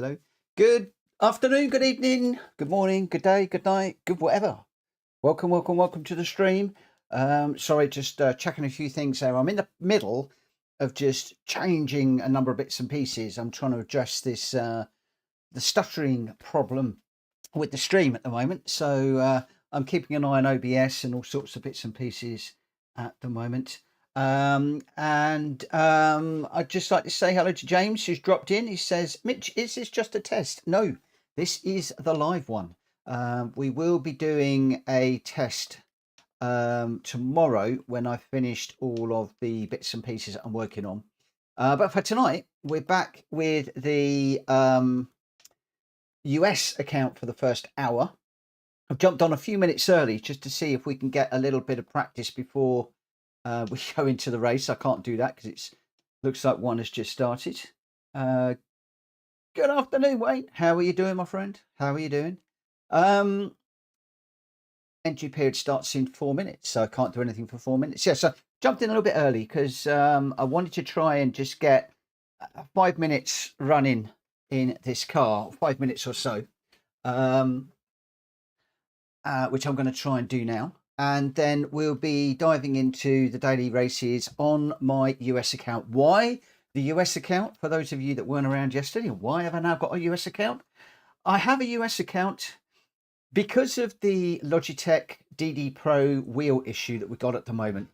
Hello. Good afternoon, good evening, good morning, good day, good night, good whatever. Welcome to the stream. Sorry, just checking a few things there. I'm in the middle of just changing a number of bits and pieces. I'm trying to address this the stuttering problem with the stream at the moment. So I'm keeping an eye on OBS and all sorts of bits and pieces at the moment. I'd just like to say hello to James, who's dropped in. He says, Mitch, is this just a test? No, this is the live one. We will be doing a test tomorrow when I've finished all of the bits and pieces I'm working on. But for tonight, we're back with the US account for the first hour. I've jumped on a few minutes early just to see if we can get a little bit of practice before we go into the race. I can't do that because it looks like one has just started. Good afternoon, Wayne. How are you doing, my friend? How are you doing? Entry period starts in 4 minutes, so I can't do anything for 4 minutes. Yeah, so jumped in a little bit early because I wanted to try and just get 5 minutes running in this car, 5 minutes or so, which I'm going to try and do now. And then we'll be diving into the daily races on my US account. Why the US account? For those of you that weren't around yesterday, why have I now got a US account? I have a US account because of the Logitech DD Pro wheel issue that we got at the moment.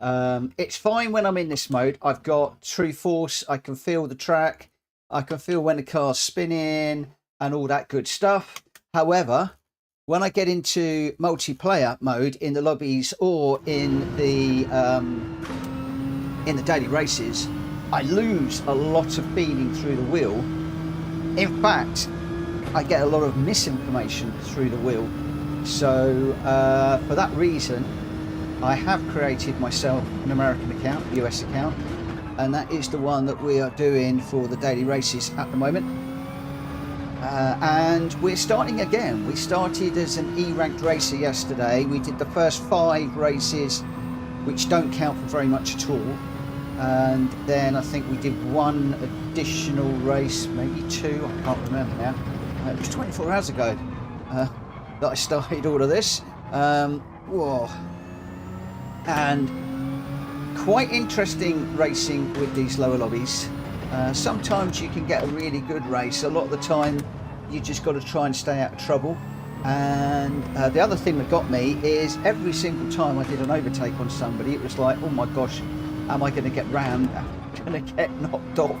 It's fine when I'm in this mode. I've got true force. I can feel the track. I can feel when the car's spinning and all that good stuff. However, when I get into multiplayer mode in the lobbies or in the daily races, I lose a lot of feeling through the wheel. In fact, I get a lot of misinformation through the wheel. So for that reason, I have created myself an American account, US account, and that is the one that we are doing for the daily races at the moment. And we're starting again. We started as an E-ranked racer yesterday. We did the first 5 races, which don't count for very much at all. And then I think we did 1 additional race, maybe 2, I can't remember now. It was 24 hours ago that I started all of this. Whoa. And quite interesting racing with these lower lobbies. Sometimes you can get a really good race. A lot of the time you just got to try and stay out of trouble. And the other thing that got me is every single time I did an overtake on somebody, it was like, oh my gosh, am I going to get rammed? Am I going to get knocked off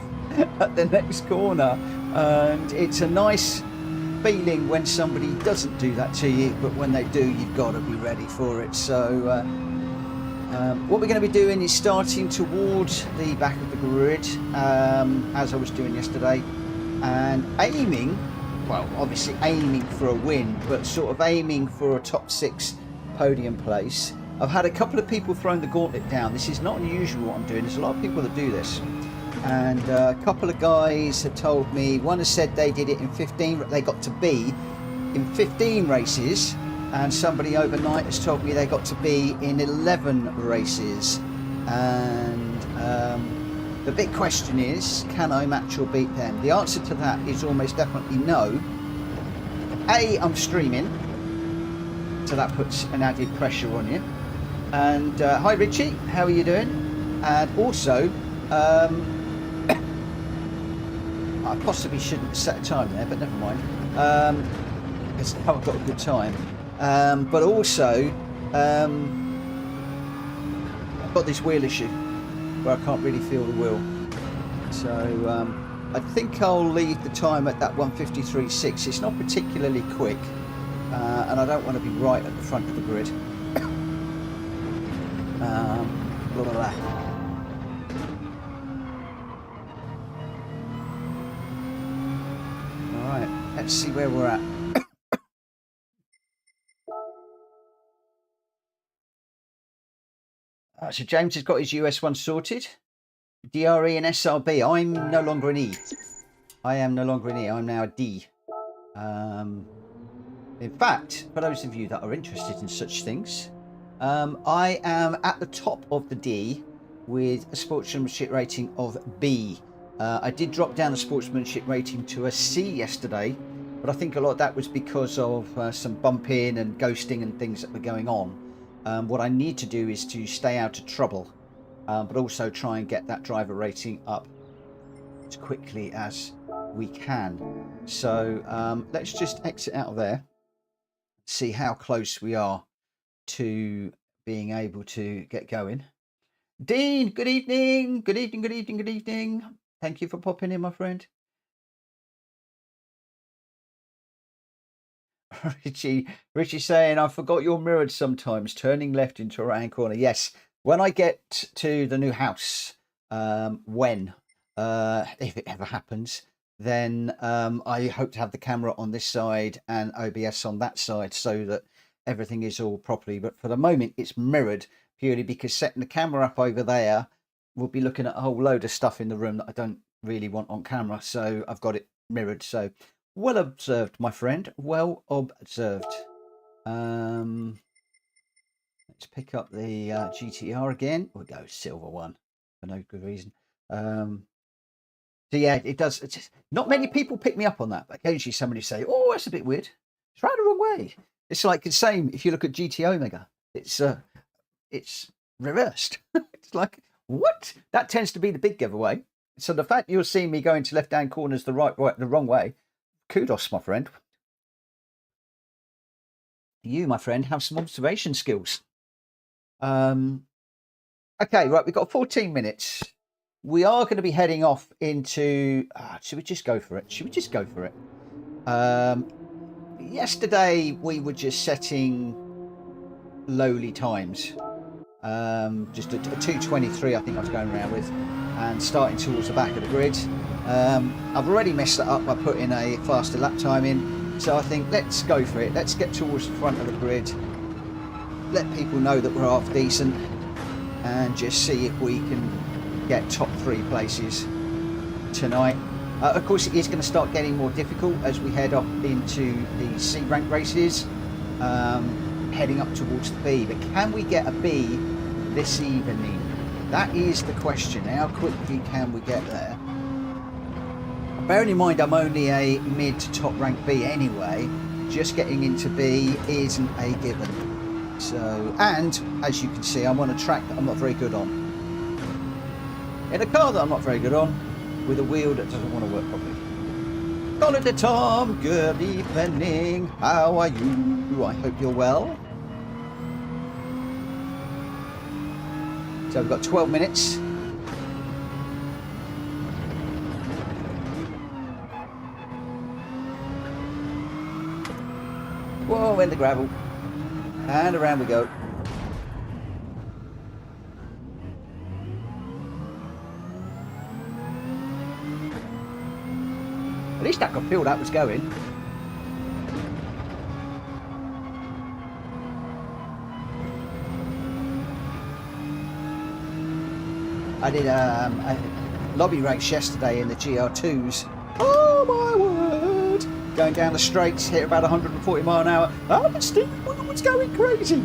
at the next corner? And it's a nice feeling when somebody doesn't do that to you, but when they do, you've got to be ready for it. So what we're going to be doing is starting towards the back of the grid, as I was doing yesterday, and aiming, well, obviously aiming for a win, but sort of aiming for a top 6 podium place. I've had a couple of people throwing the gauntlet down. This is not unusual what I'm doing. There's a lot of people that do this. And a couple of guys have told me, one has said they did it in 15, they got to B in 15 races. And somebody overnight has told me they got to be in 11 races. And the big question is, can I match or beat them? The answer to that is almost definitely no. A, I'm streaming, so that puts an added pressure on you. And hi Richie, how are you doing? And also, I possibly shouldn't set a time there, but never mind. Because now I've got a good time. But also, I've got this wheel issue where I can't really feel the wheel. So I think I'll leave the time at that 1:53.6. It's not particularly quick, and I don't want to be right at the front of the grid. Blah, blah, blah. All right, let's see where we're at. So James has got his US one sorted. DRE and SRB. I'm no longer an E. I am no longer an E. I'm now a D. In fact, for those of you that are interested in such things, I am at the top of the D with a sportsmanship rating of B. I did drop down the sportsmanship rating to a C yesterday, but I think a lot of that was because of some bumping and ghosting and things that were going on. What I need to do is to stay out of trouble, but also try and get that driver rating up as quickly as we can. So let's just exit out of there, see how close we are to being able to get going. Dean, good evening. Good evening, good evening, good evening. Thank you for popping in, my friend. Richie saying, I forgot you're mirrored sometimes, turning left into a right-hand corner. Yes, when I get to the new house, if it ever happens, then I hope to have the camera on this side and OBS on that side so that everything is all properly. But for the moment, it's mirrored purely because setting the camera up over there, we'll be looking at a whole load of stuff in the room that I don't really want on camera. So I've got it mirrored. So well observed, my friend. Well observed. Let's pick up the GTR again. We'll go silver one for no good reason. So yeah, it does. It's just, not many people pick me up on that. But occasionally somebody say, "Oh, that's a bit weird. It's right the wrong way." It's like the same if you look at GT Omega. It's reversed. It's like, what? That tends to be the big giveaway. So the fact you're seeing me going to left-hand corners the wrong way, kudos, my friend. You, my friend, have some observation skills. Okay, right, we've got 14 minutes. We are going to be heading off into... should we just go for it? Should we just go for it? Yesterday, we were just setting lowly times. Just a 2:23, I think I was going around with, and starting towards the back of the grid. I've already messed that up by putting a faster lap time in, so I think let's go for it. Let's get towards the front of the grid, let people know that we're half decent, and just see if we can get top 3 places tonight. Of course, it is going to start getting more difficult as we head up into the C rank races, heading up towards the B. But can we get a B this evening? That is the question. How quickly can we get there? Bearing in mind I'm only a mid to top rank B anyway, just getting into B isn't a given. So, and as you can see, I'm on a track that I'm not very good on, in a car that I'm not very good on, with a wheel that doesn't want to work properly. Holiday Tom, good evening. How are you? I hope you're well. So we've got 12 minutes. Whoa, in the gravel. And around we go. At least I could feel that was going. I did a lobby race yesterday in the GR2s. Oh my word! Going down the straights, hit about 140 mile an hour. Oh, but Steve was going crazy.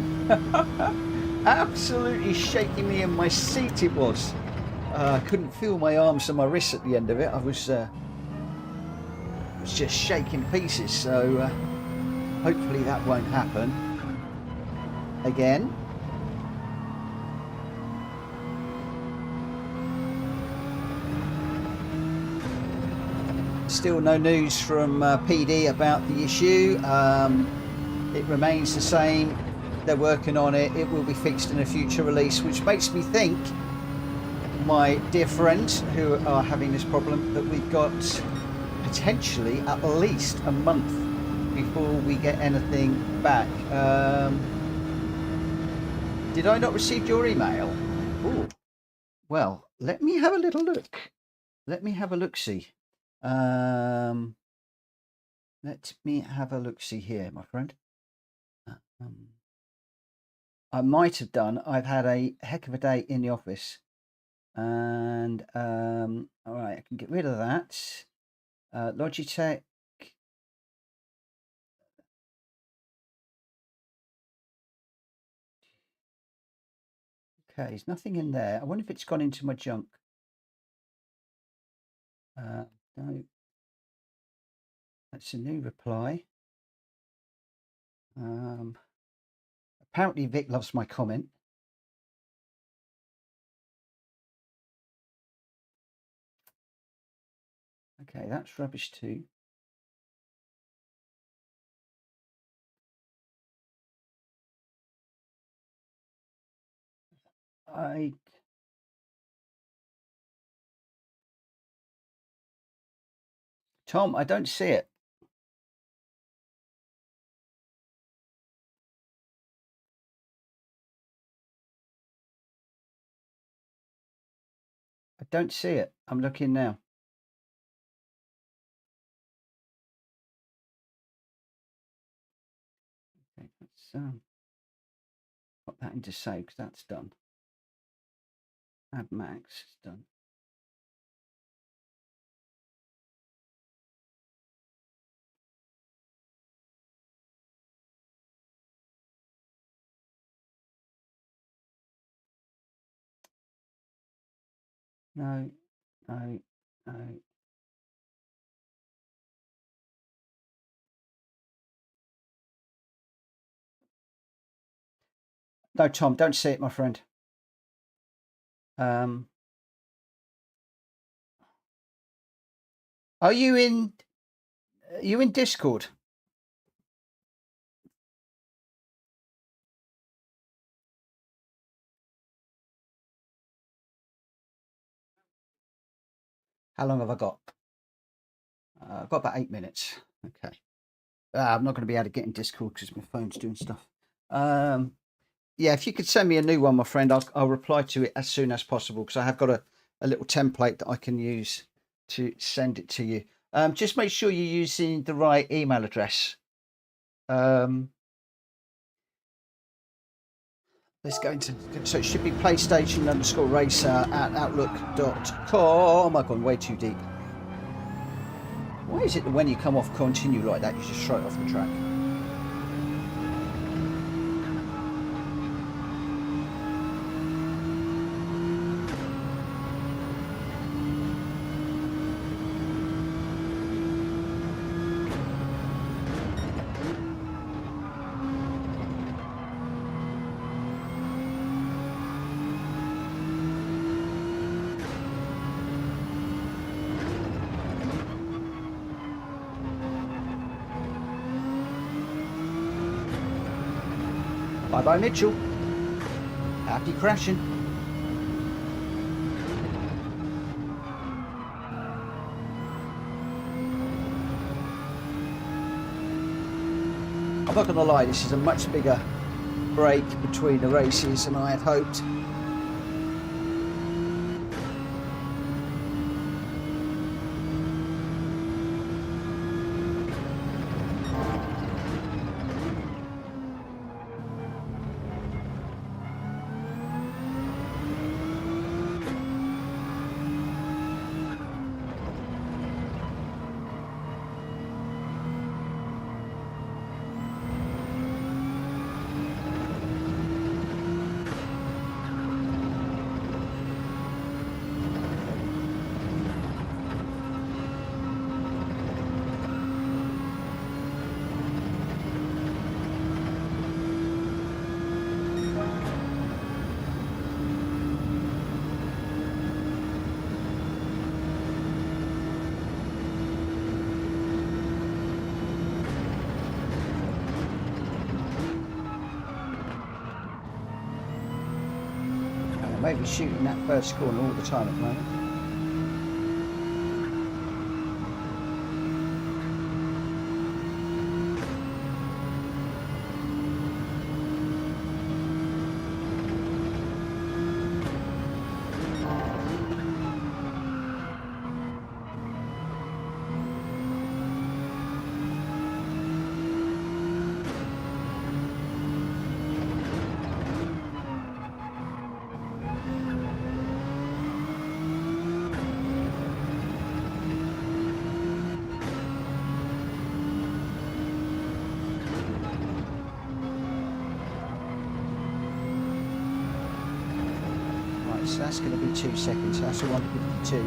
Absolutely shaking me in my seat it was. I couldn't feel my arms and my wrists at the end of it. I was just shaking pieces, so hopefully that won't happen again. Still no news from PD about the issue. It remains the same. They're working on it. It will be fixed in a future release, which makes me think, my dear friends who are having this problem, that we've got potentially at least a month before we get anything back. Did I not receive your email? Ooh. Well, let me have a little look. Let me have a look-see. Let me have a look-see here, my friend. I might have done. I've had a heck of a day in the office. And, all right, I can get rid of that. Logitech. Okay, there's nothing in there. I wonder if it's gone into my junk. No, that's a new reply. Apparently Vic loves my comment. Okay, that's rubbish too. Tom, I don't see it. I don't see it. I'm looking now. Okay, let's put that into save because that's done. Add max is done. No, no, no. No, Tom, don't see it, my friend. Are you in? Are you in Discord? How long have I got? I've got about 8 minutes. Okay. I'm not going to be able to get in Discord because my phone's doing stuff. Yeah, if you could send me a new one, my friend, I'll reply to it as soon as possible because I have got a little template that I can use to send it to you. Just make sure you're using the right email address. Let's go into, so it should be PlayStation_Racer@outlook.com. I've gone way too deep. Why is it that when you come off continue like that, you just throw it off the track? Bye-bye, Mitchell. Happy crashing. I'm not going to lie, this is a much bigger break between the races than I had hoped. Maybe shooting that first corner all the time at the moment. So that's going to be 2 seconds. That's a 152.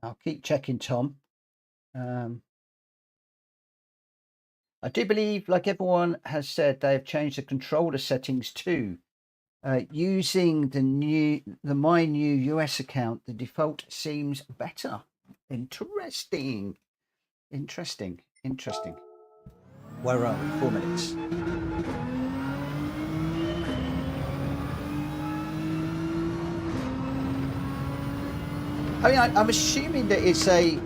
I'll keep checking, Tom. I do believe, like everyone has said, they've changed the controller settings too. Using the my new US account, the default seems better. Interesting. Where are we? 4 minutes. I mean, I'm assuming that it's a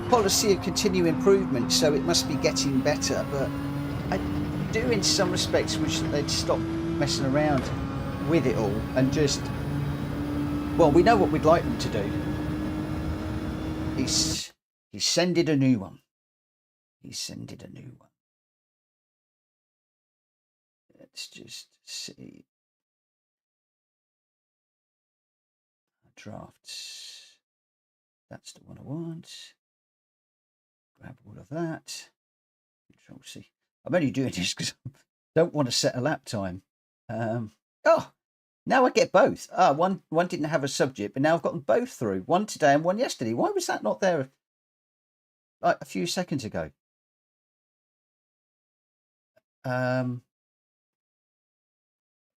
policy of continual improvement, so it must be getting better, but I do in some respects wish that they'd stop messing around with it all and just, well, we know what we'd like them to do. He's sended a new one. Let's just see. Drafts. That's the one I want. Grab all of that. Control C. I'm only doing this because I don't want to set a lap time. Oh, now I get both. One didn't have a subject, but now I've got them both through. One today and one yesterday. Why was that not there like a few seconds ago?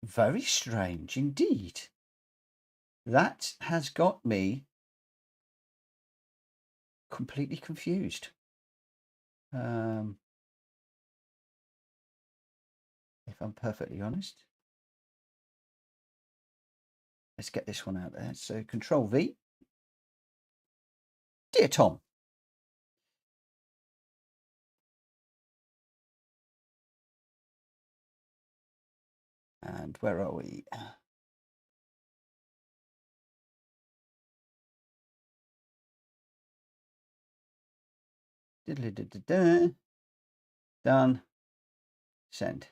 Very strange indeed. That has got me completely confused. If I'm perfectly honest. Let's get this one out there. So Control V. Dear Tom. And where are we? Done. Send.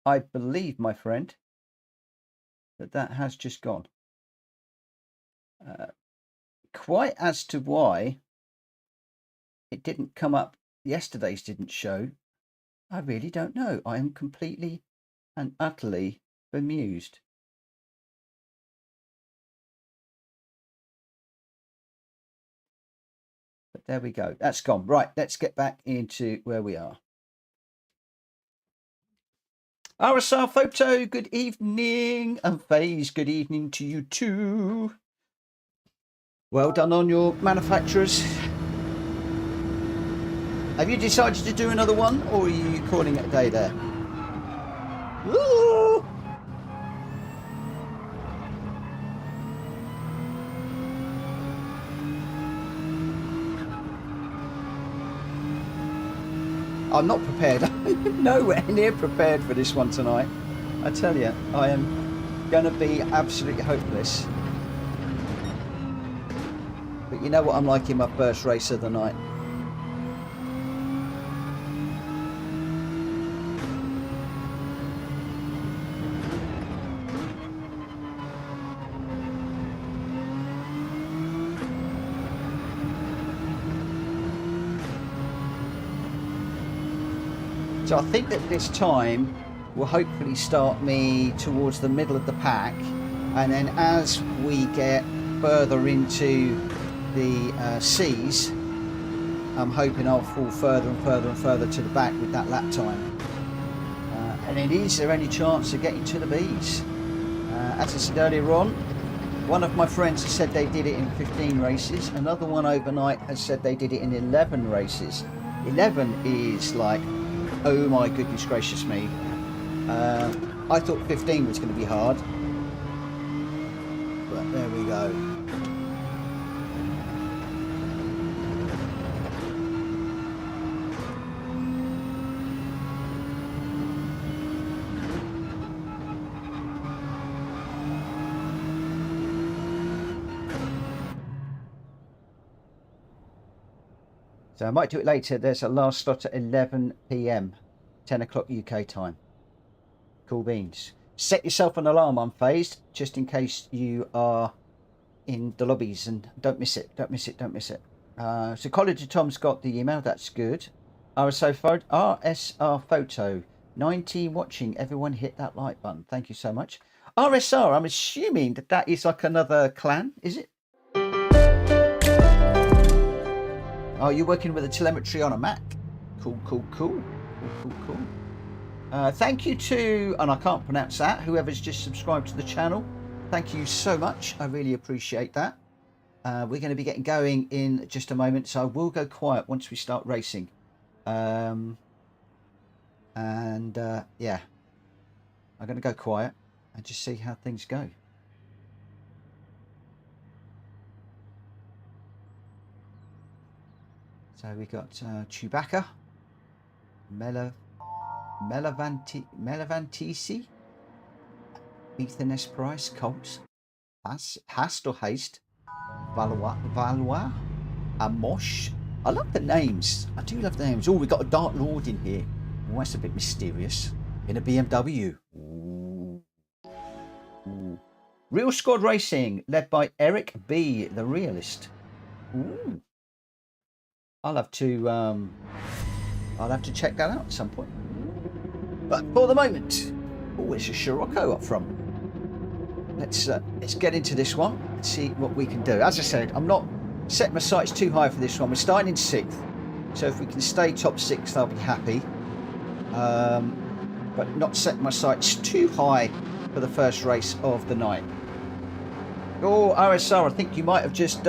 I believe, my friend, that has just gone. Quite as to why it didn't come up, yesterday's didn't show, I really don't know. I am completely and utterly bemused. But there we go. That's gone. Right, let's get back into where we are. RSR Photo, good evening. And FaZe, good evening to you too. Well done on your manufacturers. Have you decided to do another one, or are you calling it a day there? Ooh. I'm not prepared. I'm nowhere near prepared for this one tonight. I tell you, I am going to be absolutely hopeless. But you know what I'm like in my first race of the night. So I think that this time will hopefully start me towards the middle of the pack, and then as we get further into the C's, I'm hoping I'll fall further and further and further to the back with that lap time. And then is there any chance of getting to the B's? As I said earlier on, one of my friends has said they did it in 15 races. Another one overnight has said they did it in 11 races. 11 is like, oh my goodness gracious me. I thought 15 was going to be hard. But there we go. So I might do it later. There's a last slot at 11 p.m, 10 o'clock UK time. Cool beans. Set yourself an alarm unfazed, just in case you are in the lobbies, and don't miss it. Don't miss it. So College of Tom's got the email. That's good. RSR Photo 19 watching. Everyone hit that like button. Thank you so much. RSR, I'm assuming that that is like another clan, is it? Oh, you're working with a telemetry on a Mac. Cool, cool, cool. Cool, cool, cool. Thank you to, and I can't pronounce that, whoever's just subscribed to the channel. Thank you so much. I really appreciate that. We're going to be getting going in just a moment, so I will go quiet once we start racing. Yeah, I'm going to go quiet and just see how things go. So we got Chewbacca, Melavantisi, Ethan S. Price, Colts, Hast or Haste, Valois, Amosh. I love the names. I do love the names. Oh, we got a Dark Lord in here. Oh, that's a bit mysterious. In a BMW. Ooh. Ooh. Real Squad Racing, led by Eric B, the realist. Ooh. I'll have to check that out at some point. But for the moment, oh, it's a Scirocco up front. Let's get into this one and see what we can do. As I said, I'm not setting my sights too high for this one. We're starting in 6th, so if we can stay top 6, I'll be happy. But not setting my sights too high for the first race of the night. Oh, RSR, I think you might have just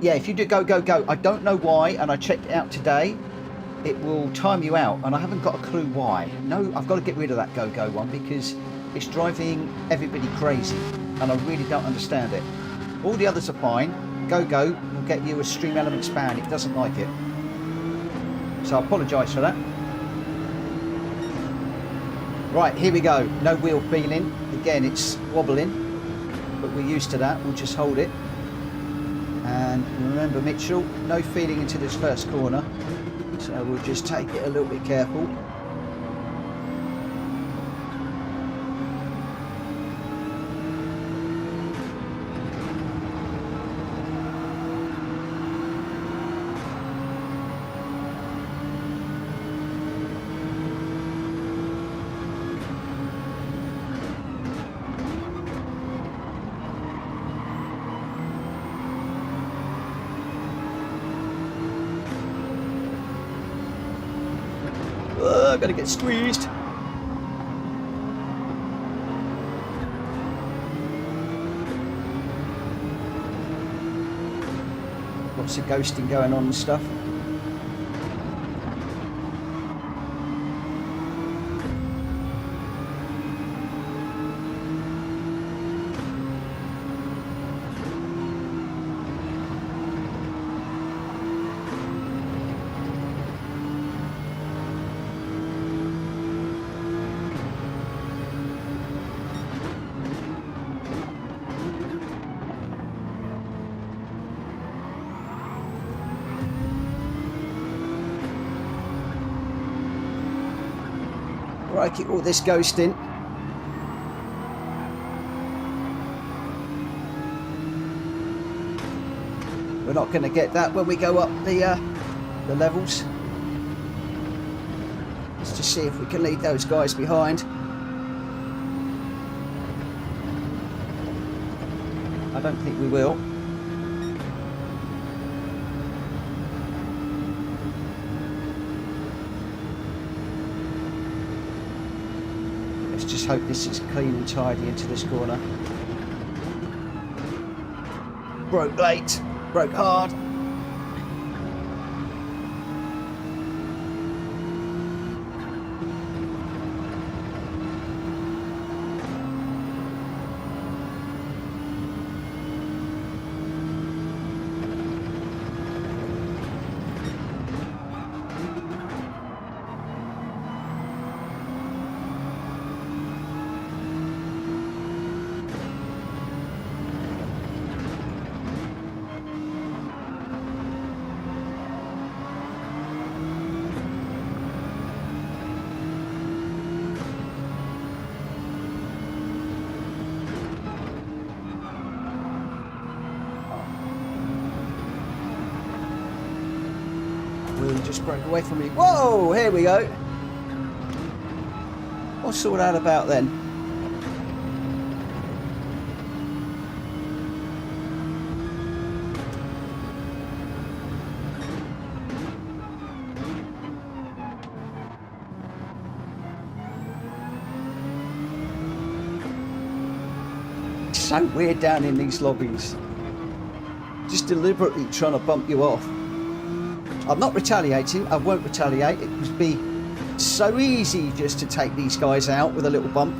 yeah, if you do go, go, go. I don't know why, and I checked it out today. It will time you out, and I haven't got a clue why. No, I've got to get rid of that go, go one because it's driving everybody crazy, and I really don't understand it. All the others are fine. Go, go will get you a Stream Elements ban. It doesn't like it. So I apologise for that. Right, here we go. No wheel feeling. Again, it's wobbling, but we're used to that. We'll just hold it. And remember, Mitchell, no feeling into this first corner, so we'll just take it a little bit careful. I'm gonna get squeezed. Lots of ghosting going on and stuff. Right, all this ghosting. We're not going to get that when we go up the levels. Let's just see if we can leave those guys behind. I don't think we will. Just hope this is clean and tidy into this corner. Broke late, broke hard. Just broke away from me. Whoa, here we go. What's all that about then? so weird down in these lobbies. Just deliberately trying to bump you off. I'm not retaliating. I won't retaliate. It would be so easy just to take these guys out with a little bump.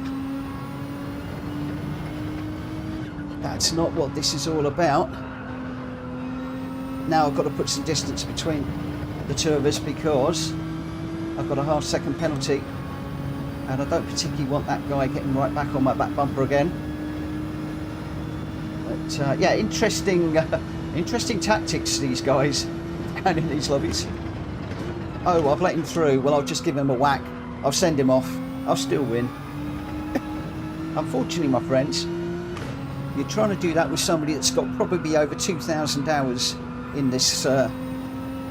That's not what this is all about. Now I've got to put some distance between the two of us because I've got a half-second penalty, and I don't particularly want that guy getting right back on my back bumper again. But yeah, interesting tactics, these guys down in these lobbies. Oh, I've let him through. Well, I'll just give him a whack. I'll send him off. I'll still win. Unfortunately, my friends, you're trying to do that with somebody that's got probably over 2,000 hours in this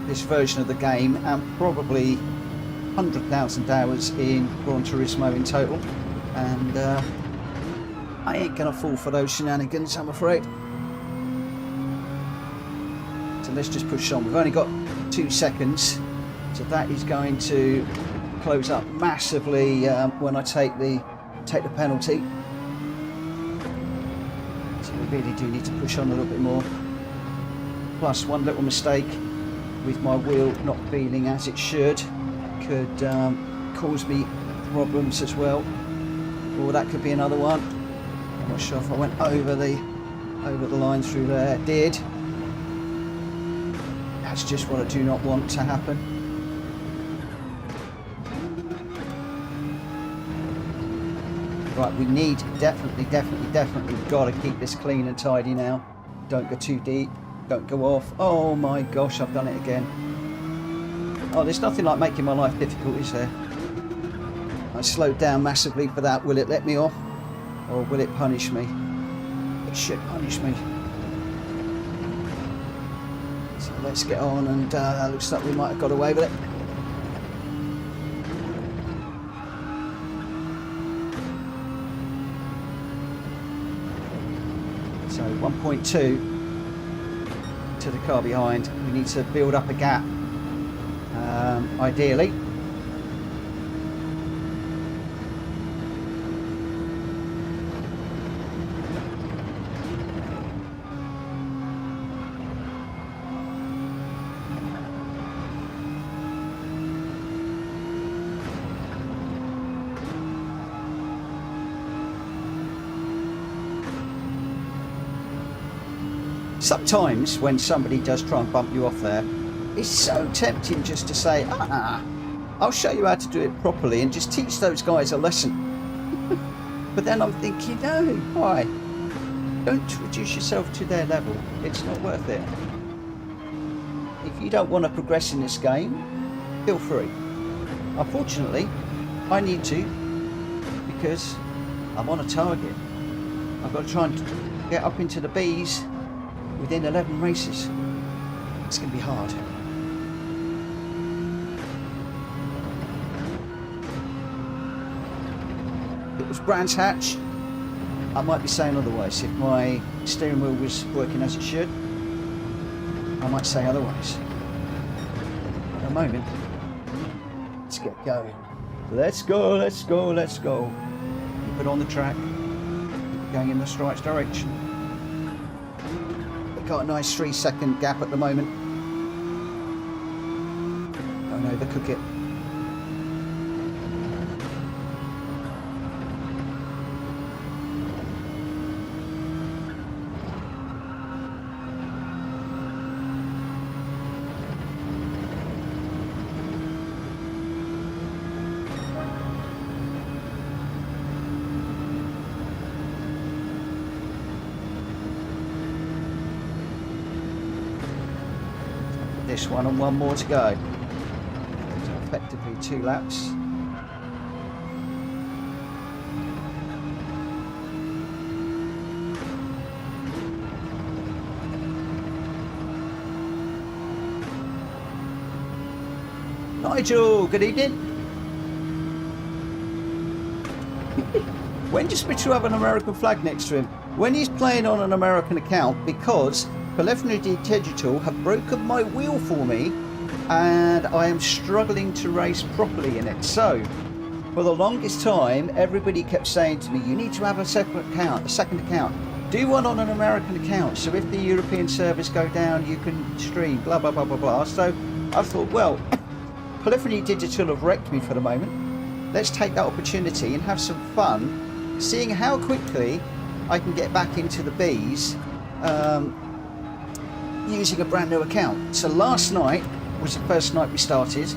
this version of the game, and probably 100,000 hours in Gran Turismo in total. And I ain't gonna fall for those shenanigans, I'm afraid. So let's just push on. We've only got 2 seconds, so that is going to close up massively when I take the penalty. So we really do need to push on a little bit more. Plus, one little mistake with my wheel not feeling as it should could cause me problems as well. Or that could be another one. I'm not sure if I went over the line through there. Did. That's just what I do not want to happen. Right, we need definitely got to keep this clean and tidy now. Don't go too deep. Don't go off. Oh my gosh, I've done it again. Oh, there's nothing like making my life difficult, is there? I slowed down massively for that. Will it let me off? Or will it punish me? It should punish me. So let's get on, and looks like we might have got away with it. So 1.2 to the car behind. We need to build up a gap, ideally. Sometimes when somebody does try and bump you off there, it's so tempting just to say, I'll show you how to do it properly and just teach those guys a lesson. But then I'm thinking, no, why? Don't reduce yourself to their level. It's not worth it. If you don't want to progress in this game, feel free. Unfortunately, I need to, because I'm on a target. I've got to try and get up into the B's within 11 races. It's going to be hard. If it was Brands Hatch, I might be saying otherwise. If my steering wheel was working as it should, I might say otherwise. At the moment, let's get going. Let's go, let's go, let's go. Keep it on the track, going in the right direction. Got a nice 3-second gap at the moment. Don't overcook it. This one and one more to go. So effectively 2 laps. Nigel, good evening. When does Mitchell have an American flag next to him? When he's playing on an American account, because Preliminary Digital have broken my wheel for me and I am struggling to race properly in it. So for the longest time everybody kept saying to me, you need to have a second account, Do one on an American account, so if the European servers go down, you can stream, blah, blah, blah, blah, blah. So I thought, well, Polyphony Digital have wrecked me for the moment. Let's take that opportunity and have some fun, seeing how quickly I can get back into the bees using a brand new account. So last night was the first night we started.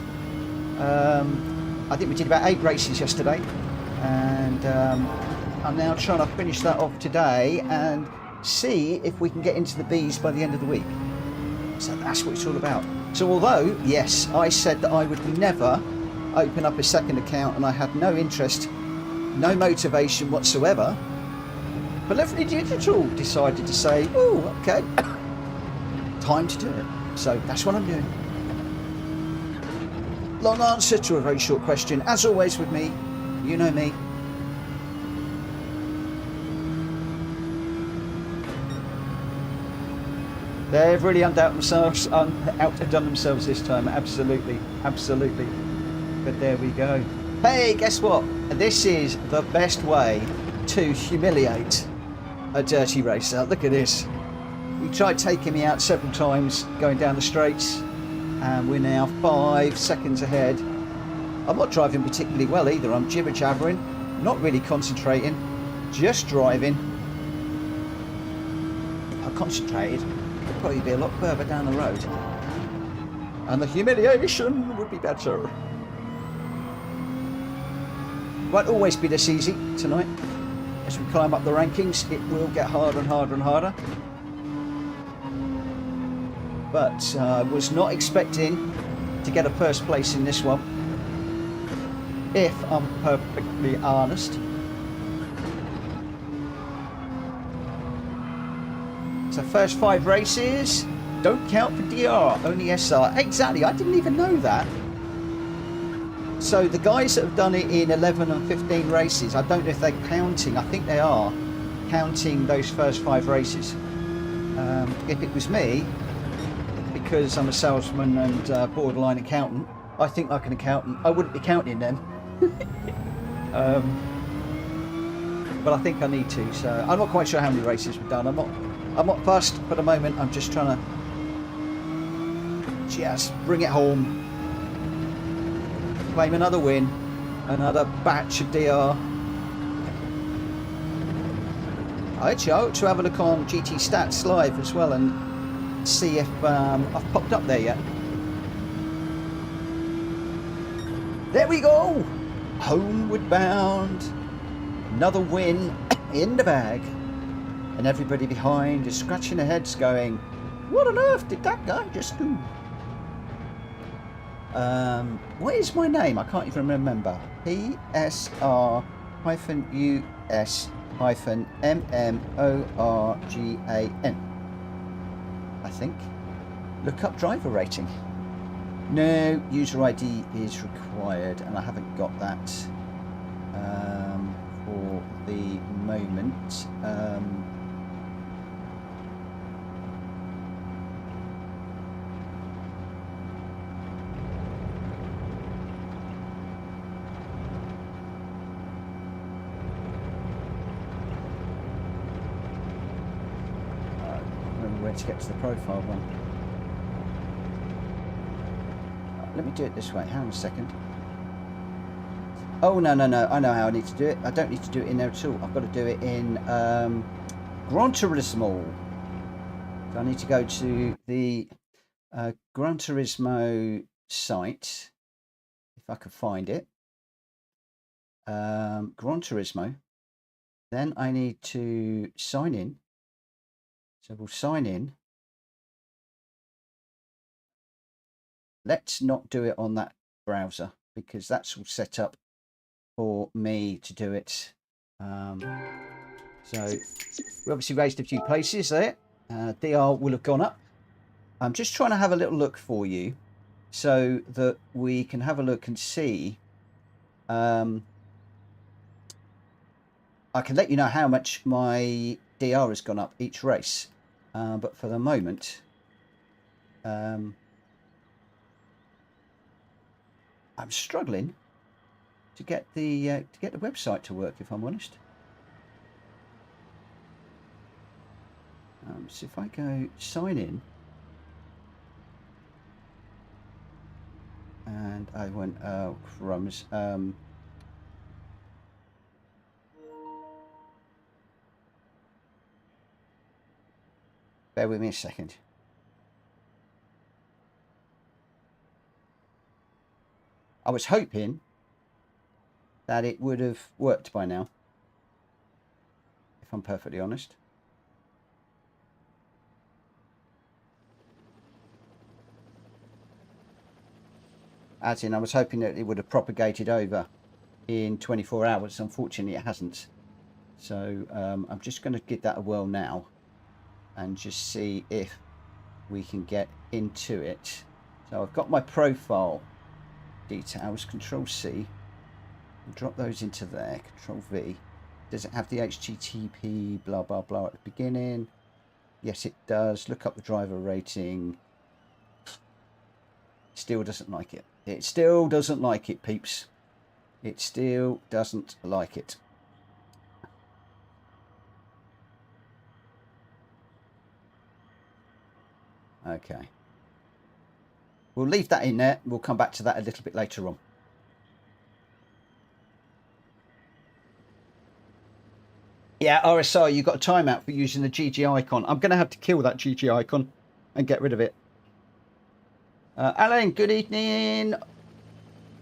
I think we did about 8 races yesterday, and I'm now trying to finish that off today and see if we can get into the bees by the end of the week. So that's what it's all about. So although, yes, I said that I would never open up a second account and I had no interest, no motivation whatsoever, Polyphony Digital decided to say, oh, okay, time to do it. So that's what I'm doing. Long answer to a very short question. As always with me, you know me. They've really outdone themselves this time. Absolutely, absolutely. But there we go. Hey, guess what? This is the best way to humiliate a dirty racer. Look at this. He tried taking me out several times going down the straights, and we're now 5 seconds ahead. I'm not driving particularly well either. I'm jibber jabbering, not really concentrating, just driving. If I concentrated, it'd probably be a lot further down the road, and the humiliation would be better. Won't always be this easy tonight. As we climb up the rankings, it will get harder and harder and harder. But I was not expecting to get a first place in this one, if I'm perfectly honest. So first 5 races don't count for DR, only SR. Exactly, I didn't even know that. So the guys that have done it in 11 and 15 races, I don't know if they're counting. I think they are counting those first 5 races. If it was me, because I'm a salesman and borderline accountant, I think like an accountant, I wouldn't be counting them. But I think I need to. So I'm not quite sure how many races we've done. I'm not fussed for the moment. I'm just trying to just bring it home. Claim another win, another batch of DR. Actually, I ought to have a look on GT Stats Live as well and see if I've popped up there yet. There we go! Homeward bound. Another win in the bag. And everybody behind is scratching their heads going, what on earth did that guy just do? What is my name? I can't even remember. PSR-US-MMORGAN. I think. Look up driver rating. No, user ID is required, and I haven't got that for the moment. To get to the profile one. Let me do it this way. Hang on a second. Oh, no. I know how I need to do it. I don't need to do it in there at all. I've got to do it in Gran Turismo. So I need to go to the Gran Turismo site, if I can find it. Gran Turismo. Then I need to sign in. So we'll sign in. Let's not do it on that browser because that's all set up for me to do it. So we obviously raised a few places there. DR will have gone up. I'm just trying to have a little look for you so that we can have a look and see. I can let you know how much my DR has gone up each race. But for the moment, I'm struggling to get the website to work, if I'm honest. So if I go sign in, and I went, oh crumbs. Bear with me a second. I was hoping that it would have worked by now, if I'm perfectly honest. As in, I was hoping that it would have propagated over in 24 hours. Unfortunately, it hasn't. So I'm just going to give that a whirl now and just see if we can get into it. So I've got my profile details, Control C, drop those into there, Control V. Does it have the HTTP blah blah blah at the beginning? Yes, it does. Look up the driver rating. Still doesn't like it. It still doesn't like it, peeps. It still doesn't like it. Okay. We'll leave that in there. We'll come back to that a little bit later on. Yeah, RSI, you got a timeout for using the GG icon. I'm going to have to kill that GG icon and get rid of it. Alan, good evening.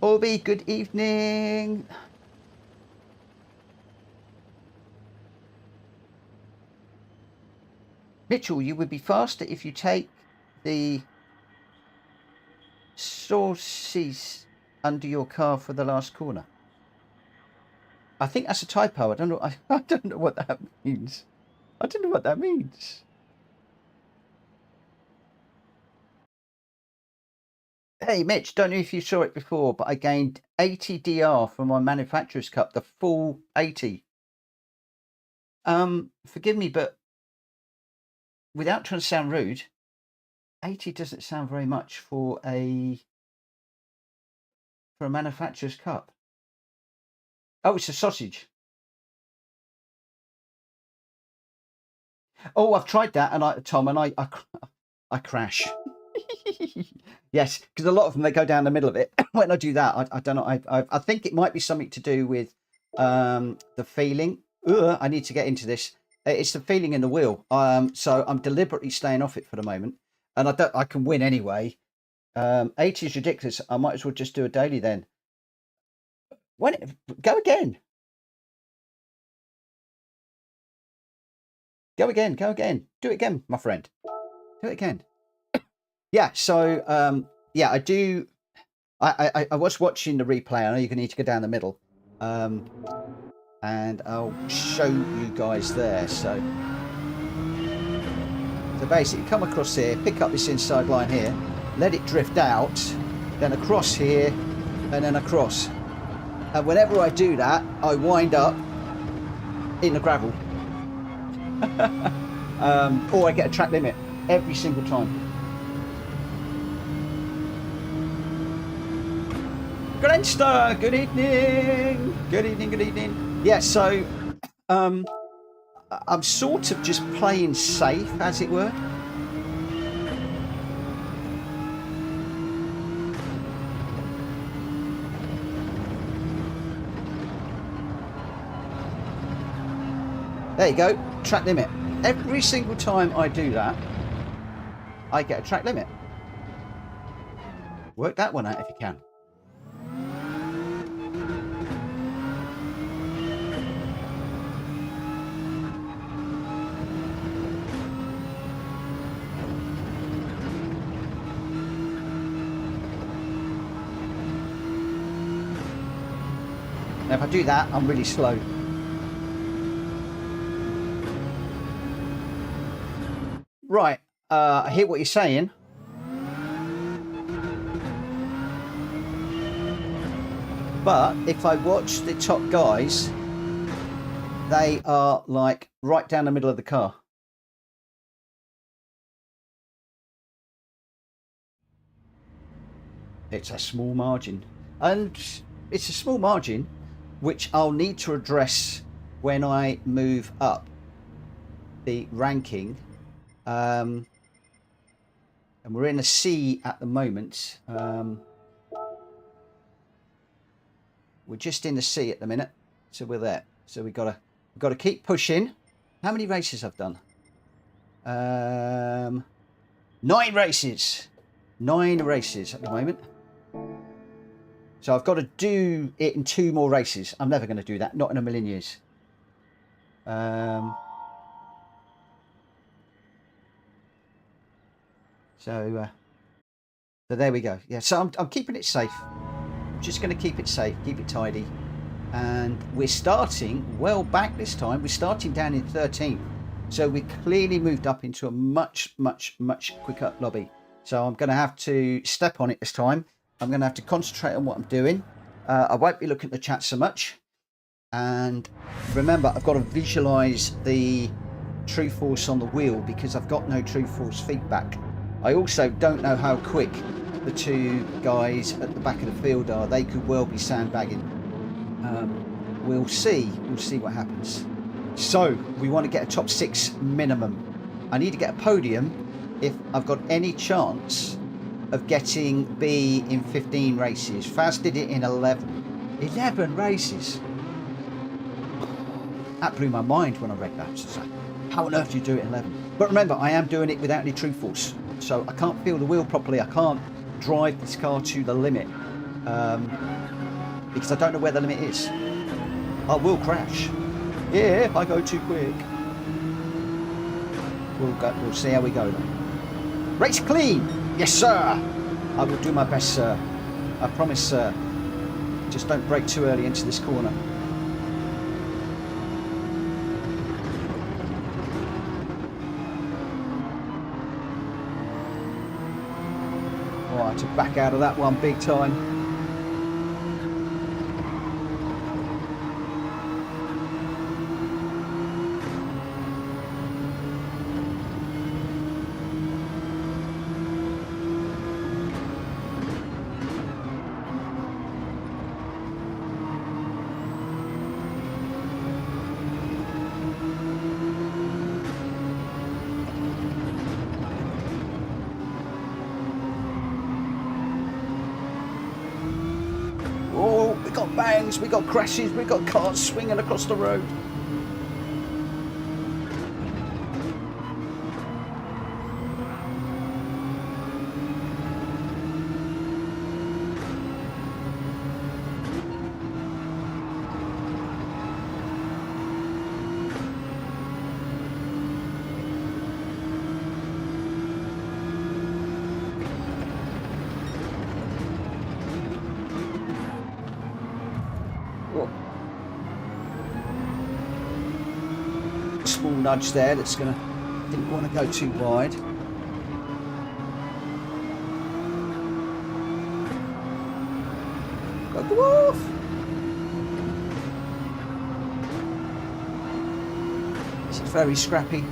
Obi, good evening. Mitchell, you would be faster if you take the sources under your car for the last corner. I think that's a typo. I don't know. I don't know what that means. I don't know what that means. Hey, Mitch, don't know if you saw it before, but I gained 80 DR from my manufacturer's cup, the full 80. Forgive me, but without trying to sound rude, 80 doesn't sound very much for a manufacturer's cup. Oh, it's a sausage. Oh, I've tried that, and Tom, and I crash. Yes, because a lot of them, they go down the middle of it. When I do that, I don't know. I think it might be something to do with the feeling. I need to get into this. It's the feeling in the wheel. So I'm deliberately staying off it for the moment, and I can win anyway. 80 is ridiculous. I might as well just do a daily then. Go again. Go again. Do it again, my friend. Do it again. Yeah. So yeah, I do. I was watching the replay. I know you're going to need to go down the middle, and I'll show you guys there. So basically, come across here, pick up this inside line here, let it drift out, then across here, and then across. And whenever I do that, I wind up in the gravel. Or I get a track limit every single time. Glenster, good evening. Good evening. Yeah, so I'm sort of just playing safe, as it were. There you go, track limit. Every single time I do that, I get a track limit. Work that one out if you can. Now if I do that, I'm really slow. Right, I hear what you're saying. But if I watch the top guys, they are like right down the middle of the car. It's a small margin. And it's a small margin, which I'll need to address when I move up the ranking And we're in a C at the moment. We're just in the C at the minute, so we're there. So we've got to keep pushing. How many races I've done? 9 races. 9 races at the moment. So I've got to do it in 2 more races. I'm never going to do that, not in a million years. So there we go. Yeah, so I'm keeping it safe. I'm just going to keep it safe, keep it tidy. And we're starting well back this time. We're starting down in 13th. So we clearly moved up into a much, much, much quicker lobby. So I'm going to have to step on it this time. I'm going to have to concentrate on what I'm doing. I won't be looking at the chat so much. And remember, I've got to visualize the true force on the wheel because I've got no true force feedback. I also don't know how quick the 2 guys at the back of the field are. They could well be sandbagging. We'll see what happens. So we want to get a top 6 minimum. I need to get a podium if I've got any chance of getting B in 15 races. Faz did it in 11 races. That blew my mind when I read that. So how on earth do you do it in 11? But remember, I am doing it without any true force, so I can't feel the wheel properly. I can't drive this car to the limit because I don't know where the limit is. I will crash. Yeah, if I go too quick. We'll see how we go then. Race clean! Yes, sir! I will do my best, sir. I promise, sir. Just don't brake too early into this corner. Oh, I had to back out of that one big time. We got bangs, we got crashes, we got cars swinging across the road. Small nudge there that's gonna, didn't want to go too wide. Go off! This is very scrappy.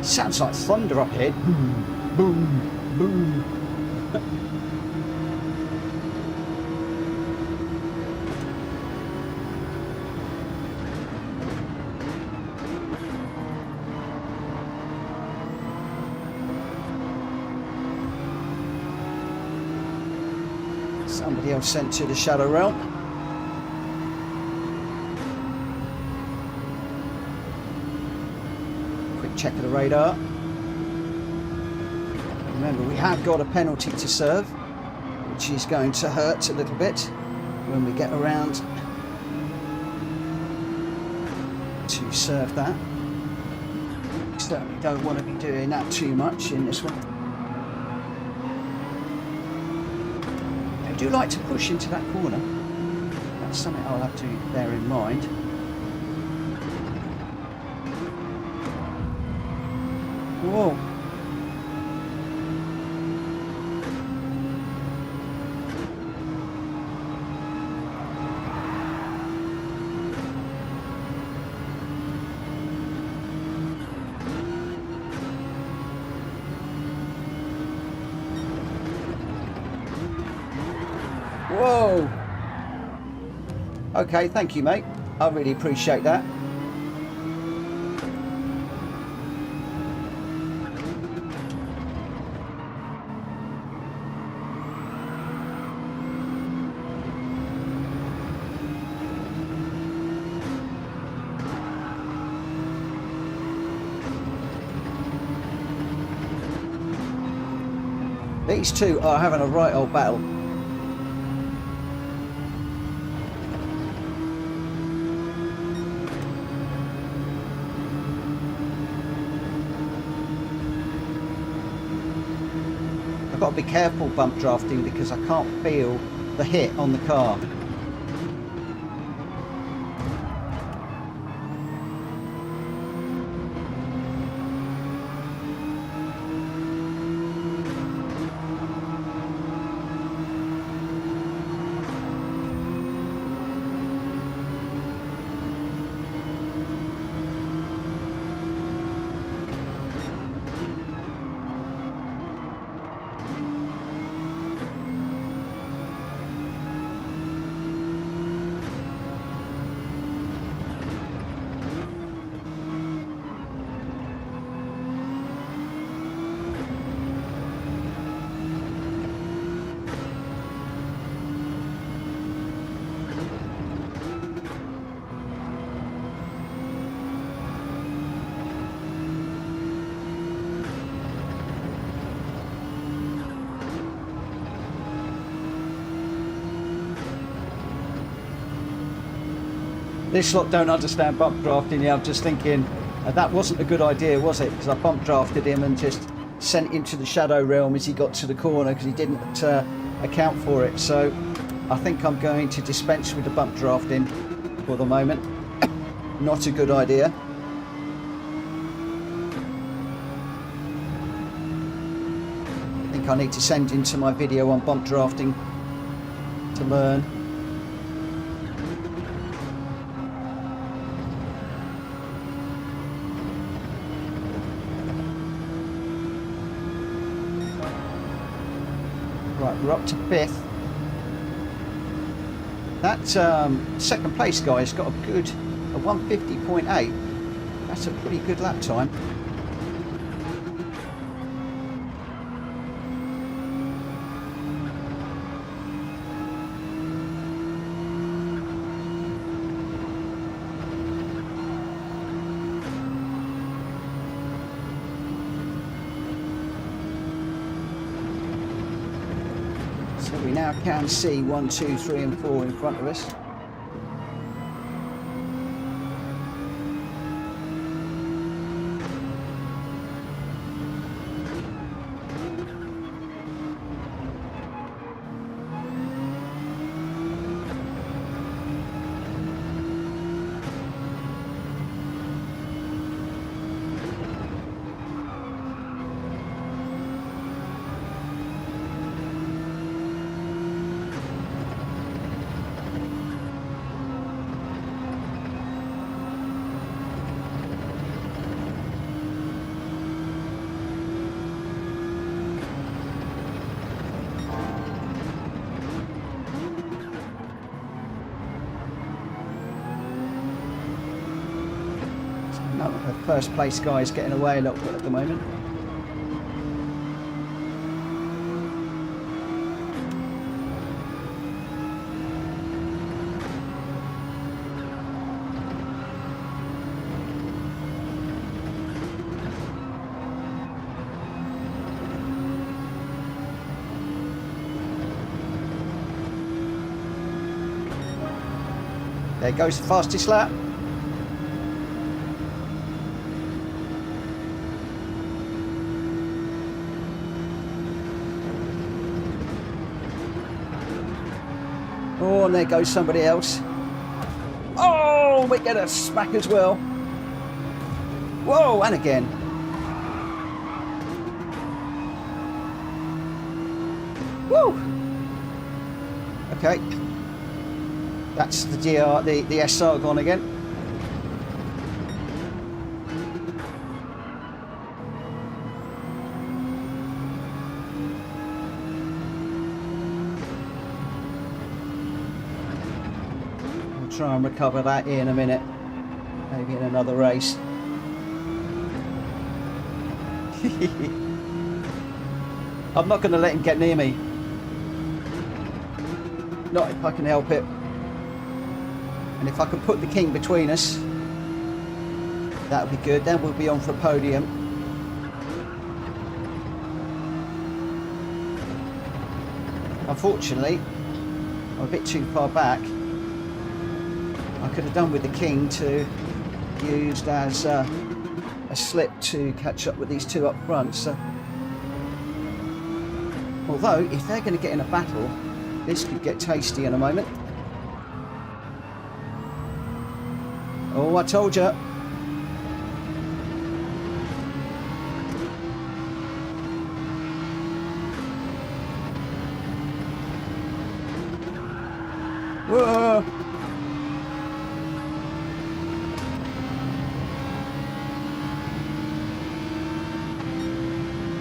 Sounds like thunder up here. Boom, boom. Boom. Somebody else sent to the shadow realm. Quick check of the radar. Remember, we have got a penalty to serve, which is going to hurt a little bit when we get around to serve that. Certainly don't want to be doing that too much in this one. I do like to push into that corner. That's something I'll have to bear in mind. Whoa. Okay, thank you, mate. I really appreciate that. These two are having a right old battle. I've got to be careful bump drafting because I can't feel the hit on the car. This lot don't understand bump drafting. Yeah, I'm just thinking that wasn't a good idea, was it? Because I bump drafted him and just sent him to the shadow realm as he got to the corner because he didn't account for it. So I think I'm going to dispense with the bump drafting for the moment. Not a good idea. I think I need to send him to my video on bump drafting to learn. Right, we're up to 5th. That second place guy's got a 150.8. That's a pretty good lap time. So we now can see 1, 2, 3 and 4 in front of us. No, the first place guy is getting away a little bit at the moment. There goes the fastest lap. Oh, and there goes somebody else. Oh, we get a smack as well. Whoa, and again. Woo! Okay. That's the GR, the SR gone again. try and recover that in a minute. Maybe in another race. I'm not going to let him get near me. Not if I can help it. And if I can put the king between us, that would be good. Then we'll be on for the podium. Unfortunately, I'm a bit too far back. I could have done with the king to used as a slip to catch up with these two up front. So, although if they're going to get in a battle, this could get tasty in a moment. Oh, I told you. Whoa.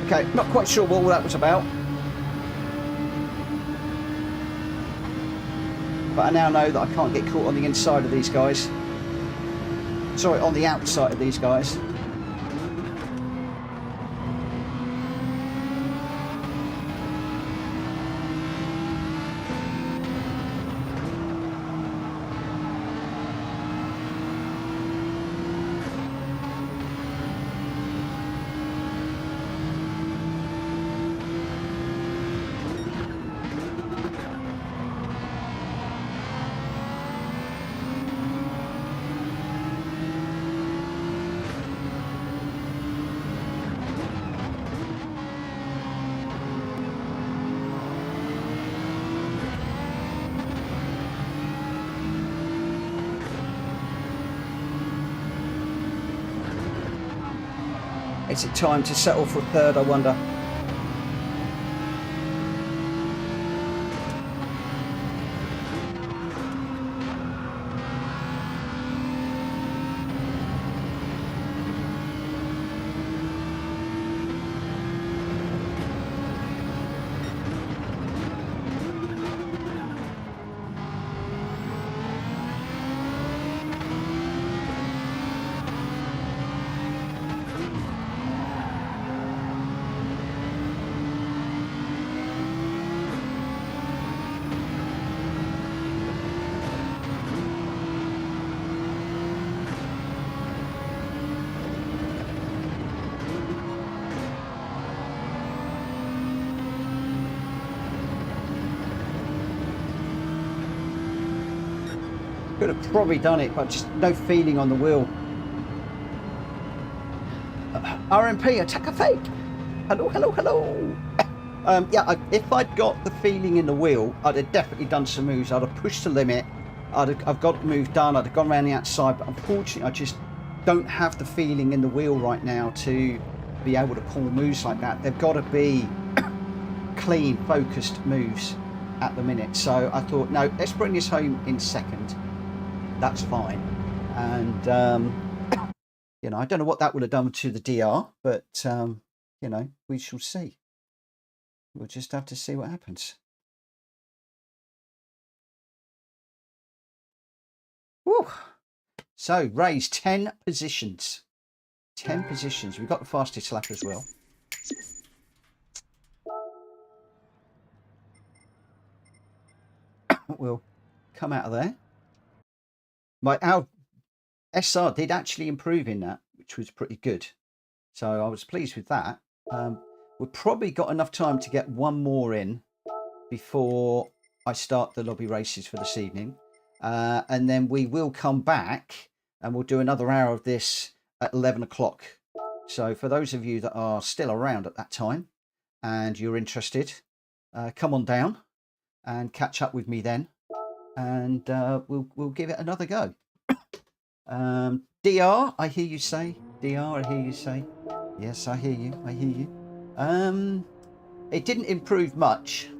Okay, not quite sure what all that was about. But I now know that I can't get caught on the inside of these guys. Sorry, on the outside of these guys. Is it time to settle for third, I wonder? Could have probably done it, but just no feeling on the wheel. RMP, attack a fake. Hello, hello, hello. Yeah, if I'd got the feeling in the wheel, I'd have definitely done some moves. I'd have pushed the limit. I've got the move done. I'd have gone around the outside, but unfortunately, I just don't have the feeling in the wheel right now to be able to pull moves like that. They've got to be clean, focused moves at the minute. So I thought, no, let's bring this home in second. That's fine. And you know, I don't know what that would have done to the DR, but you know, we shall see. We'll just have to see what happens. Woo. So raise 10 positions. 10 positions. We've got the fastest lap as well. We'll come out of there. Our SR did actually improve in that, which was pretty good. So I was pleased with that. We've probably got enough time to get one more in before I start the lobby races for this evening. And then we will come back and we'll do another hour of this at 11 o'clock. So for those of you that are still around at that time and you're interested, come on down and catch up with me then. And we'll give it another go. DR, I hear you say. DR, I hear you say. Yes, I hear you. I hear you. It didn't improve much,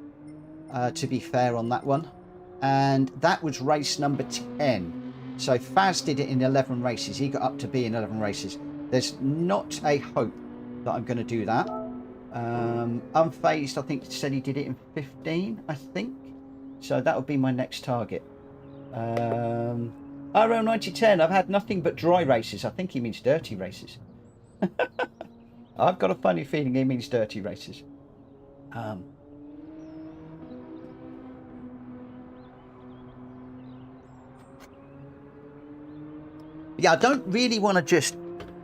to be fair on that one. And that was race number 10. So Faz did it in 11 races. He got up to be in 11 races. There's not a hope that I'm going to do that. Unfazed, I think, said he did it in 15, I think. So that would be my next target. RL 9010, I've had nothing but dry races. I think he means dirty races. I've got a funny feeling he means dirty races. Yeah, I don't really want to just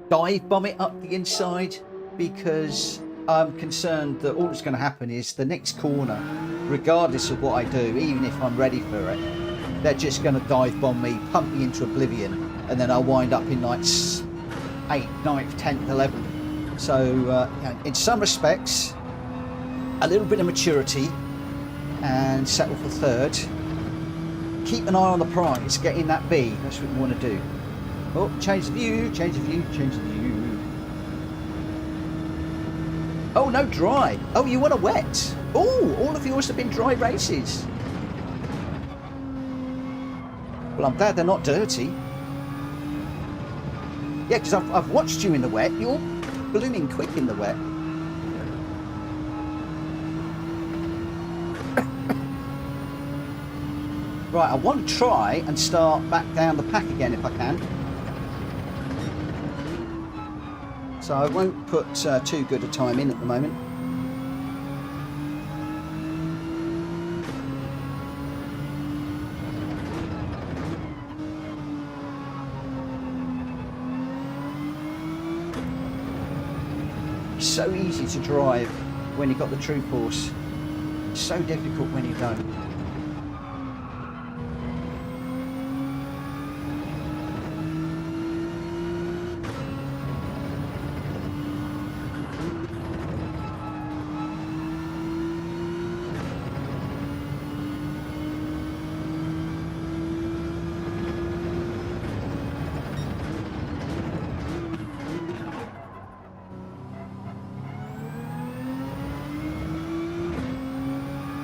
dive bomb it up the inside, because I'm concerned that all that's going to happen is the next corner, regardless of what I do, even if I'm ready for it, they're just going to dive bomb me, pump me into oblivion, and then I'll wind up in like 8th, 9th, 10th, 11th. So in some respects, a little bit of maturity and settle for third. Keep an eye on the prize, get in that B. That's what we want to do. Oh, change the view, change the view, change the view. Oh, no, dry. Oh, you want a wet. Oh, all of yours have been dry races. Well, I'm glad they're not dirty. Yeah, because I've watched you in the wet. You're blooming quick in the wet. Right, I want to try and start back down the pack again if I can. So I won't put too good a time in at the moment. It's so easy to drive when you've got the true force. It's so difficult when you don't.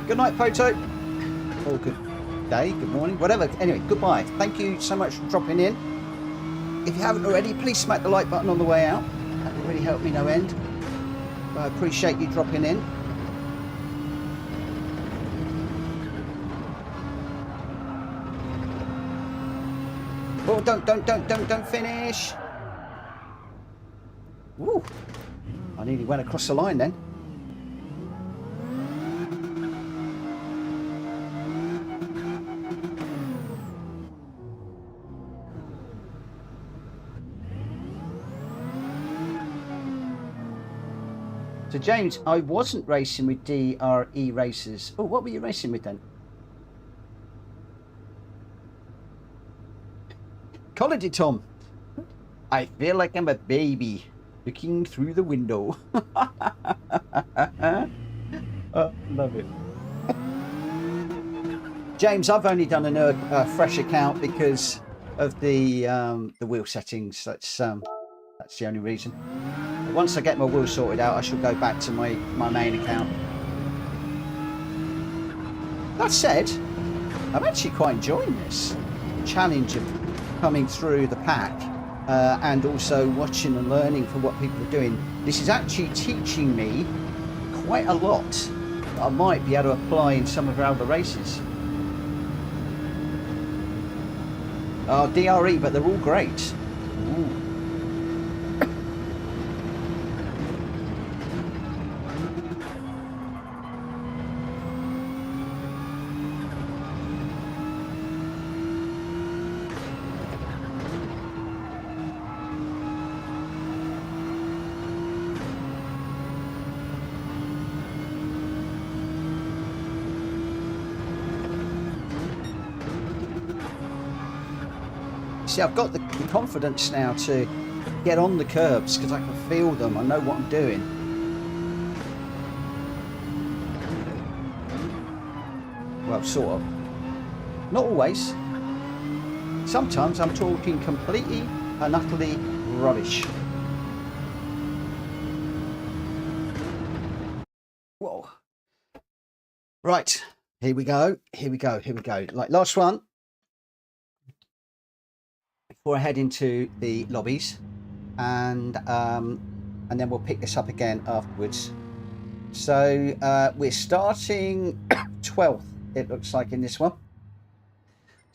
Good night, Poto. Or good day, good morning, whatever. Anyway, goodbye. Thank you so much for dropping in. If you haven't already, please smack the like button on the way out. That would really help me no end. I appreciate you dropping in. Oh, don't finish. Woo. I nearly went across the line then. So James, I wasn't racing with DRE racers. Oh, what were you racing with then? Called it, Tom. I feel like I'm a baby looking through the window. Oh, love it. James, I've only done a fresh account because of the wheel settings. That's the only reason. Once I get my wheel sorted out, I shall go back to my main account. That said, I'm actually quite enjoying this challenge of coming through the pack and also watching and learning from what people are doing. This is actually teaching me quite a lot that I might be able to apply in some of our other races. Oh, DRE, but they're all great. Ooh. See, I've got the confidence now to get on the curbs because I can feel them. I know what I'm doing. Well, sort of. Not always. Sometimes I'm talking completely and utterly rubbish. Whoa. Right. Here we go. Here we go. Here we go. Like last one. Before I head into the lobbies, and then we'll pick this up again afterwards. So we're starting 12th, it looks like, in this one.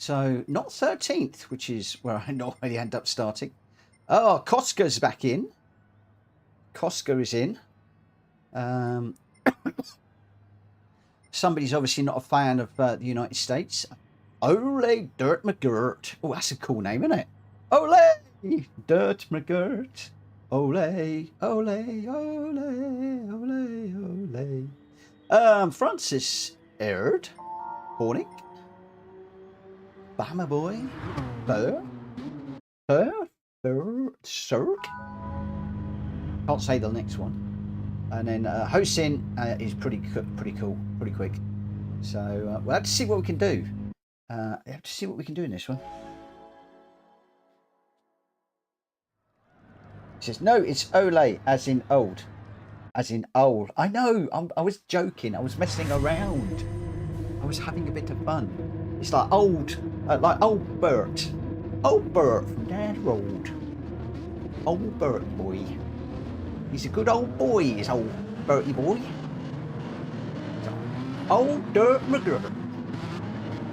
So not 13th, which is where I normally end up starting. Oh, Koska's back in. Koska is in. Somebody's obviously not a fan of the United States. Ole Dirt McGirt. Oh, that's a cool name, isn't it? Ole Dirt McGirt. Ole, ole, ole, ole, ole. Francis Aird. Hornick. Bama Boy. Cirque. Can't say the next one. And then Hosin is pretty cool, pretty quick. So we'll have to see what we can do. Have to see what we can do in this one. It says, no, it's Ole, as in old. As in old. I know, I was joking. I was messing around. I was having a bit of fun. It's like old Bert. Old Bert from Dad Road. Old Bert boy. He's a good old boy, is old Bertie boy. Old Dirt McGirt.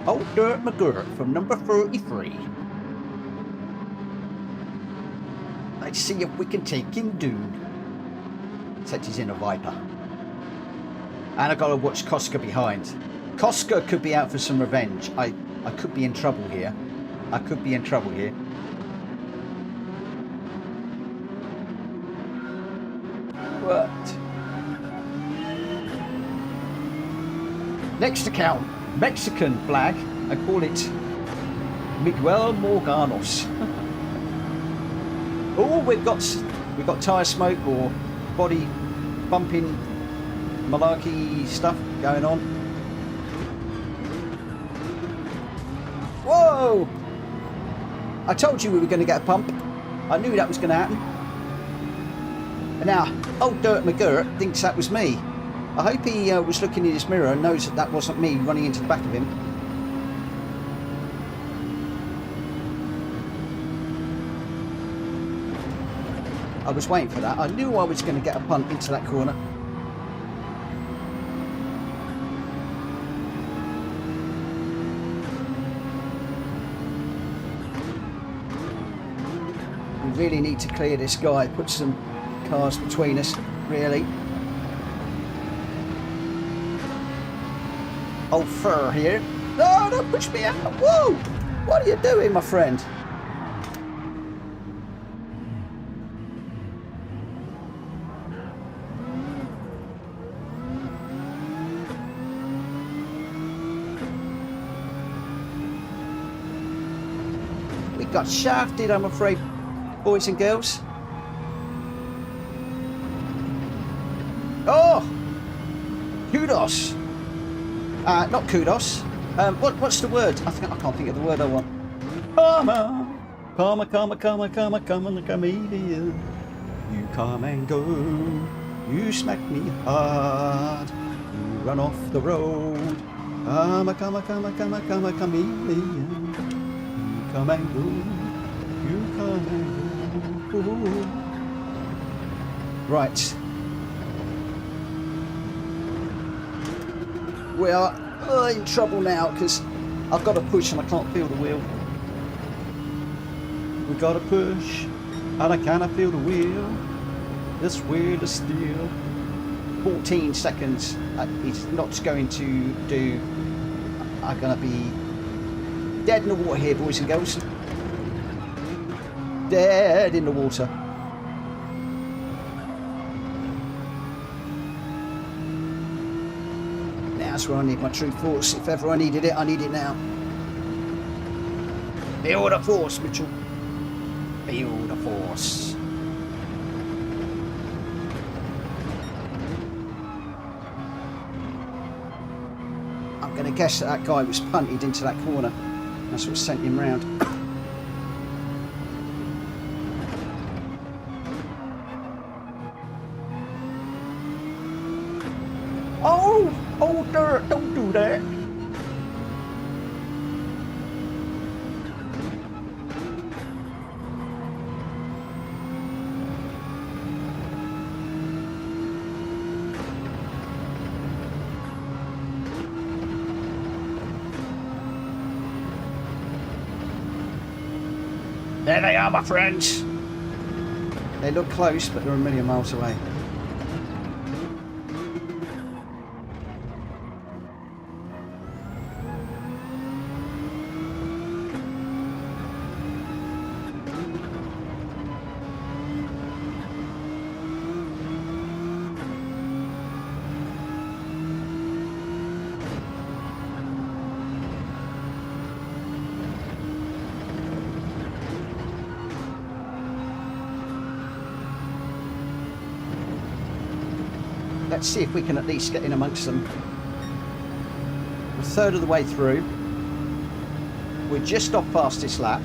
Old Dirt McGirt from number 33. Let's see if we can take him down. Except he's in a Viper. And I gotta watch Koska behind. Koska could be out for some revenge. I could be in trouble here. I could be in trouble here. But next account, Mexican flag. I call it Miguel Morganos. Oh, we've got tyre smoke or body bumping malarkey stuff going on. Whoa! I told you we were going to get a pump. I knew that was going to happen. And now, old Dirt McGirt thinks that was me. I hope he was looking in his mirror and knows that that wasn't me running into the back of him. I was waiting for that. I knew I was going to get a punt into that corner. We really need to clear this guy, put some cars between us, really. Old fur here. No, don't push me out. Whoa! What are you doing, my friend? We got shafted, I'm afraid, boys and girls. Oh! Kudos! Not kudos. What's the word? I can't think of the word I want. Come on, the chameleon. You come and go. You smack me hard. You run off the road. Come on, chameleon. You come and go. You come and go. Right. We are in trouble now because I've got to push and I can't feel the wheel. We got to push and I cannot feel the wheel. This wheel is still 14 seconds. It's not going to do. I'm going to be dead in the water here, boys and girls. Dead in the water. That's where I need my true force. If ever I needed it, I need it now. Feel the force, Mitchell. Feel the force. I'm going to guess that guy was punted into that corner. That's what sent him round. Oh, Dirt, don't do that. There they are, my friends. They look close, but they're a million miles away. Let's see if we can at least get in amongst them. We're a third of the way through. We're just off past this lap.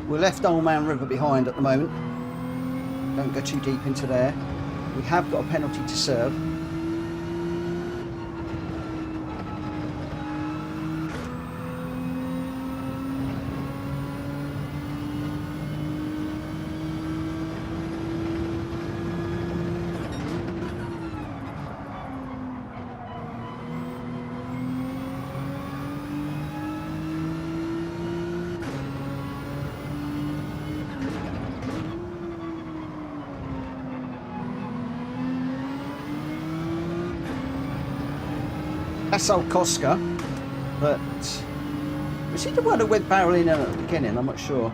We're left Old Man River behind at the moment. Don't go too deep into there. We have got a penalty to serve. That's old Koska, but was he the one that went barreling in at the beginning? I'm not sure.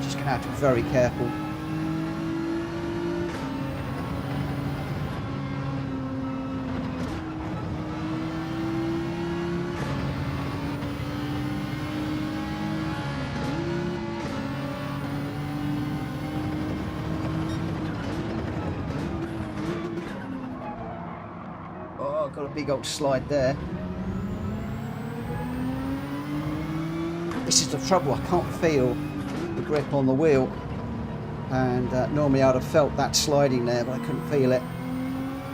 Just gonna have to be very careful. Got a big old slide there. This is the trouble, I can't feel the grip on the wheel, and normally I'd have felt that sliding there, but I couldn't feel it.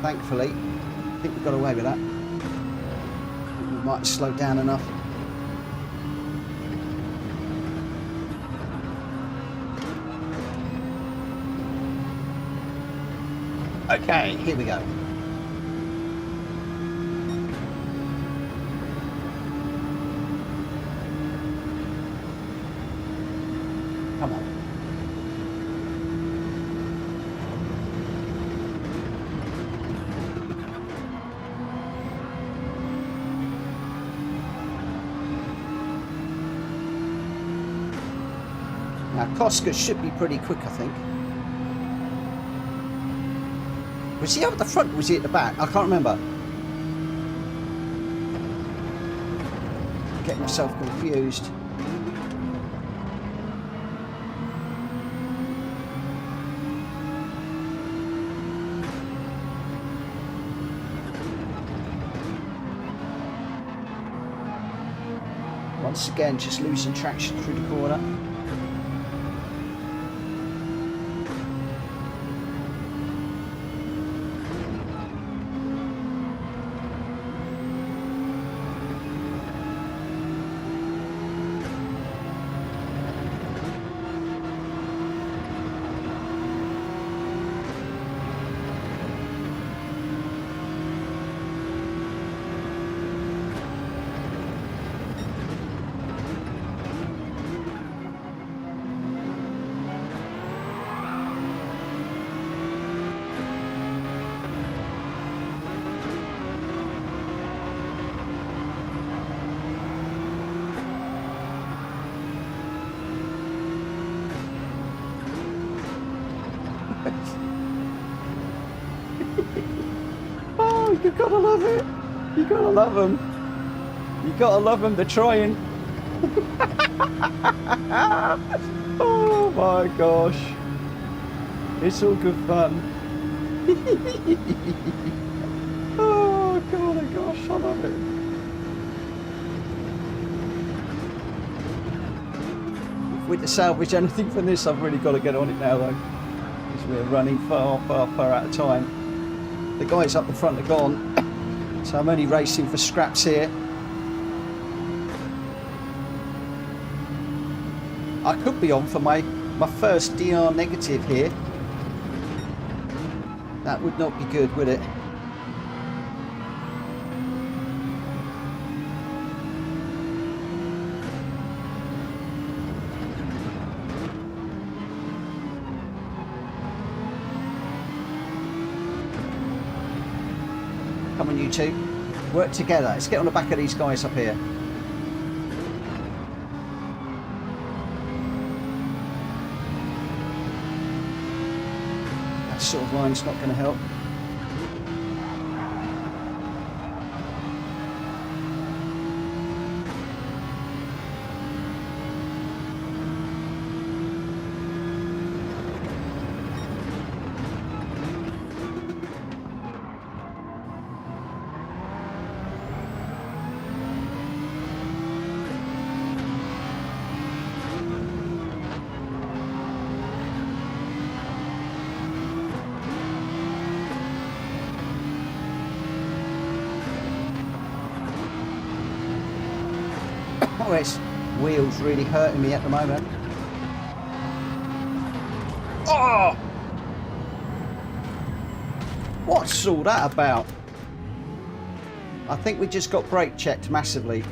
Thankfully, I think we got away with that. We might have slowed down enough. Okay, here we go. Come on. Now, Koska should be pretty quick, I think. Was he up at the front or was he at the back? I can't remember. Getting myself confused. Once again, just losing traction through the corner. Oh, you gotta love it. You gotta love them. You gotta love them. They're trying. Oh my gosh. It's all good fun. Oh god, oh gosh, I love it. If we're to salvage anything from this, I've really got to get on it now though. Because we're running far out of time. The guys up the front are gone. So I'm only racing for scraps here. I could be on for my first DR negative here. That would not be good, would it? Come on, you two. Work together. Let's get on the back of these guys up here. That sort of line's not going to help. Oh, its wheels really hurting me at the moment. Oh! What's all that about? I think we just got brake checked massively.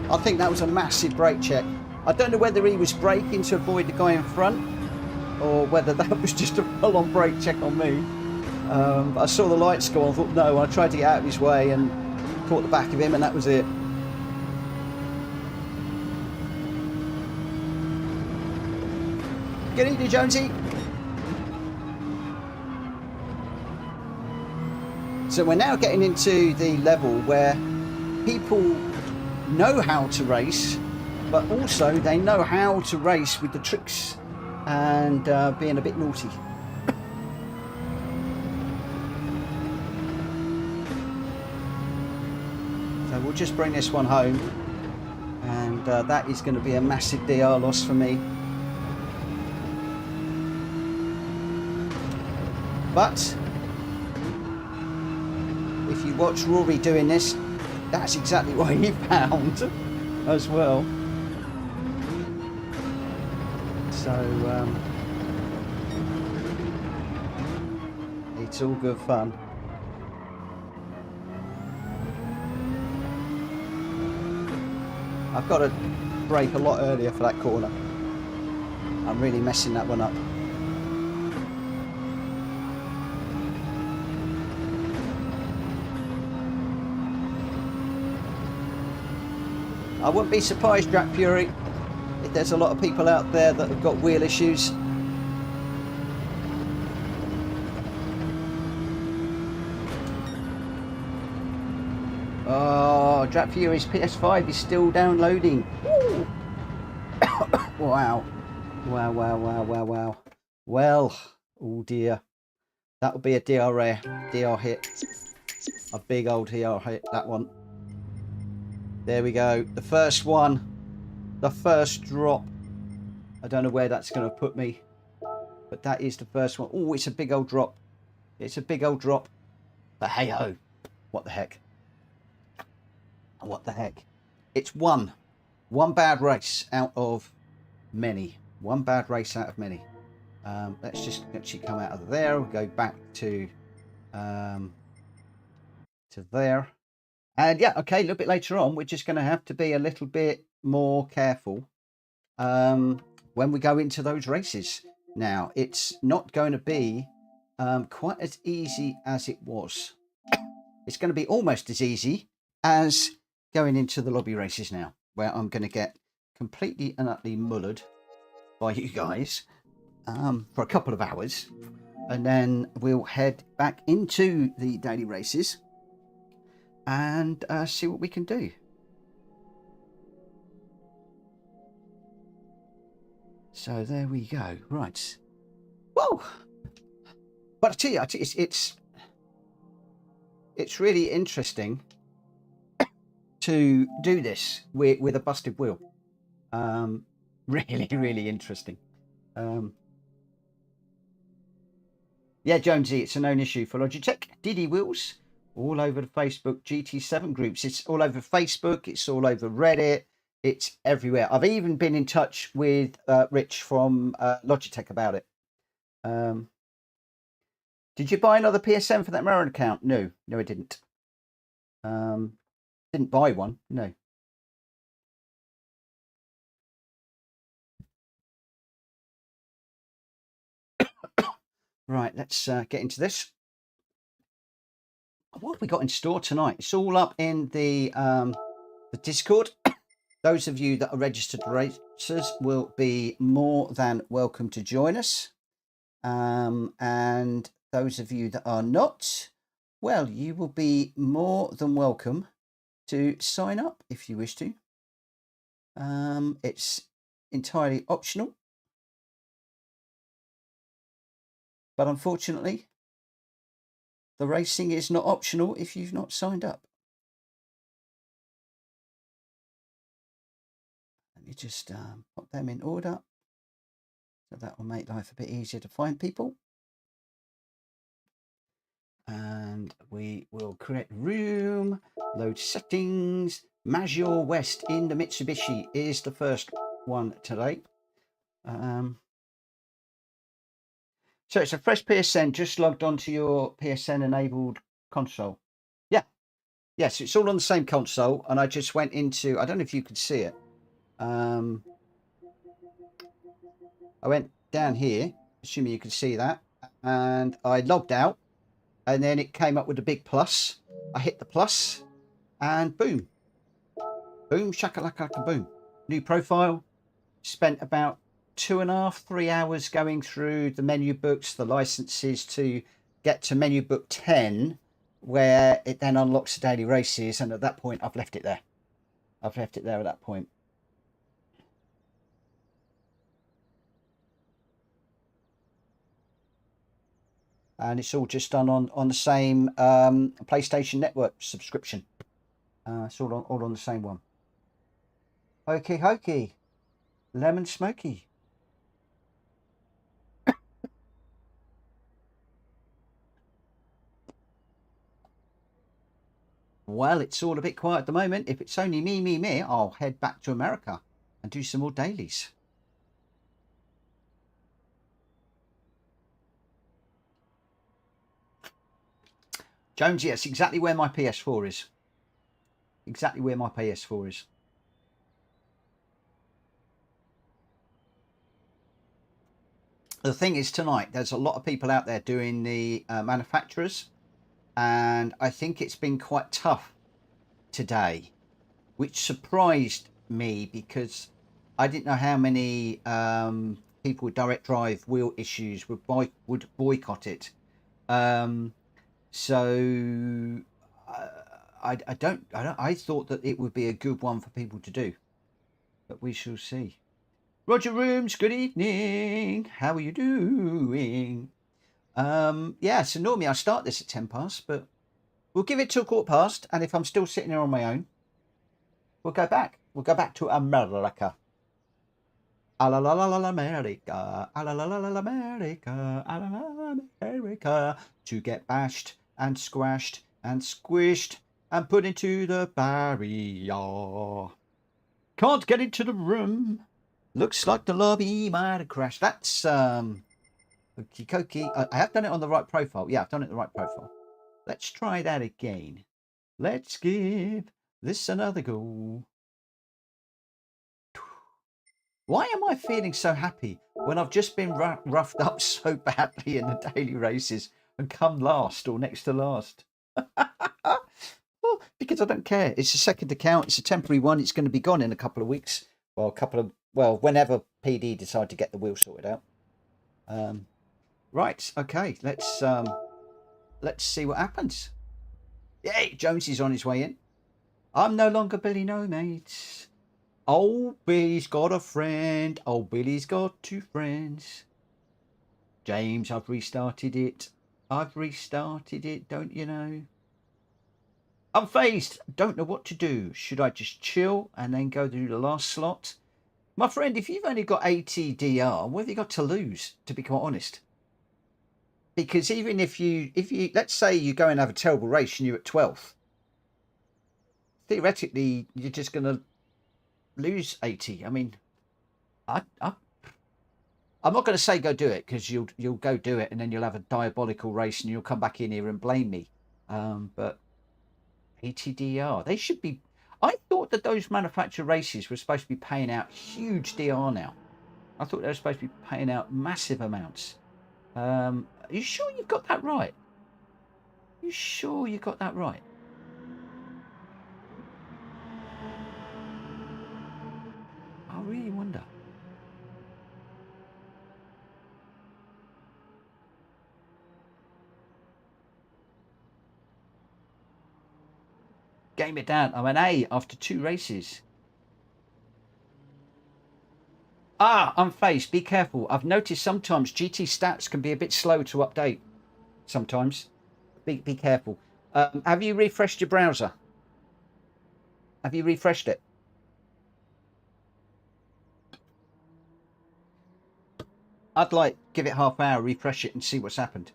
I think that was a massive brake check. I don't know whether he was braking to avoid the guy in front or whether that was just a full-on brake check on me. I saw the lights go on, I thought no, I tried to get out of his way and caught the back of him, and that was it. Get easy, Jonesy. So we're now getting into the level where people know how to race, but also they know how to race with the tricks and being a bit naughty. So we'll just bring this one home, and that is going to be a massive DR loss for me. But if you watch Rory doing this, that's exactly what he found as well. So it's all good fun. I've got to brake a lot earlier for that corner. I'm really messing that one up. I wouldn't be surprised, Jack Fury, if there's a lot of people out there that have got wheel issues. Oh, Jack Fury's PS5 is still downloading. Wow. Wow, wow, wow, wow, wow. Well, oh dear. That would be a DR hit. A big old DR hit, that one. There we go. The first one. The first drop. I don't know where that's going to put me, but that is the first one. Oh, it's a big old drop. It's a big old drop. But hey ho. What the heck? What the heck? It's one bad race out of many. One bad race out of many. Let's just actually come out of there. We'll go back to there. And yeah, okay, a little bit later on, we're just going to have to be a little bit more careful when we go into those races. Now, it's not going to be quite as easy as it was. It's going to be almost as easy as going into the lobby races now, where I'm going to get completely and utterly mullered by you guys for a couple of hours. And then we'll head back into the daily races and see what we can do. So there we go. Right. Whoa! But I tell you, it's really interesting to do this with a busted wheel. Really, really interesting. Yeah, Jonesy, it's a known issue for Logitech. Diddy wheels. All over the Facebook GT7 groups. It's all over Facebook. It's all over Reddit. It's everywhere. I've even been in touch with Rich from Logitech about it. Did you buy another PSN for that Marin account? No, I didn't. Didn't buy one. No. Right, let's get into this. What have we got in store tonight? It's all up in the Discord. Those of you that are registered racers will be more than welcome to join us. And those of you that are not, well, you will be more than welcome to sign up if you wish to. It's entirely optional. But unfortunately, the racing is not optional if you've not signed up. Let me just put them in order. So that will make life a bit easier to find people. And we will create room, load settings. Maggiore West in the Mitsubishi is the first one today. So it's a fresh PSN, just logged onto your PSN enabled console. Yeah. Yes, it's all on the same console. And I just went into, I don't know if you could see it. I went down here, assuming you could see that. And I logged out. And then it came up with a big plus. I hit the plus and boom. Boom, shakalaka, boom. New profile. Spent about 2.5, 3 hours going through the menu books, the licenses to get to menu book 10, where it then unlocks the daily races. And at that point, I've left it there. I've left it there at that point. And it's all just done on the same PlayStation Network subscription. It's all on the same one. Hokey hokey. Lemon smoky. Well, it's all a bit quiet at the moment. If it's only me, I'll head back to America and do some more dailies. Jones, yes, exactly where my PS4 is. Exactly where my PS4 is. The thing is, tonight, there's a lot of people out there doing the manufacturers. And I think it's been quite tough today, which surprised me because I didn't know how many people with direct drive wheel issues would boycott it. So I thought that it would be a good one for people to do, but we shall see. Roger Rooms, good evening. How are you doing? Yeah, so normally I start this at 10 past, but we'll give it till 15, and if I'm still sitting here on my own, we'll go back. We'll go back to America. A la la la la America, a la la la la America, a la la la America, to get bashed and squashed and squished and put into the barrier. Can't get into the room. Looks like the lobby might have crashed. That's Okie dokie. I have done it on the right profile. Yeah, I've done it the right profile. Let's try that again. Let's give this another go. Why am I feeling so happy when I've just been roughed up so badly in the daily races and come last or next to last? Well, because I don't care. It's a second account. It's a temporary one. It's going to be gone in a couple of weeks. Well, whenever PD decide to get the wheel sorted out. Right. Okay. Let's see what happens. Yay! Jonesy's on his way in. I'm no longer Billy No Mates. Old Billy's got a friend. Old Billy's got 2 friends. James, I've restarted it. Don't you know? Unfazed. Don't know what to do. Should I just chill and then go through the last slot? My friend, if you've only got 80 DR, what have you got to lose, to be quite honest? Because even if you let's say you go and have a terrible race and you're at 12th, theoretically, you're just going to lose 80. I mean, I'm not going to say go do it, because you'll go do it and then you'll have a diabolical race and you'll come back in here and blame me. But 80 DR, they should be. I thought that those manufacturer races were supposed to be paying out huge DR now. I thought they were supposed to be paying out massive amounts. Are you sure you've got that right? You sure you got that right? I really wonder. Game it down. I'm an A after 2 races. Unfazed. Be careful. I've noticed sometimes GT stats can be a bit slow to update. Sometimes. Be careful. Have you refreshed your browser? Have you refreshed it? I'd like give it half hour, refresh it, and see what's happened.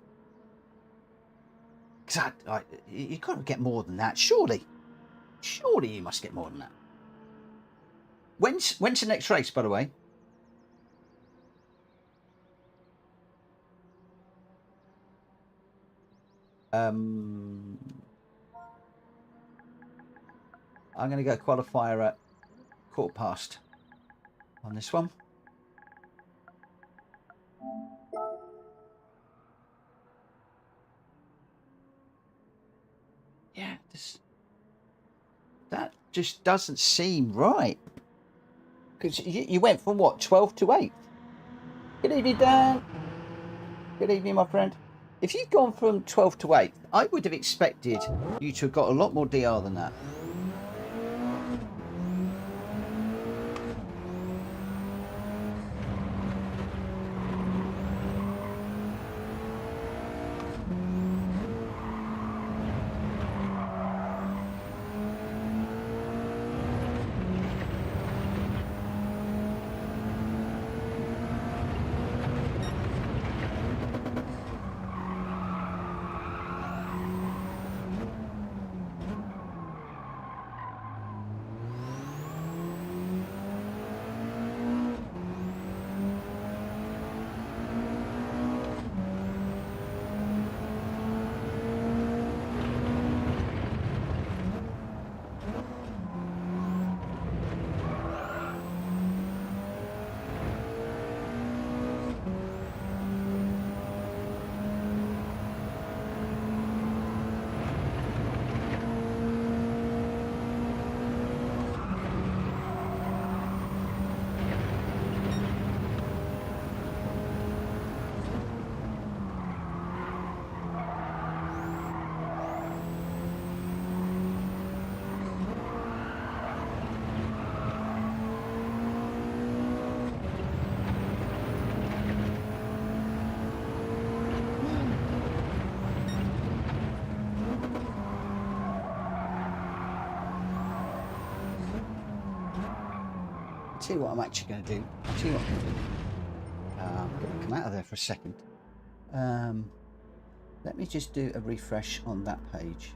Because you've got to get more than that, surely. Surely you must get more than that. When's the next race, by the way? I'm going to go qualifier at 1:15 on this one. Yeah, that just doesn't seem right. Because you went from what, 12 to 8? Good evening, Dan. Good evening, my friend. If you'd gone from 12 to 8, I would have expected you to have got a lot more DR than that. See what I'm actually going to do. See what I'm going to do. I'm going to come out of there for a second. Let me just do a refresh on that page.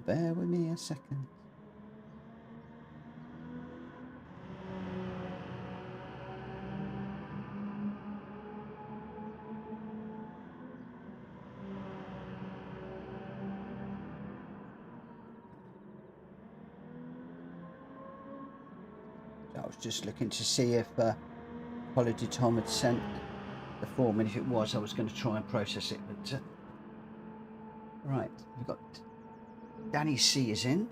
Bear with me a second. I was just looking to see if Holiday Tom had sent the form, and if it was, I was going to try and process it. But right, we've got Danny C is in.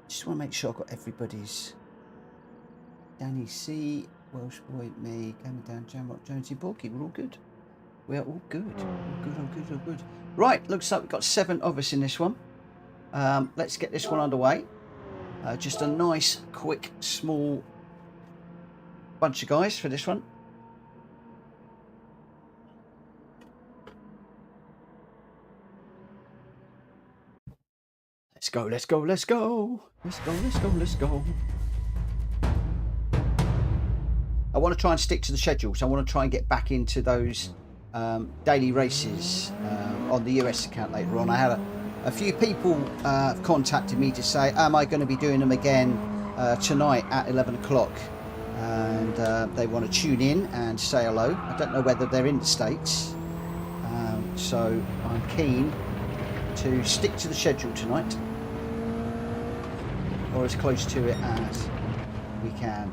Just want to make sure I've got everybody's. Danny C, Welsh Boy, me, Gamer Dan, Jamrock, Jonesy, Borky. We're all good. We're all good. All good. Right, looks like we've got 7 of us in this one. Let's get this one underway. Just a nice, quick, small bunch of guys for this one. Let's go. I want to try and stick to the schedule, so I want to try and get back into those daily races on the US account later on. I A few people have contacted me to say, am I going to be doing them again tonight at 11 o'clock? And they want to tune in and say hello. I don't know whether they're in the States. So I'm keen to stick to the schedule tonight, or as close to it as we can.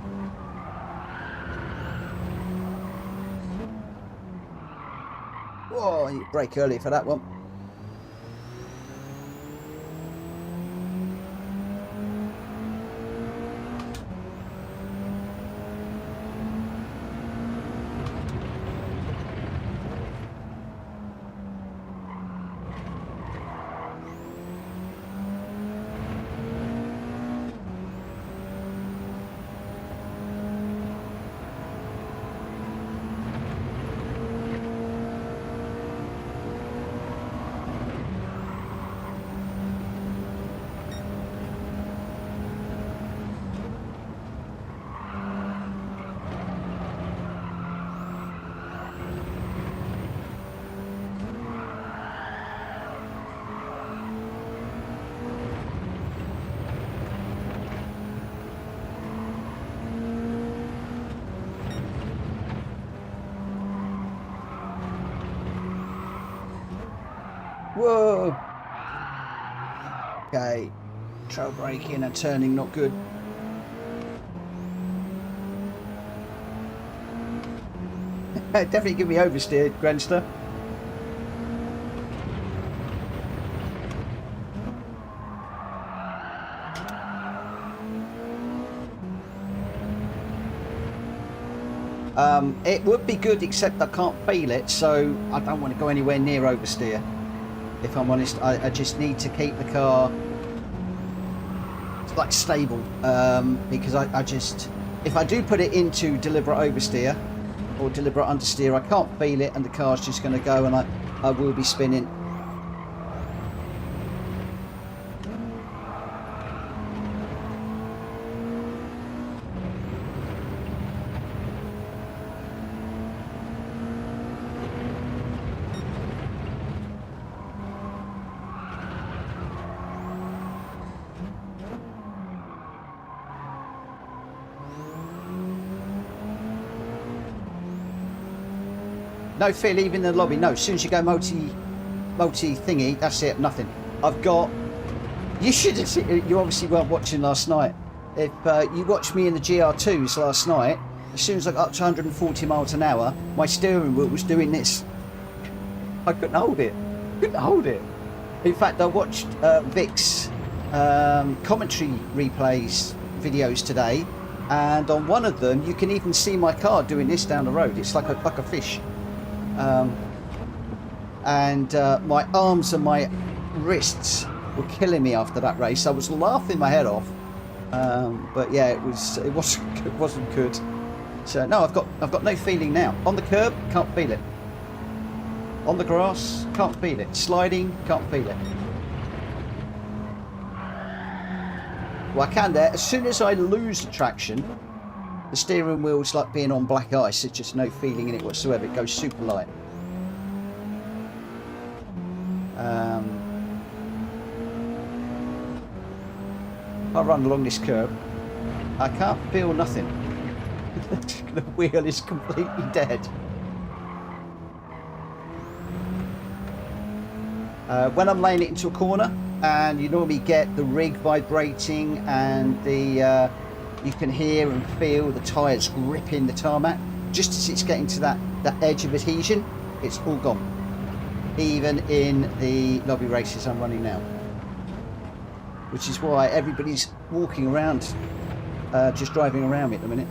Whoa, you brake early for that one. Whoa! Okay, trail braking and turning not good. Definitely give me oversteer, Granster. It would be good, except I can't feel it, so I don't want to go anywhere near oversteer. If I'm honest, I just need to keep the car like stable, because I just, if I do put it into deliberate oversteer or deliberate understeer, I can't feel it and the car's just going to go and I will be spinning. No feel even in the lobby. No, as soon as you go multi thingy, that's it. Nothing. I've got. You should have seen. You obviously weren't watching last night. If you watched me in the GR2s last night, as soon as I got up to 140 miles an hour, my steering wheel was doing this. I couldn't hold it. Couldn't hold it. In fact, I watched Vic's commentary replays videos today, and on one of them, you can even see my car doing this down the road. It's like a fish. My arms and my wrists were killing me after that race. I was laughing my head off, but yeah, it wasn't good. So no, I've got no feeling now. On the curb, can't feel it. On the grass, can't feel it. Sliding, can't feel it. Well, I can there. As soon as I lose the traction, the steering wheel's like being on black ice. It's just no feeling in it whatsoever. It goes super light. I run along this curb. I can't feel nothing. The wheel is completely dead. When I'm laying it into a corner, and you normally get the rig vibrating and the you can hear and feel the tyres gripping the tarmac. Just as it's getting to that edge of adhesion, it's all gone. Even in the lobby races I'm running now. Which is why everybody's walking around, just driving around me at the minute.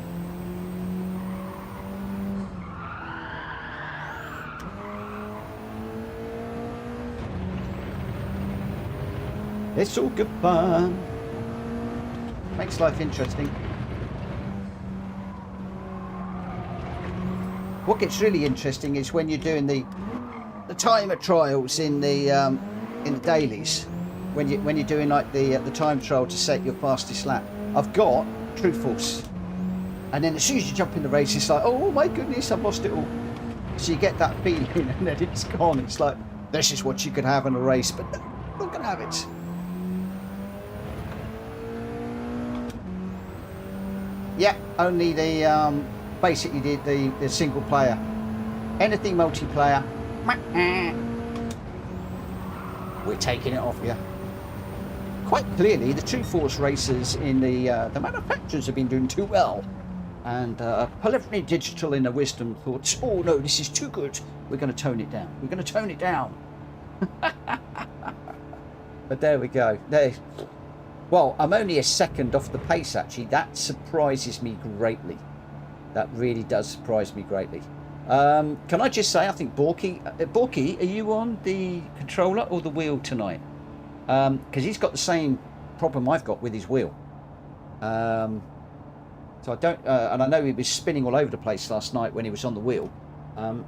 It's all good fun. Makes life interesting. What gets really interesting is when you're doing the timer trials in the dailies. When you're doing like the time trial to set your fastest lap. I've got true false, and then as soon as you jump in the race, it's like, oh my goodness, I've lost it all. So you get that feeling, and then it's gone. It's like, this is what you could have in a race, but not going to have it. Yeah, only the basically the single player. Anything multiplayer, we're taking it off you. Quite clearly, the True Force racers in the manufacturers have been doing too well, and Preliminary Digital in their wisdom thought, oh no, this is too good. We're going to tone it down. We're going to tone it down. But there we go. There. Well, I'm only a second off the pace, actually. That surprises me greatly. That really does surprise me greatly. Can I just say, I think Borky, are you on the controller or the wheel tonight? Because he's got the same problem I've got with his wheel. So I don't, and I know he was spinning all over the place last night when he was on the wheel. And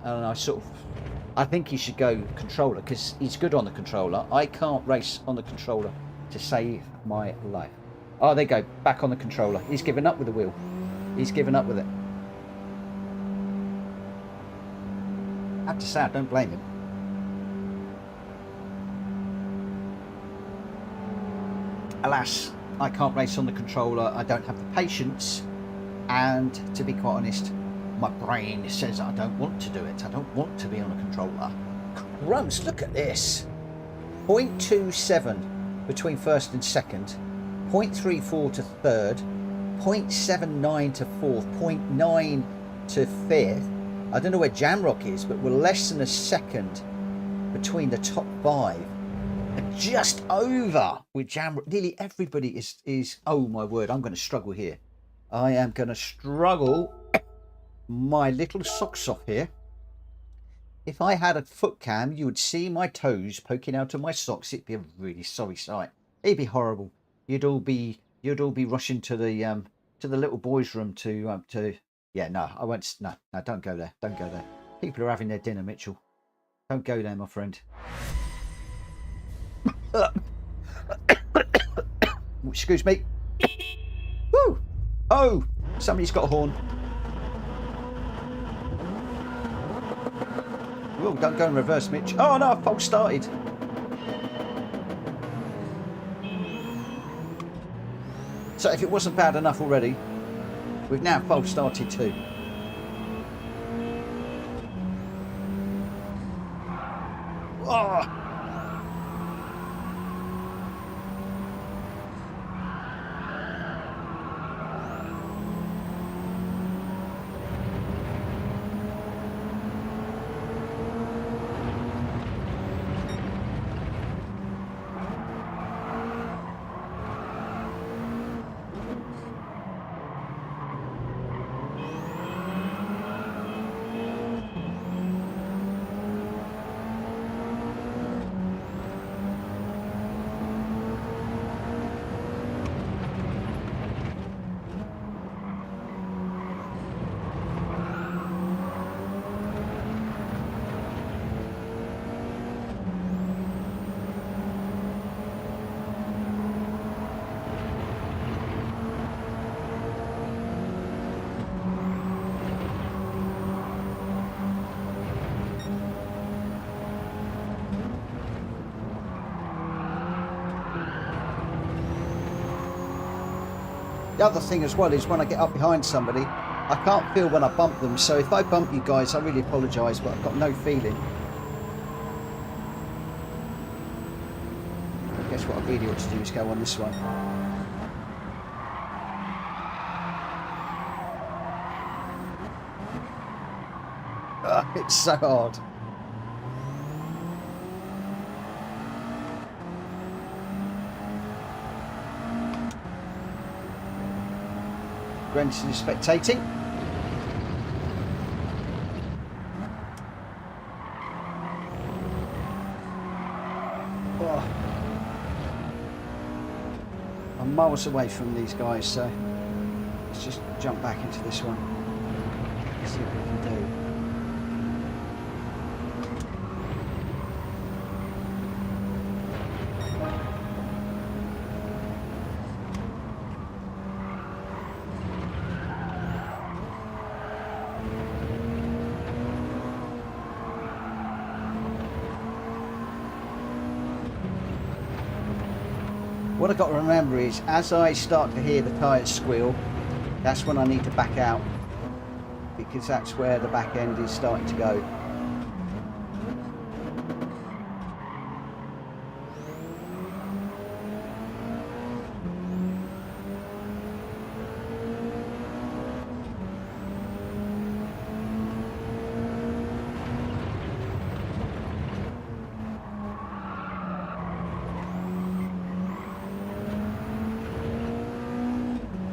I think he should go controller because he's good on the controller. I can't race on the controller to save my life. Oh, there you go, back on the controller. He's given up with the wheel. He's given up with it. I have to say, I don't blame him. Alas, I can't race on the controller. I don't have the patience, and to be quite honest, my brain says I don't want to do it. I don't want to be on a controller. Crumbs, look at this. 0.27 between first and second, 0.34 to third, 0.79 to fourth, 0.9 to fifth. I don't know where Jamrock is, but we're less than a second between the top five. And just over with Jamrock. Nearly everybody is. Oh my word, I'm going to struggle here. I am going to struggle my little socks off here. If I had a foot cam, you would see my toes poking out of my socks. It'd be a really sorry sight. It'd be horrible. You'd all be rushing to the little boys' room to. Yeah, no, I won't. No, don't go there. Don't go there. People are having their dinner, Mitchell. Don't go there, my friend. Excuse me. Woo! Oh, somebody's got a horn. Oh, don't go in reverse, Mitch. Oh no, I've false started. So if it wasn't bad enough already, we've now false started too. Oh. The other thing as well is when I get up behind somebody, I can't feel when I bump them. So if I bump you guys, I really apologise, but I've got no feeling. I guess what I really ought to do is go on this one. It's so hard. Granted, spectating. Oh. I'm miles away from these guys, so let's just jump back into this one. See what we can do. What I've got to remember is, as I start to hear the tyres squeal, that's when I need to back out, because that's where the back end is starting to go.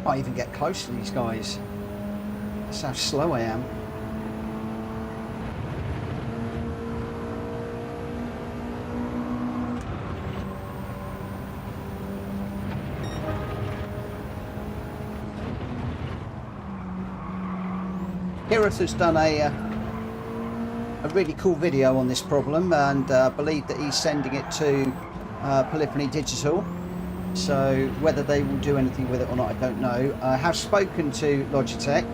I can't even get close to these guys. That's how slow I am. Kirith has done a really cool video on this problem, and I believe that he's sending it to Polyphony Digital. So whether they will do anything with it or not, I don't know. I have spoken to Logitech.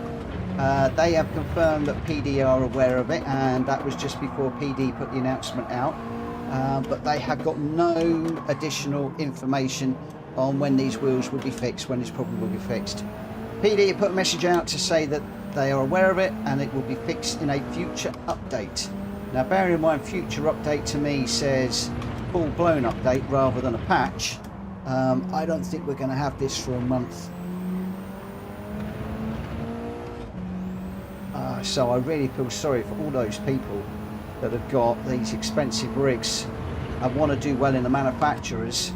They have confirmed that PD are aware of it, and that was just before PD put the announcement out. But they have got no additional information on when these wheels will be fixed, when this problem will be fixed. PD put a message out to say that they are aware of it and it will be fixed in a future update. Now, bearing in mind, future update to me says full-blown update rather than a patch. I don't think we're going to have this for a month. So I really feel sorry for all those people that have got these expensive rigs and want to do well in the manufacturers,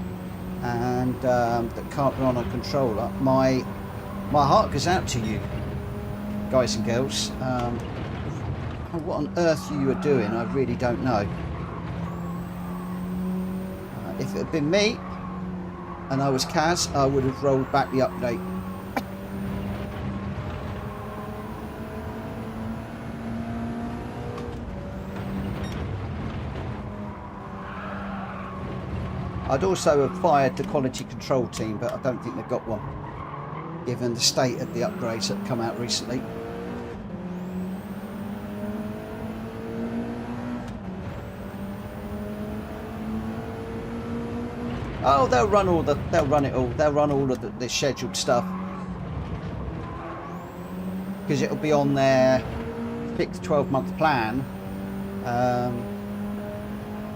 and that can't run on a controller. My heart goes out to you, guys and girls. What on earth you are doing, I really don't know. If it had been me and I was Kaz, I would have rolled back the update. I'd also have fired the quality control team, but I don't think they've got one, given the state of the upgrades that have come out recently. Oh, they'll run all of the scheduled stuff, because it'll be on their fixed 12-month plan.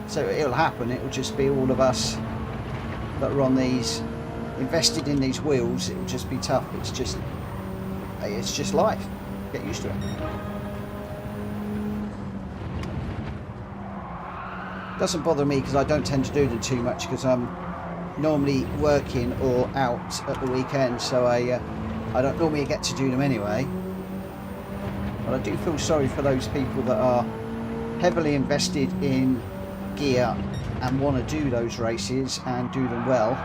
So it'll happen. It'll just be all of us that are on these, invested in these wheels. It'll just be tough. It's just life. Get used to it. Doesn't bother me because I don't tend to do them too much, because I'm normally working or out at the weekend, so I don't normally get to do them anyway. But I do feel sorry for those people that are heavily invested in gear and want to do those races and do them well.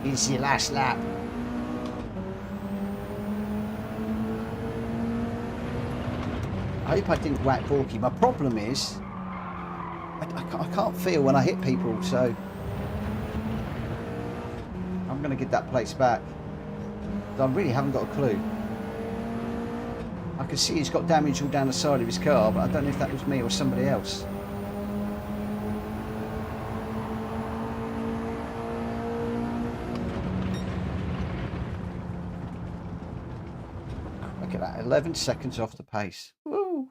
It's your last lap. I hope I didn't whack Borky. My problem is I can't feel when I hit people, so I'm going to give that place back. I really haven't got a clue. I can see he's got damage all down the side of his car, but I don't know if that was me or somebody else. Look at that, 11 seconds off the pace. Woo!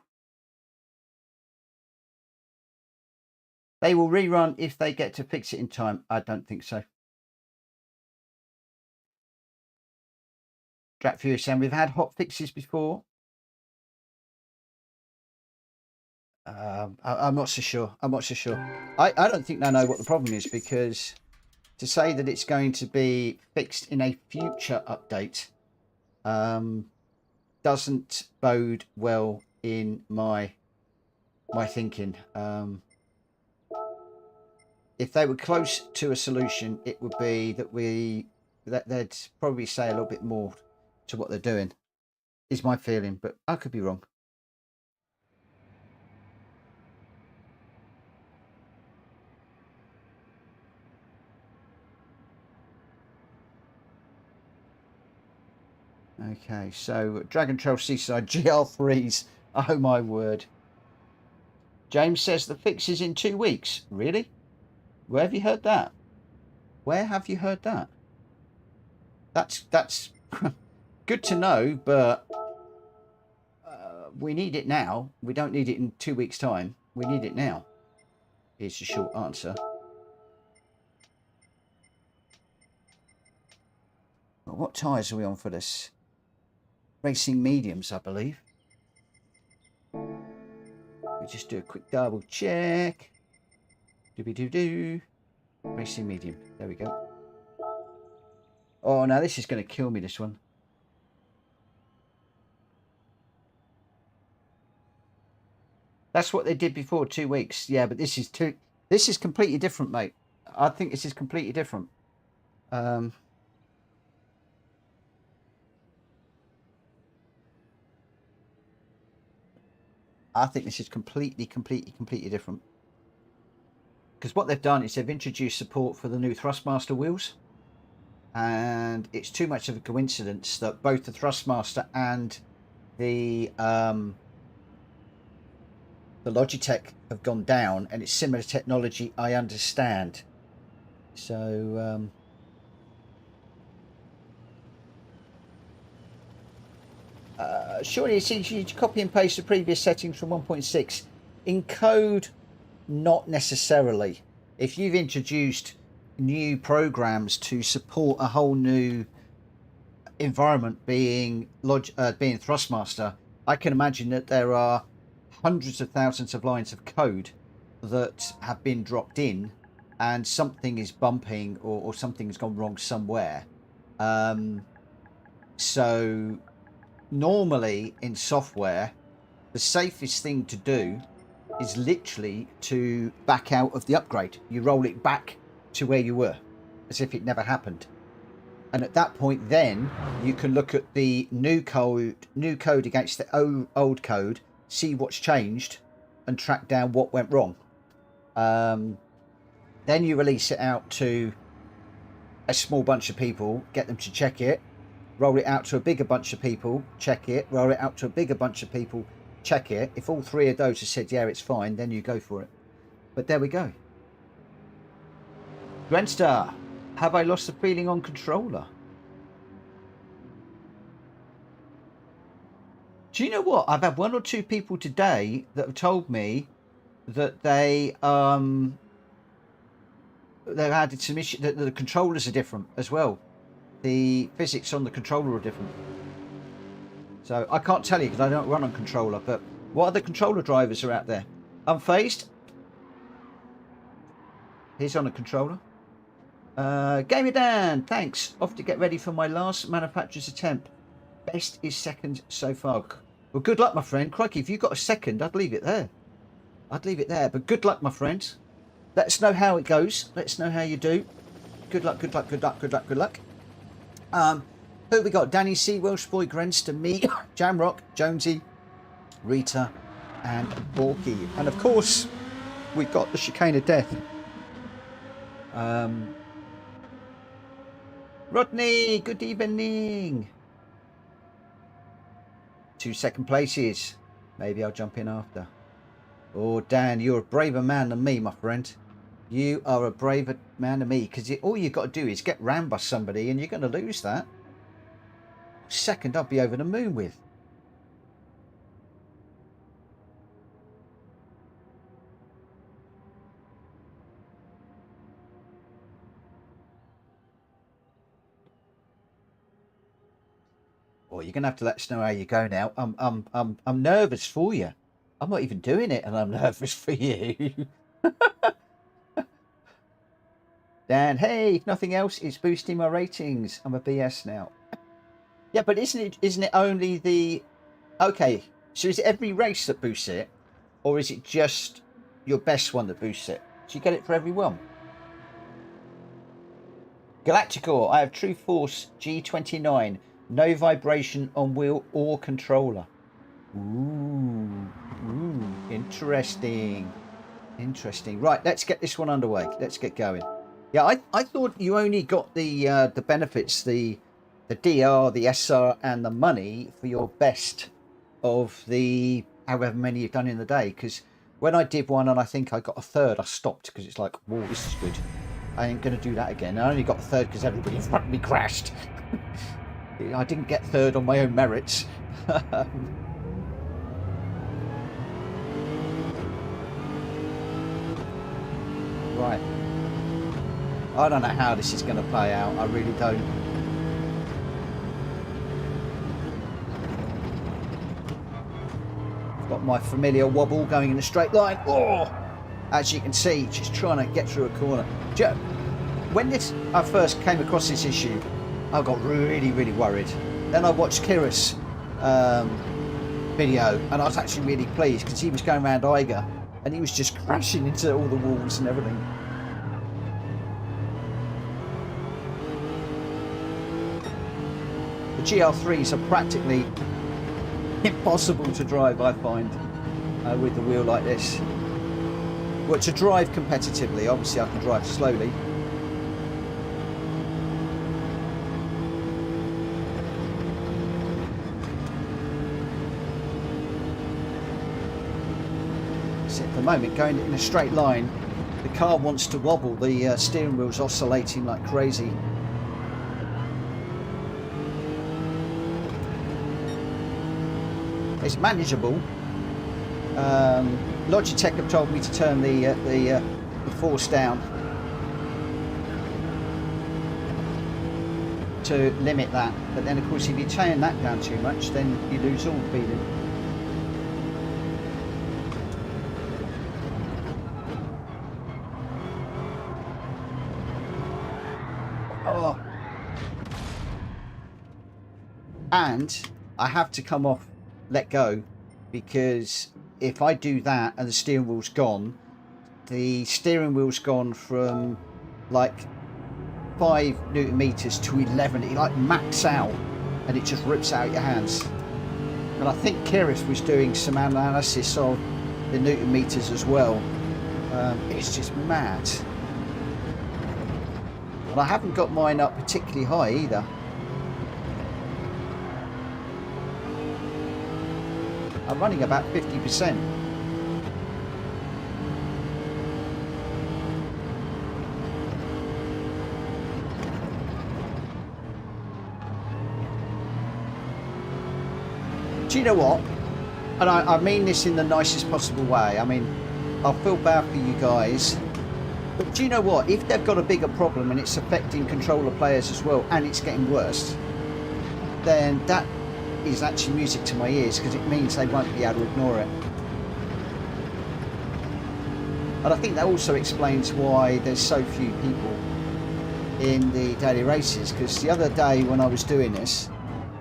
They will rerun if they get to fix it in time. I don't think so. Drat Fury saying we've had hot fixes before. I'm not so sure. I'm not so sure. I don't think they know what the problem is, because to say that it's going to be fixed in a future update doesn't bode well in my thinking. If they were close to a solution, it would be that they'd probably say a little bit more to what they're doing, is my feeling, but I could be wrong. Okay, so Dragon Trail Seaside GR3s. Oh my word. James says the fix is in 2 weeks. Really? Where have you heard that? Where have you heard that? That's good to know, but we need it now. We don't need it in 2 weeks' time. We need it now. Here's the short answer. Well, what tyres are we on for this? Racing mediums, I believe. We just do a quick double check. Doobie-doo-doo. Racing medium. There we go. Oh, no, this is going to kill me, this one. That's what they did before, 2 weeks. Yeah, but this is completely different, mate. I think this is completely different. I think this is completely different. Because what they've done is they've introduced support for the new Thrustmaster wheels. And it's too much of a coincidence that both the Thrustmaster and the Logitech have gone down, and it's similar technology, I understand. So surely it's easy to copy and paste the previous settings from 1.6 in code. Not necessarily. If you've introduced new programs to support a whole new environment, being Thrustmaster, I can imagine that there are hundreds of thousands of lines of code that have been dropped in, and something is bumping or something's gone wrong somewhere. So normally in software, the safest thing to do is literally to back out of the upgrade. You roll it back to where you were, as if it never happened. And at that point, then you can look at the new code against the old code, see what's changed, and track down what went wrong. Then you release it out to a small bunch of people, get them to check it, roll it out to a bigger bunch of people, check it, roll it out to a bigger bunch of people, check it. If all three of those have said, yeah, it's fine, then you go for it. But there we go. Grenstar, have I lost the feeling on controller? Do you know what? I've had 1 or 2 people today that have told me that they've added some issue, that the controllers are different as well. The physics on the controller are different. So I can't tell you because I don't run on controller, but what other controller drivers are out there? Unfazed. He's on a controller. Gamer Dan, thanks. Off to get ready for my last manufacturer's attempt. Best is second so far. Well, good luck, my friend. Crikey, if you got a second, I'd leave it there. I'd leave it there. But good luck, my friend. Let us know how it goes. Let us know how you do. Good luck, good luck, good luck, good luck, good luck. Who have we got? Danny C, Welshboy, Grenster, me, Jamrock, Jonesy, Rita, and Borky. And of course, we've got the Chicane of Death. Rodney, good evening. 2 second places. Maybe I'll jump in after. Oh, Dan, you're a braver man than me, my friend. You are a braver man than me, because all you've got to do is get rammed by somebody and you're going to lose that. Second, I'll be over the moon with. Oh, you're going to have to let us know how you go now. I'm nervous for you. I'm not even doing it, and I'm nervous for you. Dan, hey, if nothing else, it's boosting my ratings. I'm a BS now. Yeah, but isn't it only the... Okay, so is it every race that boosts it? Or is it just your best one that boosts it? Do you get it for everyone? Galacticor, I have True Force G29. No vibration on wheel or controller. Ooh, interesting. Interesting. Right, let's get this one underway. Let's get going. Yeah, I thought you only got the benefits, the the DR, the SR, and the money for your best of the however many you've done in the day. Because when I did one and I think I got a third, I stopped because it's like, whoa, this is good. I ain't going to do that again. I only got a third because everybody fucking me crashed. I didn't get third on my own merits. Right. I don't know how this is going to play out. I really don't. I've got my familiar wobble going in a straight line. Oh! As you can see, just trying to get through a corner. When I first came across this issue, I got really, really worried. Then I watched Kira's video, and I was actually really pleased because he was going around Eiger, and he was just crashing into all the walls and everything. The GR3s are practically impossible to drive, I find, with the wheel like this. Well, to drive competitively, obviously I can drive slowly. So at the moment, going in a straight line, the car wants to wobble, the steering wheel's oscillating like crazy. It's manageable. Logitech have told me to turn the force down to limit that, but then of course if you turn that down too much, then you lose all feeling. Oh. And I have to come off, let go, because if I do that and the steering wheel's gone, the steering wheel's gone from like 5 Newton meters to 11. It like max out and it just rips out your hands. And I think Kiris was doing some analysis of the Newton meters as well. It's just mad. And I haven't got mine up particularly high either. I'm running about 50%. Do you know what? And I mean this in the nicest possible way. I mean, I feel bad for you guys. But do you know what? If they've got a bigger problem and it's affecting controller players as well, and it's getting worse, then that is actually music to my ears, because it means they won't be able to ignore it. And I think that also explains why there's so few people in the daily races, because the other day when I was doing this,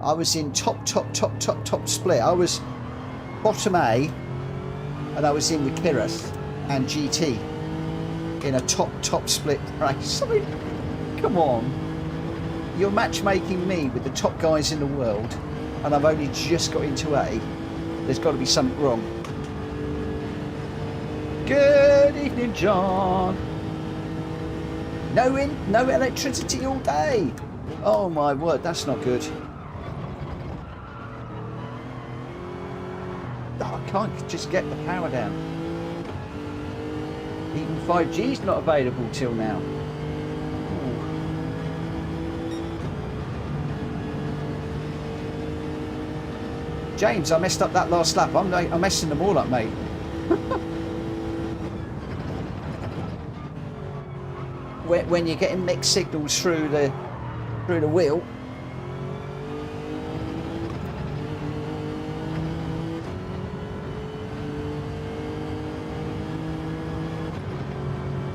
I was in top split. I was bottom A, and I was in with Kirith and GT in a top split race. I mean, come on, you're matchmaking me with the top guys in the world, and I've only just got into A. There's got to be something wrong. Good evening, John. No electricity all day. Oh my word, that's not good. Oh, I can't just get the power down. Even 5G's not available till now. James, I messed up that last lap. I'm messing them all up, mate. When you're getting mixed signals through the wheel,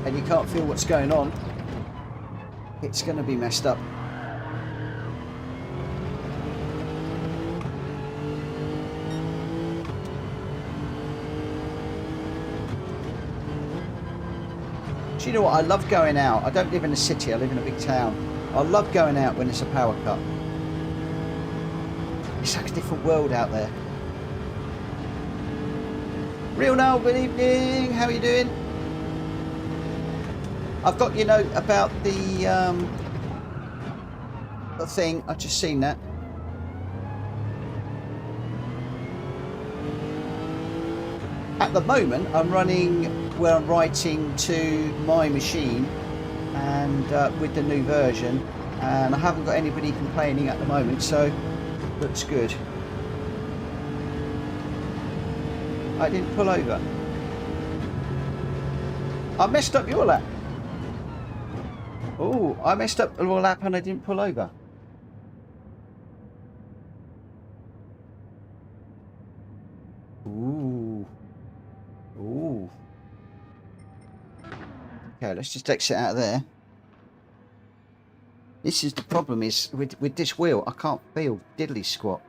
and you can't feel what's going on, it's going to be messed up. Do you know what? I love going out. I don't live in a city, I live in a big town. I love going out when it's a power cut. It's like a different world out there. Real now, good evening. How are you doing? I've got your note about the the thing. I just seen that. At the moment, I'm running where I'm writing to my machine, and with the new version, and I haven't got anybody complaining at the moment, so looks good. I didn't pull over. I messed up your lap. Oh, I messed up your lap and I didn't pull over. Ooh. Ooh. Okay, let's just exit out of there. This is the problem, is with this wheel, I can't feel diddly squat.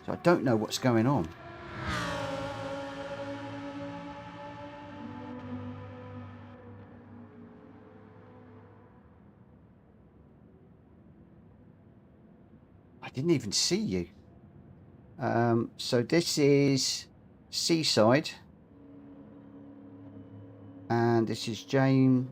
So I don't know what's going on. I didn't even see you. So this is Seaside. And this is Jamrock.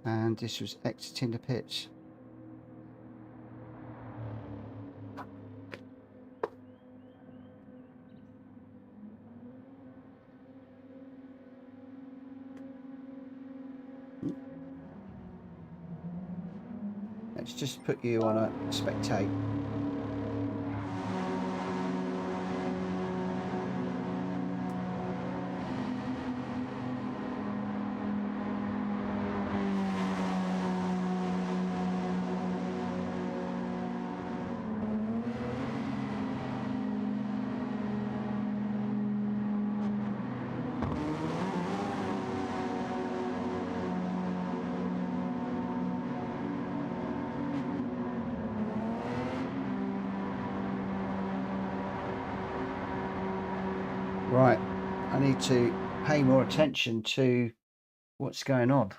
And this was exiting the pits. Let's just put you on a spectate. Right, I need to pay more attention to what's going on.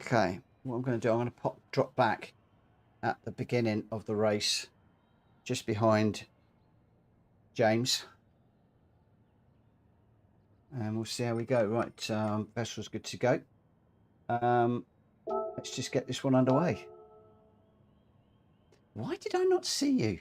Okay, what I'm going to do, I'm going to drop back at the beginning of the race, just behind James, and we'll see how we go. Right, vessel's good to go. Let's just get this one underway. Why did I not see you?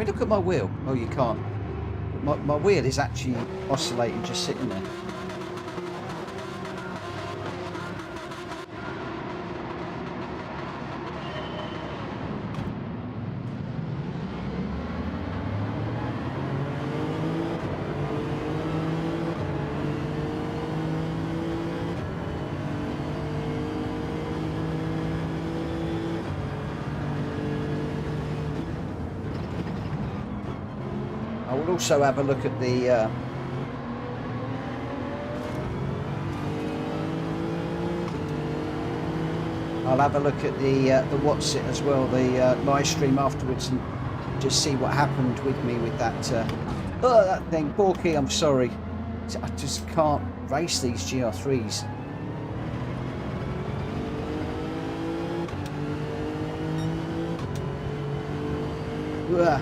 Look at my wheel. Oh, you can't. My wheel is actually oscillating, just sitting there. I will also have a look at the I'll have a look at the what's it as well, the live stream afterwards, and just see what happened with me with that that thing. Borky, I'm sorry, I just can't race these GR3s. Ugh.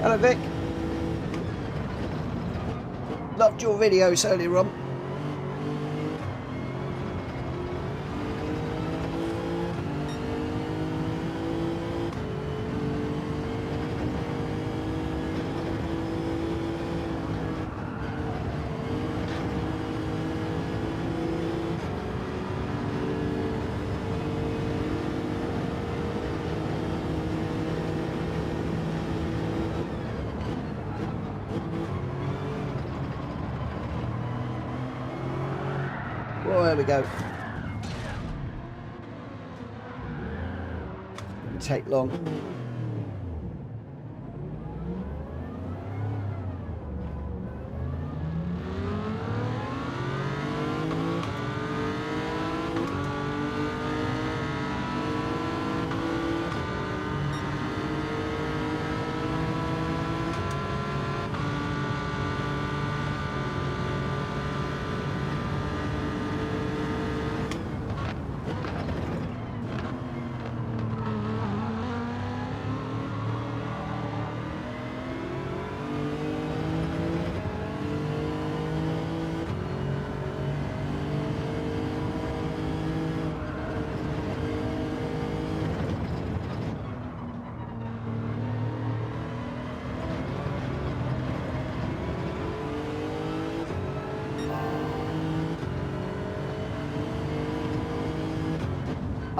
Hello Vic, loved your videos earlier on. Oh, there we go. Didn't take long.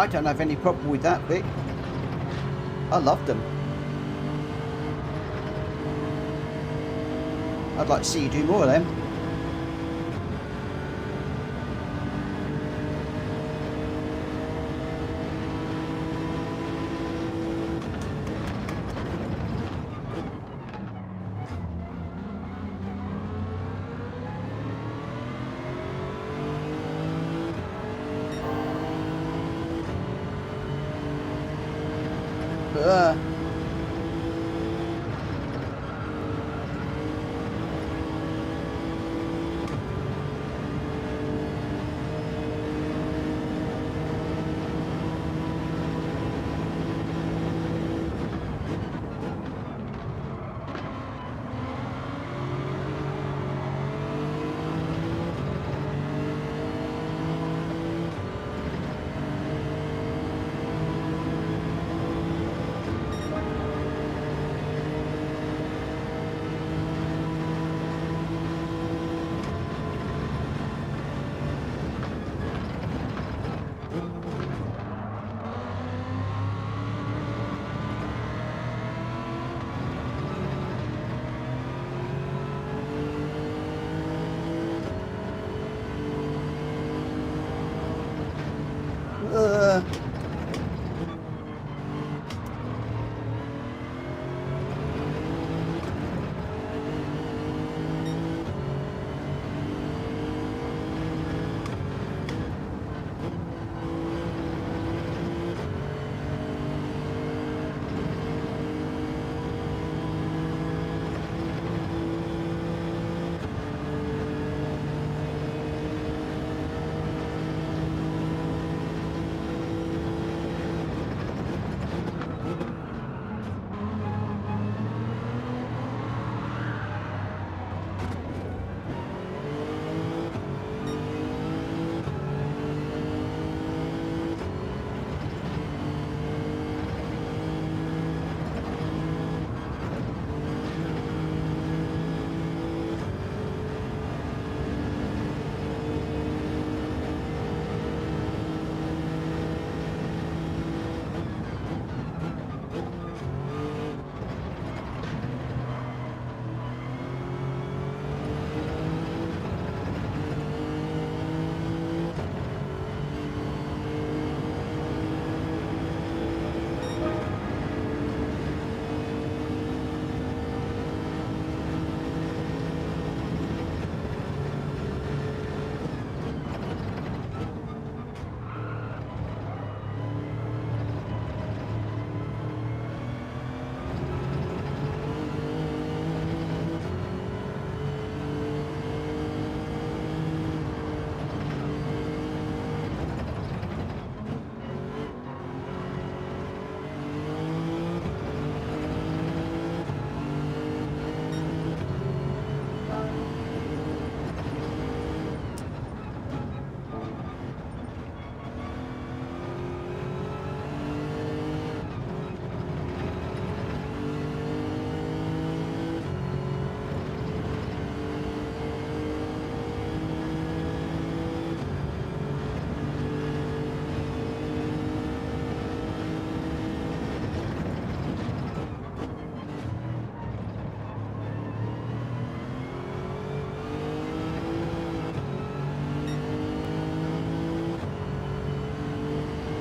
I don't have any problem with that bit. I love them. I'd like to see you do more of them.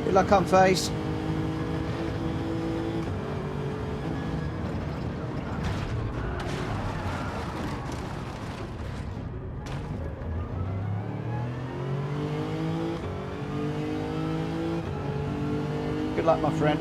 Good luck, Unfazed. Good luck, my friend.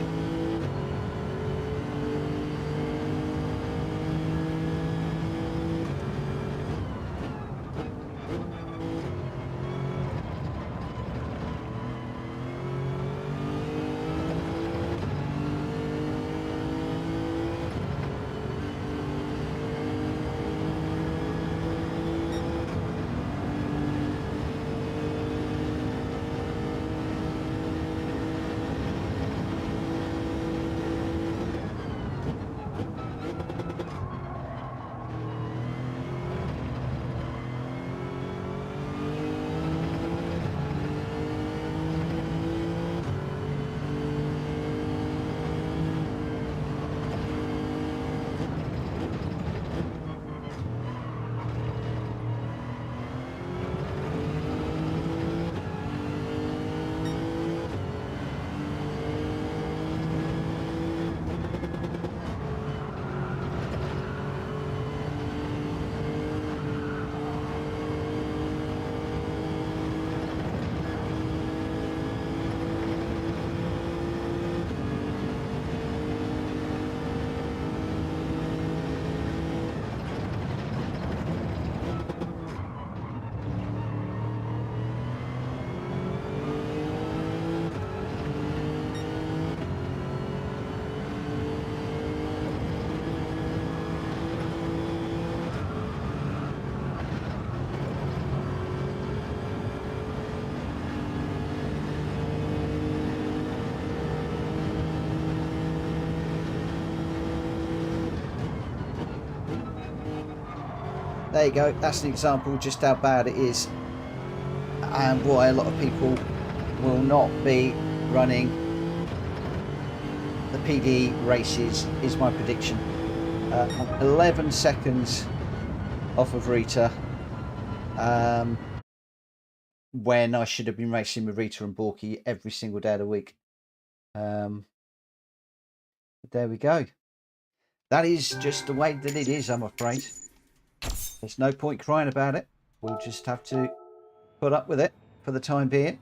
There you go. That's an example of just how bad it is and why a lot of people will not be running the PD races, is my prediction. 11 seconds off of Rita, when I should have been racing with Rita and Borky every single day of the week. But there we go. That is just the way that it is, I'm afraid. There's no point crying about it. We'll just have to put up with it for the time being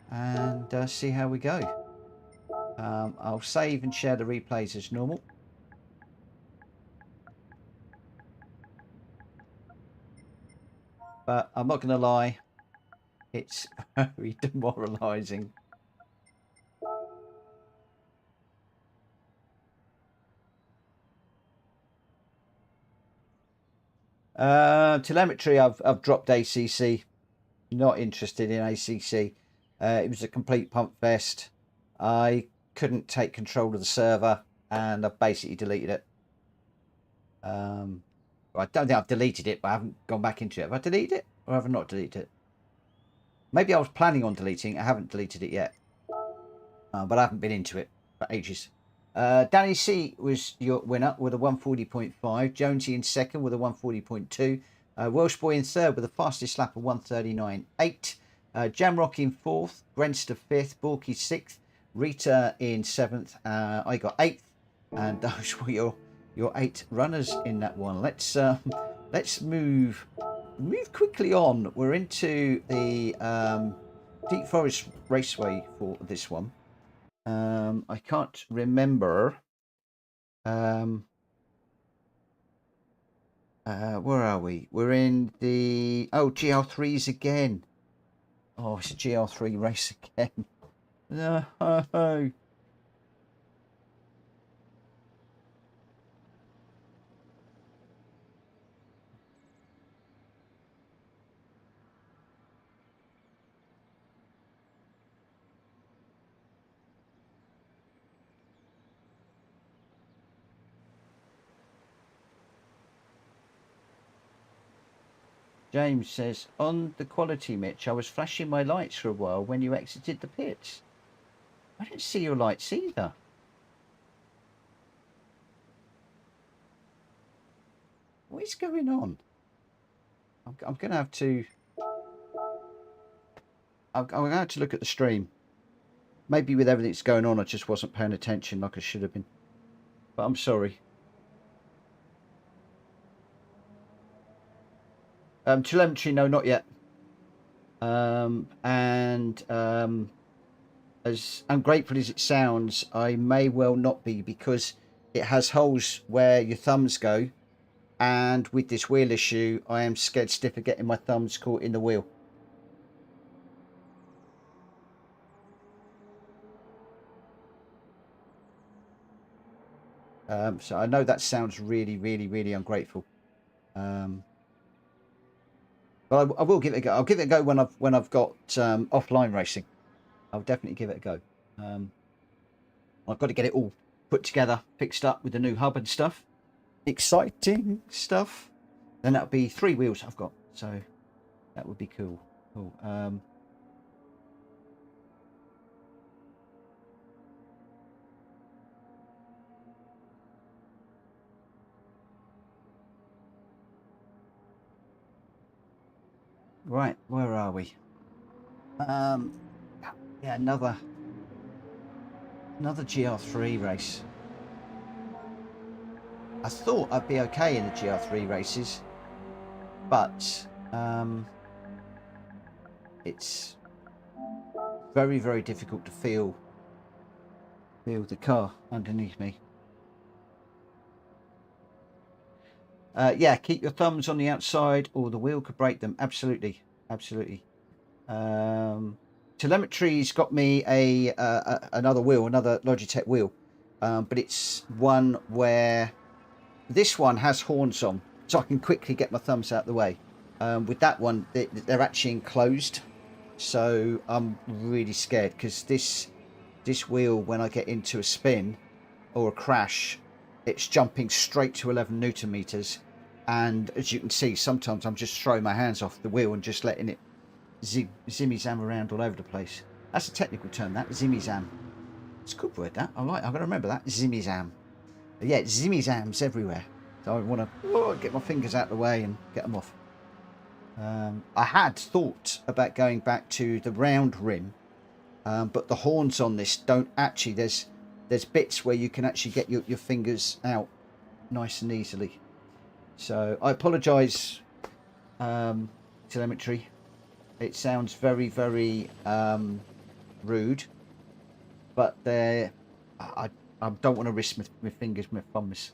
and see how we go. I'll save and share the replays as normal. But I'm not going to lie, it's very demoralising. Telemetry, I've dropped ACC. Not interested in ACC. It was a complete pump fest. I couldn't take control of the server and I basically deleted it. I don't think I've deleted it, but I haven't gone back into it. Have I deleted it or have I not deleted it? Maybe I was planning on deleting it. I haven't deleted it yet. But I haven't been into it for ages. Danny C was your winner with a 140.5. Jonesy in second with a 140.2. Welsh Boy in third with the fastest lap of 139.8. Jamrock in fourth. Grenster fifth. Borky sixth. Rita in seventh. I got eighth. And those were your 8 runners in that one. Let's move quickly on. We're into the Deep Forest Raceway for this one. I can't remember. Where are we? We're in the GL3s again. Oh, it's a GL3 race again. No. James says, on the quality, Mitch, I was flashing my lights for a while when you exited the pits. I didn't see your lights either. What is going on? I'm going to have to... I'm going to have to look at the stream. Maybe with everything that's going on, I just wasn't paying attention like I should have been. But I'm sorry. Telemetry, no, not yet. As ungrateful as it sounds, I may well not be, because it has holes where your thumbs go, and with this wheel issue, I am scared stiff of getting my thumbs caught in the wheel. So I know that sounds really, really, really ungrateful. But I will give it a go. I'll give it a go when I've got offline racing. I'll definitely give it a go. I've got to get it all put together, fixed up with the new hub and stuff. Exciting stuff. Then that'll be 3 wheels I've got, so that would be cool. Cool. Right, where are we? Yeah, another GR3 race. I thought I'd be okay in the GR3 races, but it's very, very difficult to feel the car underneath me. Yeah, keep your thumbs on the outside or the wheel could break them. Absolutely, absolutely. Telemetry's got me another wheel, another Logitech wheel, but it's one where this one has horns on, so I can quickly get my thumbs out of the way. With that one, they're actually enclosed, so I'm really scared, because this wheel, when I get into a spin or a crash, it's jumping straight to 11 Newton meters, and as you can see, sometimes I'm just throwing my hands off the wheel and just letting it zimmy-zam around all over the place. That's a technical term, that, zimmy-zam. It's a good word, that. I'm going to remember that, zimmy-zam. Yeah, zimmy-zams everywhere. So I want to get my fingers out of the way and get them off. I had thought about going back to the round rim, but the horns on this don't actually, there's bits where you can actually get your fingers out nice and easily. So I apologise, telemetry. It sounds very, very rude, but I don't want to risk my fingers, my thumbs.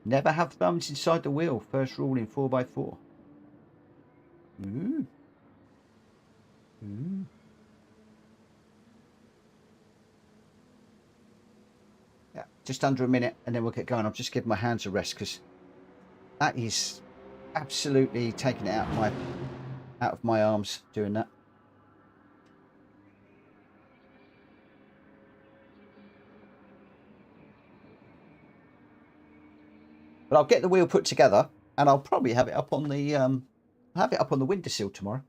Never have thumbs inside the wheel. First rule in 4x4. Ooh. Ooh. Yeah, just under a minute and then we'll get going. I'll just give my hands a rest, because that is absolutely taking it out of my arms doing that. But I'll get the wheel put together, and I'll probably have it up on the windowsill tomorrow.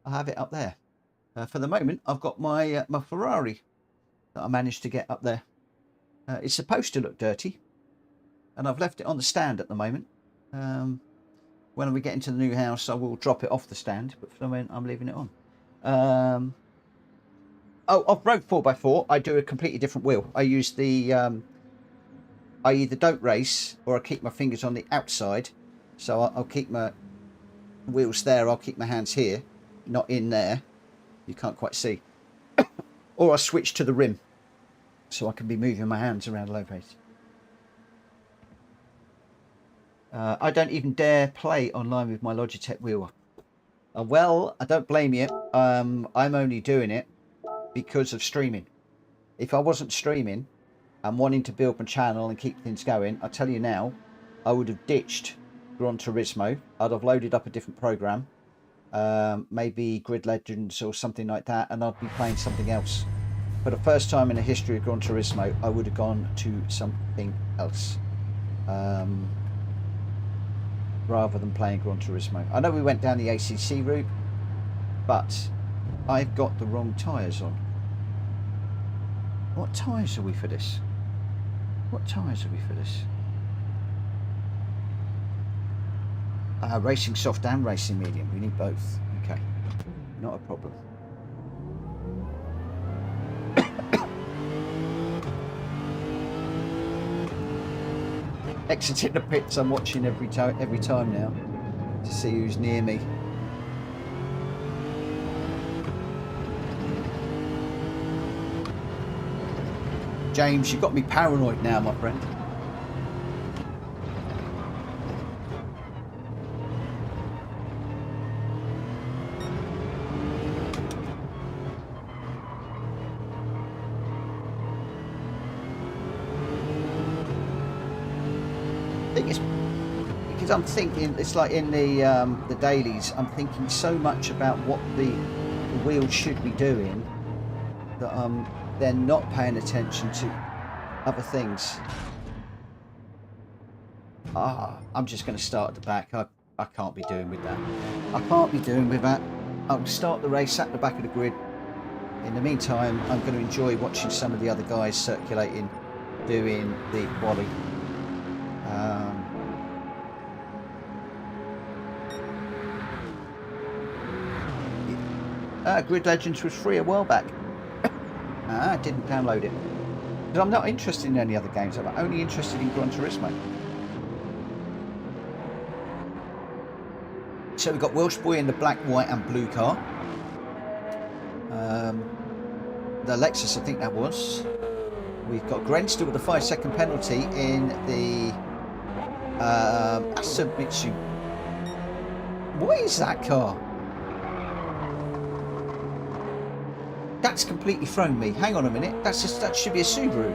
I'll have it up there. For the moment, I've got my Ferrari that I managed to get up there. It's supposed to look dirty, and I've left it on the stand at the moment. When we get into the new house, I will drop it off the stand, but for the moment, I'm leaving it on. Off-road 4x4, I do a completely different wheel. I use the... I either don't race or I keep my fingers on the outside. So I'll keep my wheels there. I'll keep my hands here, not in there. You can't quite see. Or I switch to the rim, so I can be moving my hands around a low pace. I don't even dare play online with my Logitech wheel. Well, I don't blame you. I'm only doing it because of streaming. If I wasn't streaming and wanting to build my channel and keep things going, I tell you now, I would have ditched Gran Turismo. I'd have loaded up a different program, maybe Grid Legends or something like that, and I'd be playing something else. For the first time in the history of Gran Turismo, I would have gone to something else, rather than playing Gran Turismo. I know we went down the ACC route, but I've got the wrong tyres on. What tyres are we for this? What tyres are we for this? Racing soft and racing medium. We need both. Okay, not a problem. exiting the pits. I'm watching every time now to see who's near me. James, you've got me paranoid now, my friend. I think it's because I'm thinking, it's like in the dailies, I'm thinking so much about what the wheels should be doing that they're not paying attention to other things. I'm just going to start at the back. I can't be doing with that. I can't be doing with that. I'll start the race at the back of the grid. In the meantime, I'm going to enjoy watching some of the other guys circulating, doing the quali. Grid Legends was free a while back. I didn't download it. But I'm not interested in any other games. I'm only interested in Gran Turismo. So we've got Welsh Boy in the black, white and blue car. The Lexus, I think that was. We've got Gren still with the 5-second penalty in the Mitsubishi. What is that car? That's completely thrown me. Hang on a minute. That should be a Subaru,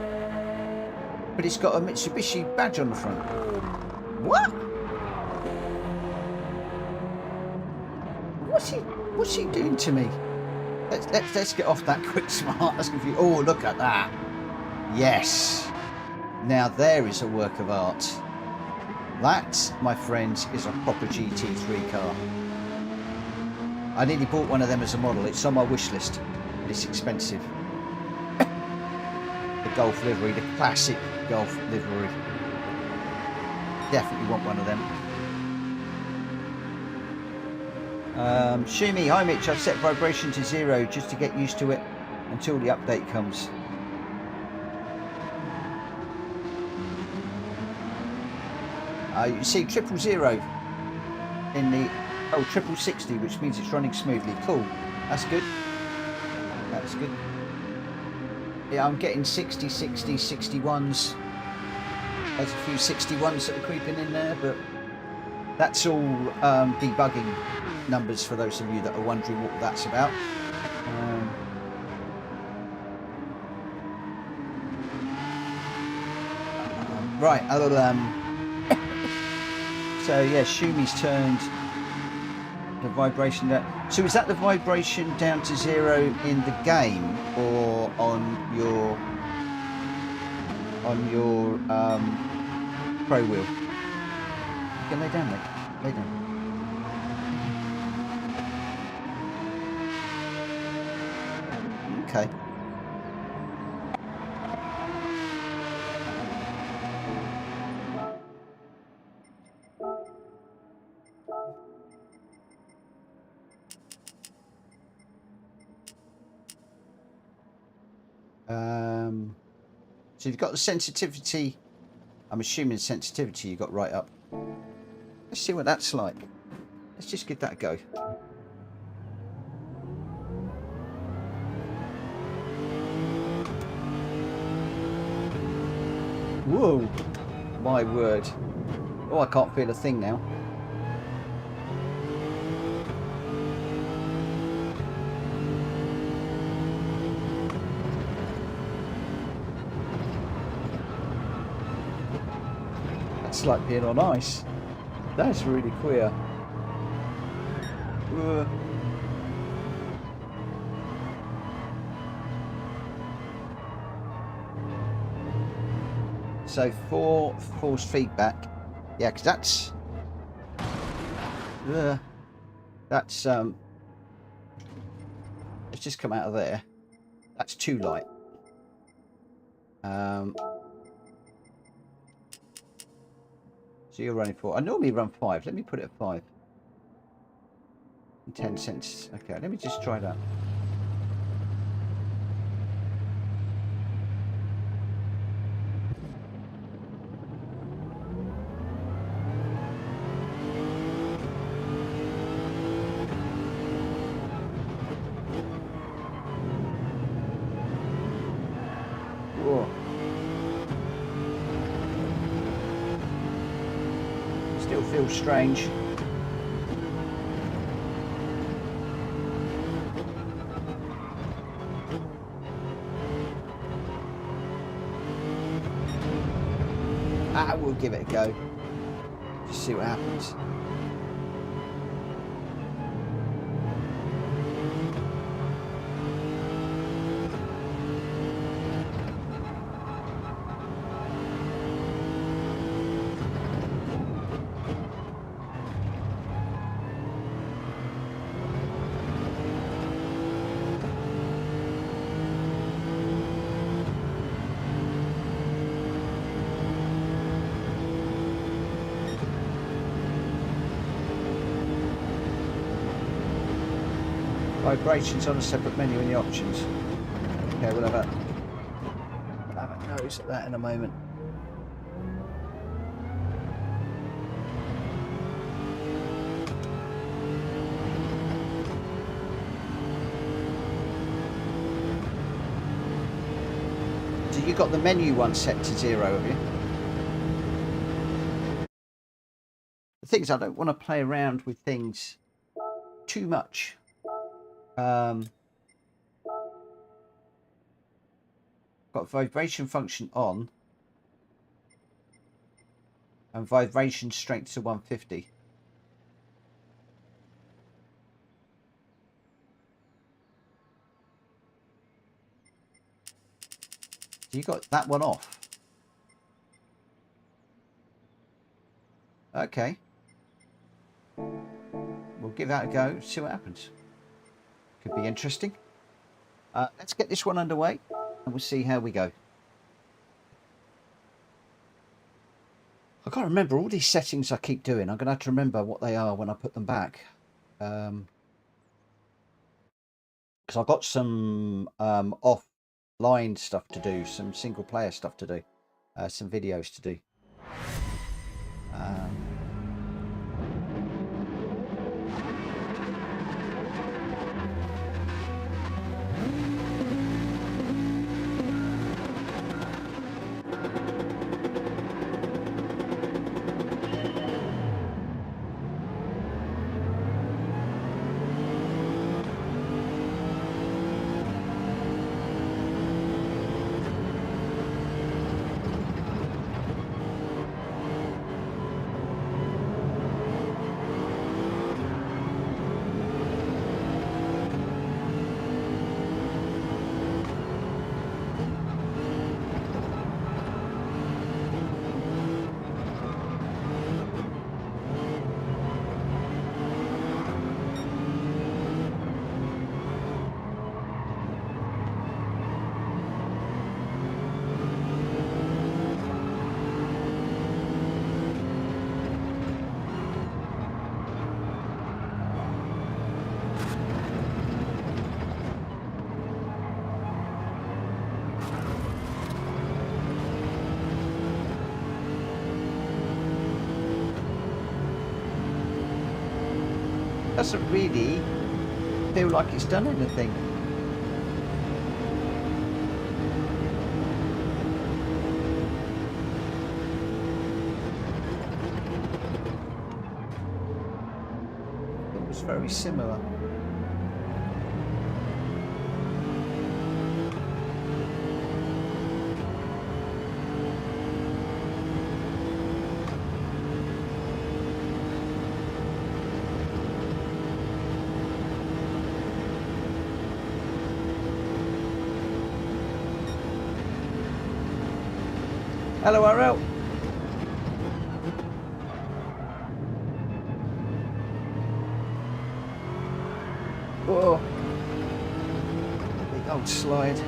but it's got a Mitsubishi badge on the front. What? What's he doing to me? Let's get off that quick smart. That's confusing. Oh, look at that. Yes. Now there is a work of art. That, my friends, is a proper GT3 car. I nearly bought one of them as a model. It's on my wish list. It's expensive. The Golf livery, the classic Golf livery. Definitely want one of them. Shumi, hi Mitch, I've set vibration to 0 just to get used to it until the update comes. You see 000 in the 60, which means it's running smoothly. Cool, that's good. That's good. Yeah, I'm getting 60, 60, 61s. There's a few 61s that are creeping in there, but that's all debugging numbers for those of you that are wondering what that's about. Right, so yeah, Shumi's turned the vibration down. So is that the vibration down to 0 in the game or on your pro wheel? You can lay down, mate. Lay down. Okay. So you've got the sensitivity. I'm assuming sensitivity you got right up. Let's see what that's like. Let's just give that a go. Whoa, my word. Oh, I can't feel a thing now. That's like being on ice. That's really queer. So for force feedback, yeah, because that's it's just come out of there. That's too light. So you're running 4. I normally run 5. Let me put it at 5. 10 cents. Okay, let me just try that. all strange. We'll give it a go. Just see what happens. Vibrations on a separate menu in the options. Okay, we'll have a nose at that in a moment. So you got the menu one set to 0, have you? The thing is, I don't want to play around with things too much. Got vibration function on and vibration strength to 150. So you got that one off. Okay. We'll give that a go, see what happens. Could be interesting. Let's get this one underway and we'll see how we go. I can't remember all these settings I keep doing. I'm going to have to remember what they are when I put them back. Because I've got some offline stuff to do, some single player stuff to do, some videos to do. Doesn't really feel like it's done anything. It was very similar. Hello, RL. Whoa. Big old slide.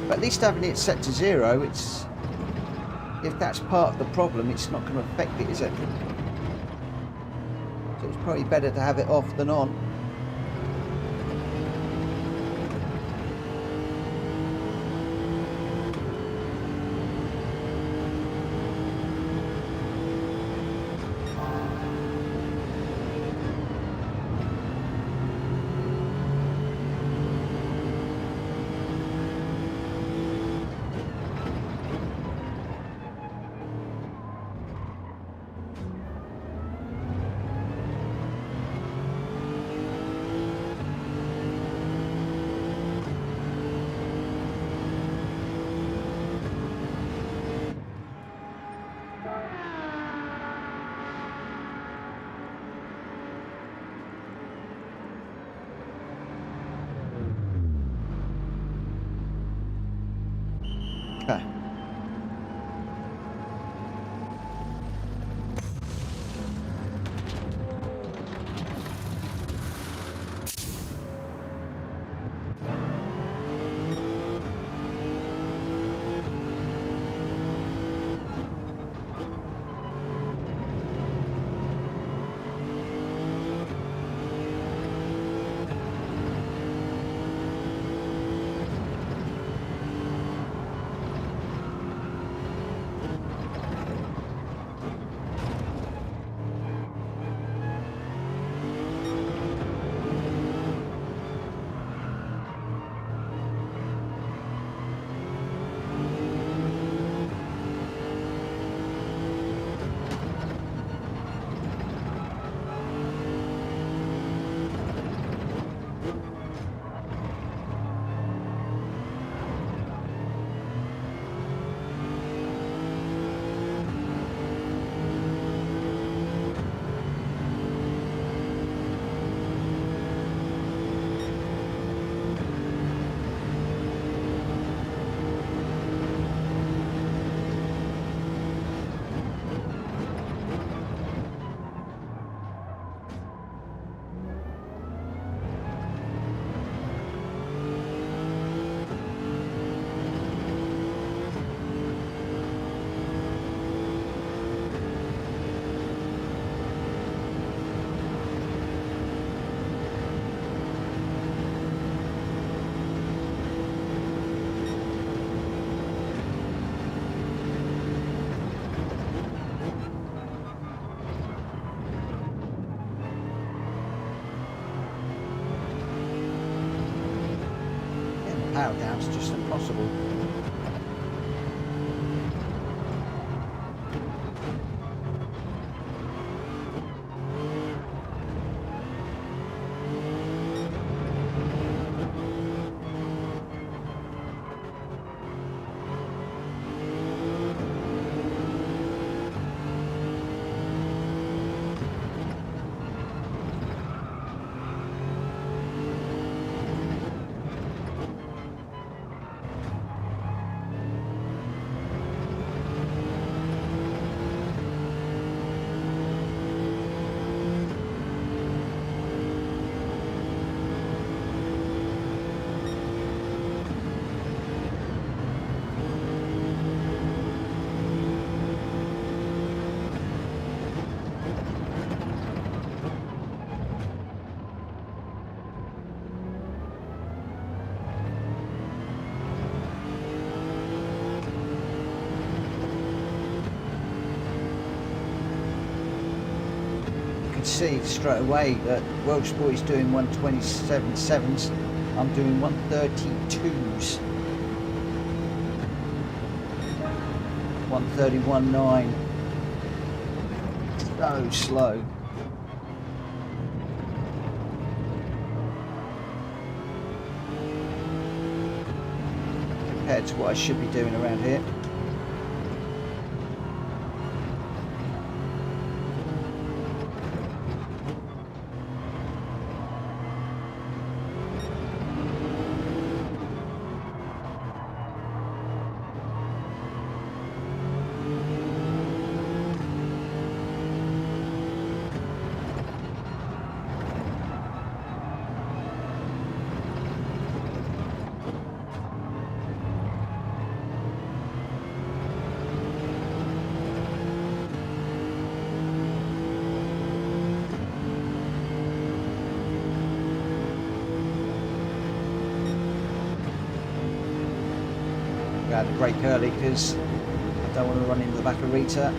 At least having it set to 0, it's, if that's part of the problem, it's not going to affect it, is it? So it's probably better to have it off than on. Okay. Power down's just impossible. See straight away that Welsh boy's doing 127.7s, I'm doing 132s, 131.9, so slow. Compared to what I should be doing around here. The brake early because I don't want to run into the back of Rita.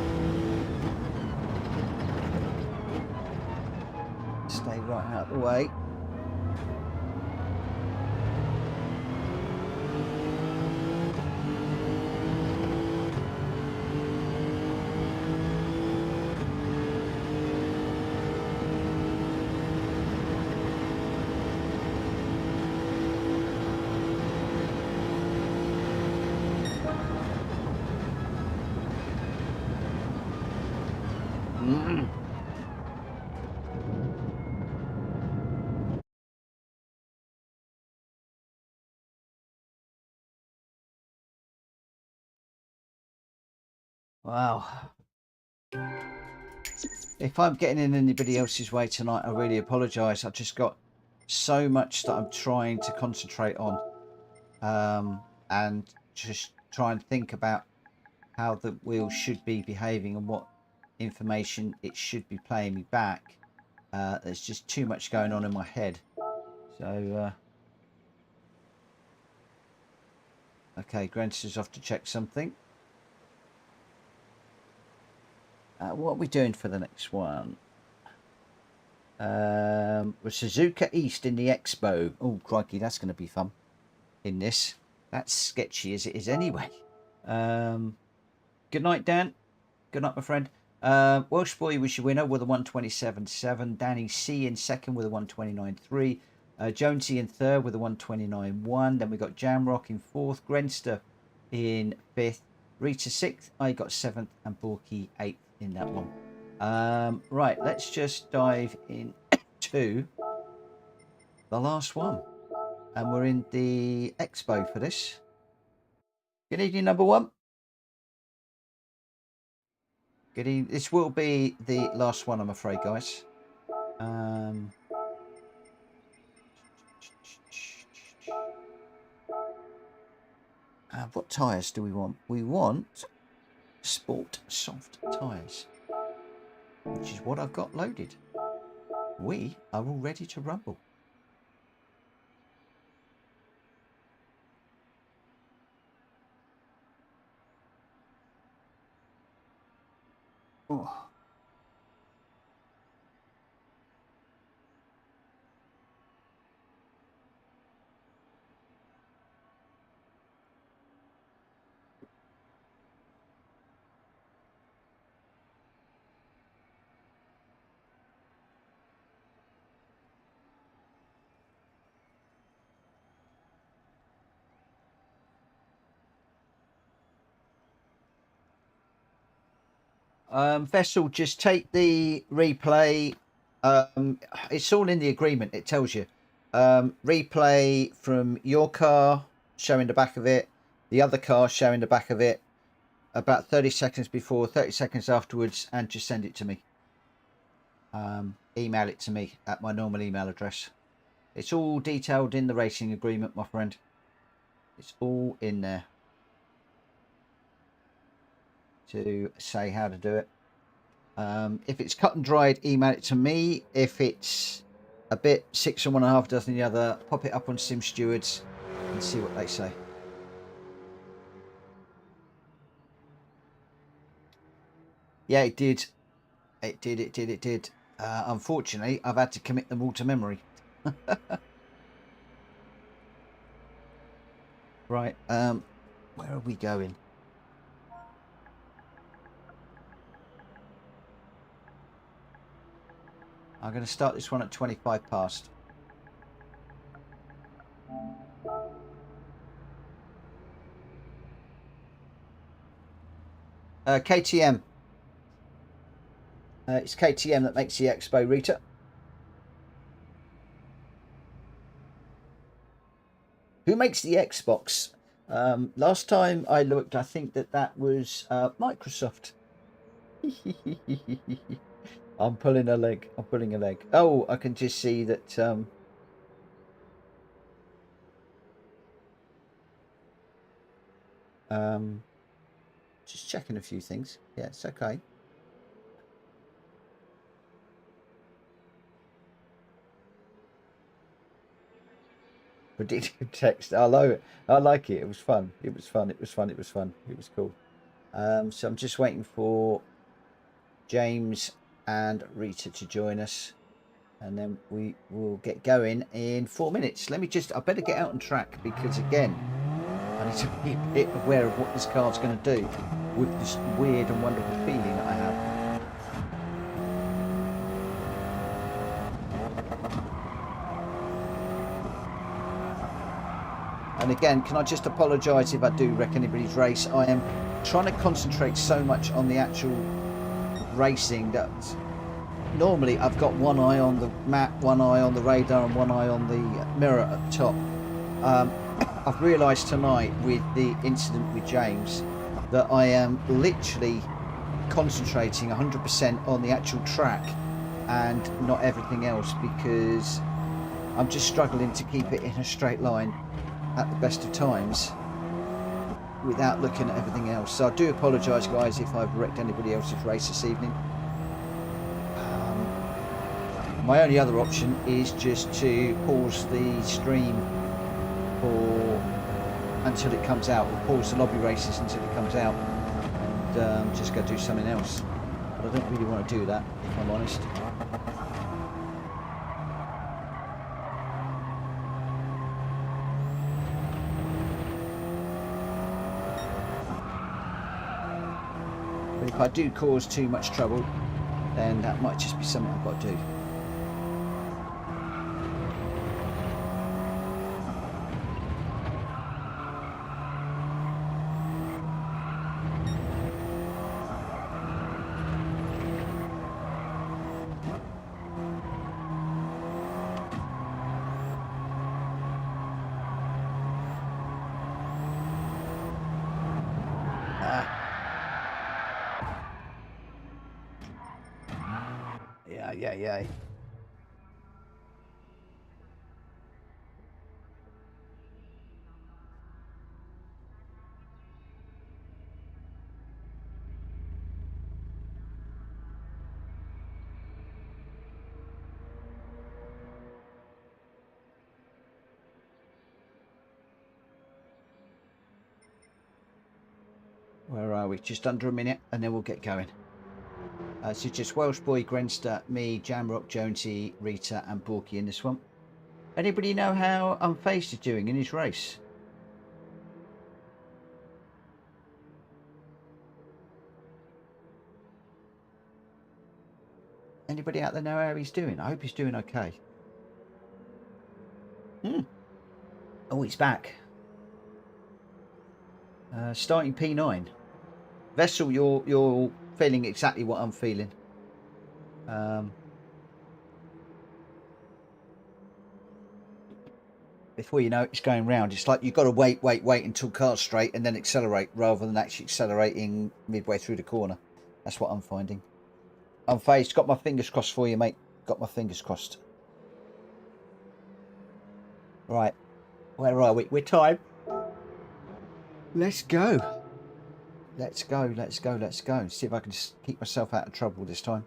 Stay right out of the way. Wow. If I'm getting in anybody else's way tonight, I really apologise. I've just got so much that I'm trying to concentrate on, and just try and think about how the wheel should be behaving and what information it should be playing me back. There's just too much going on in my head. So, okay, Grant is off to check something. What are we doing for the next one? We're Suzuka East in the Expo. Oh, crikey, that's going to be fun in this. That's sketchy as it is anyway. Good night, Dan. Good night, my friend. Welsh Boy was your winner with a 127.7. Danny C in second with a 129.3. Jonesy in third with a 129.1. Then we got Jamrock in fourth. Grenster in fifth. Rita sixth. I got seventh. And Borky eighth in that one. Right, let's just dive into the last one. And we're in the Expo for this. Good evening, number one. Good evening. This will be the last one, I'm afraid, guys. What tyres do we want? We want Sport Soft tyres, which is what I've got loaded. We are all ready to rumble. Oh. Vessel, just take the replay. It's all in the agreement. It tells you. Replay from your car showing the back of it, the other car showing the back of it, about 30 seconds before, 30 seconds afterwards, and just send it to me. Email it to me at my normal email address. It's all detailed in the racing agreement, my friend. It's all in there to say how to do it. If it's cut and dried, email it to me. If it's a bit 6 and 1.5 dozen the other, pop it up on Sim Stewards and see what they say. Yeah, it did. It did. Unfortunately, I've had to commit them all to memory. Right, where are we going? I'm going to start this one at 25 past. KTM. It's KTM that makes the Expo, Rita. Who makes the Xbox? Last time I looked, I think that was Microsoft. I'm pulling a leg. I'm pulling a leg. Oh, I can just see that. Just checking a few things. Yeah, it's okay. Predictive text. I love it. I like it. It was fun. It was fun. It was fun. It was fun. It was cool. So I'm just waiting for James and Rita to join us, and then we will get going in 4 minutes. Let me just, I better get out on track, because again, I need to be a bit aware of what this car's going to do with this weird and wonderful feeling that I have. And again, can I just apologise if I do wreck anybody's race? I am trying to concentrate so much on the actual racing that normally I've got one eye on the map, one eye on the radar, and one eye on the mirror at the top. I've realised tonight with the incident with James that I am literally concentrating 100% on the actual track and not everything else, because I'm just struggling to keep it in a straight line at the best of times without looking at everything else. So I do apologise, guys, if I've wrecked anybody else's race this evening. My only other option is just to pause the stream until it comes out, or pause the lobby races until it comes out, and just go do something else. But I don't really want to do that, if I'm honest. But if I do cause too much trouble, then that might just be something I've got to do. Yeah. Where are we? Just under a minute and then we'll get going. So just Welsh Boy, Grenster, me, Jamrock, Jonesy, Rita and Borky in this one. Anybody know how Unfazed is doing in his race? Anybody out there know how he's doing? I hope he's doing okay. Oh, he's back. Starting P9. Vessel, you're feeling exactly what I'm feeling. Before you know it, it's going round. It's like you've got to wait until car's straight and then accelerate, rather than actually accelerating midway through the corner. That's what I'm finding. Unfazed, got my fingers crossed for you, mate. Got my fingers crossed. Right, where are we? We're time. Let's go. Let's go. See if I can just keep myself out of trouble this time.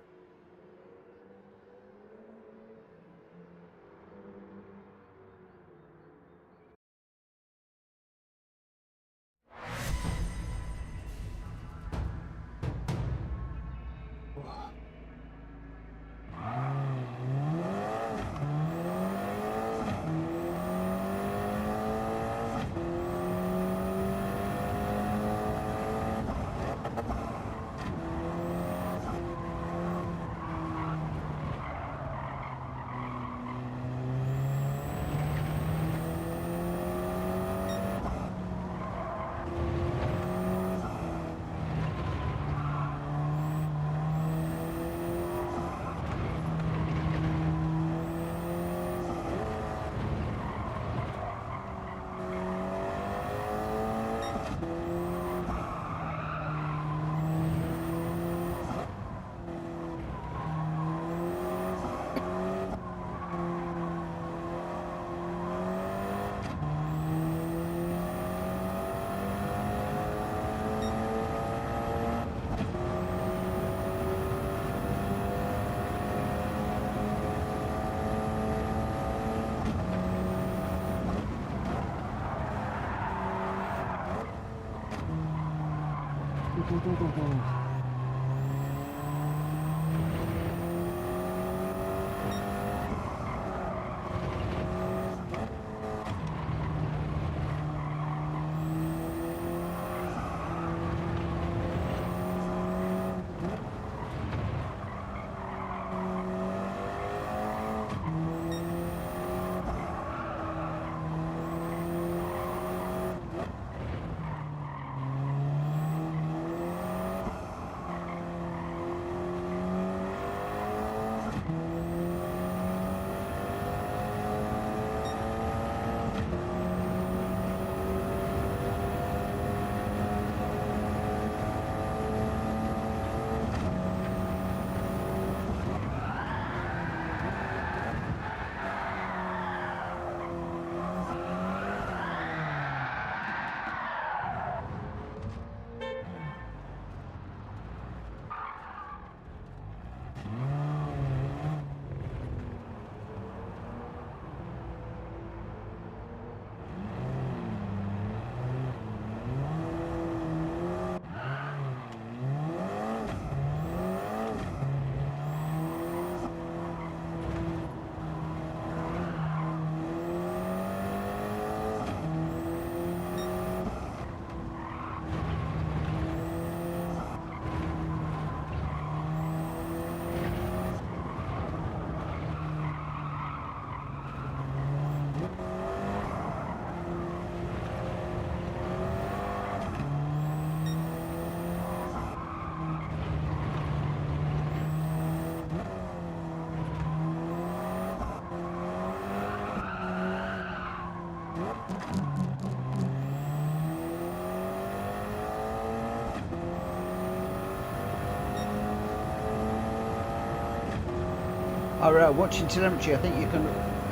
Watching telemetry, I think you can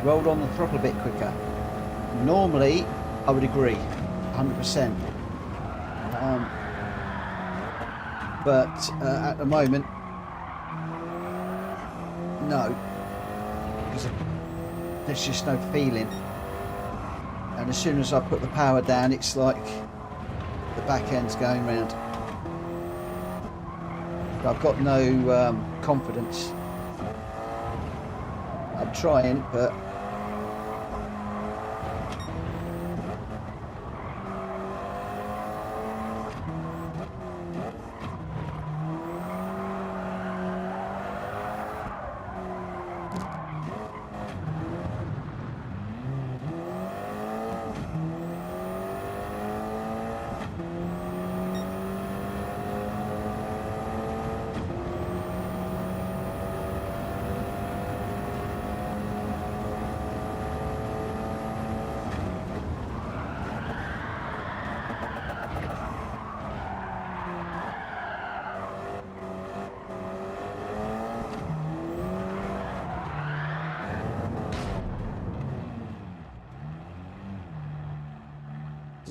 roll on the throttle a bit quicker. Normally, I would agree, 100%. But at the moment, no, because there's just no feeling. And as soon as I put the power down, it's like the back end's going round. I've got no confidence. I'm trying, but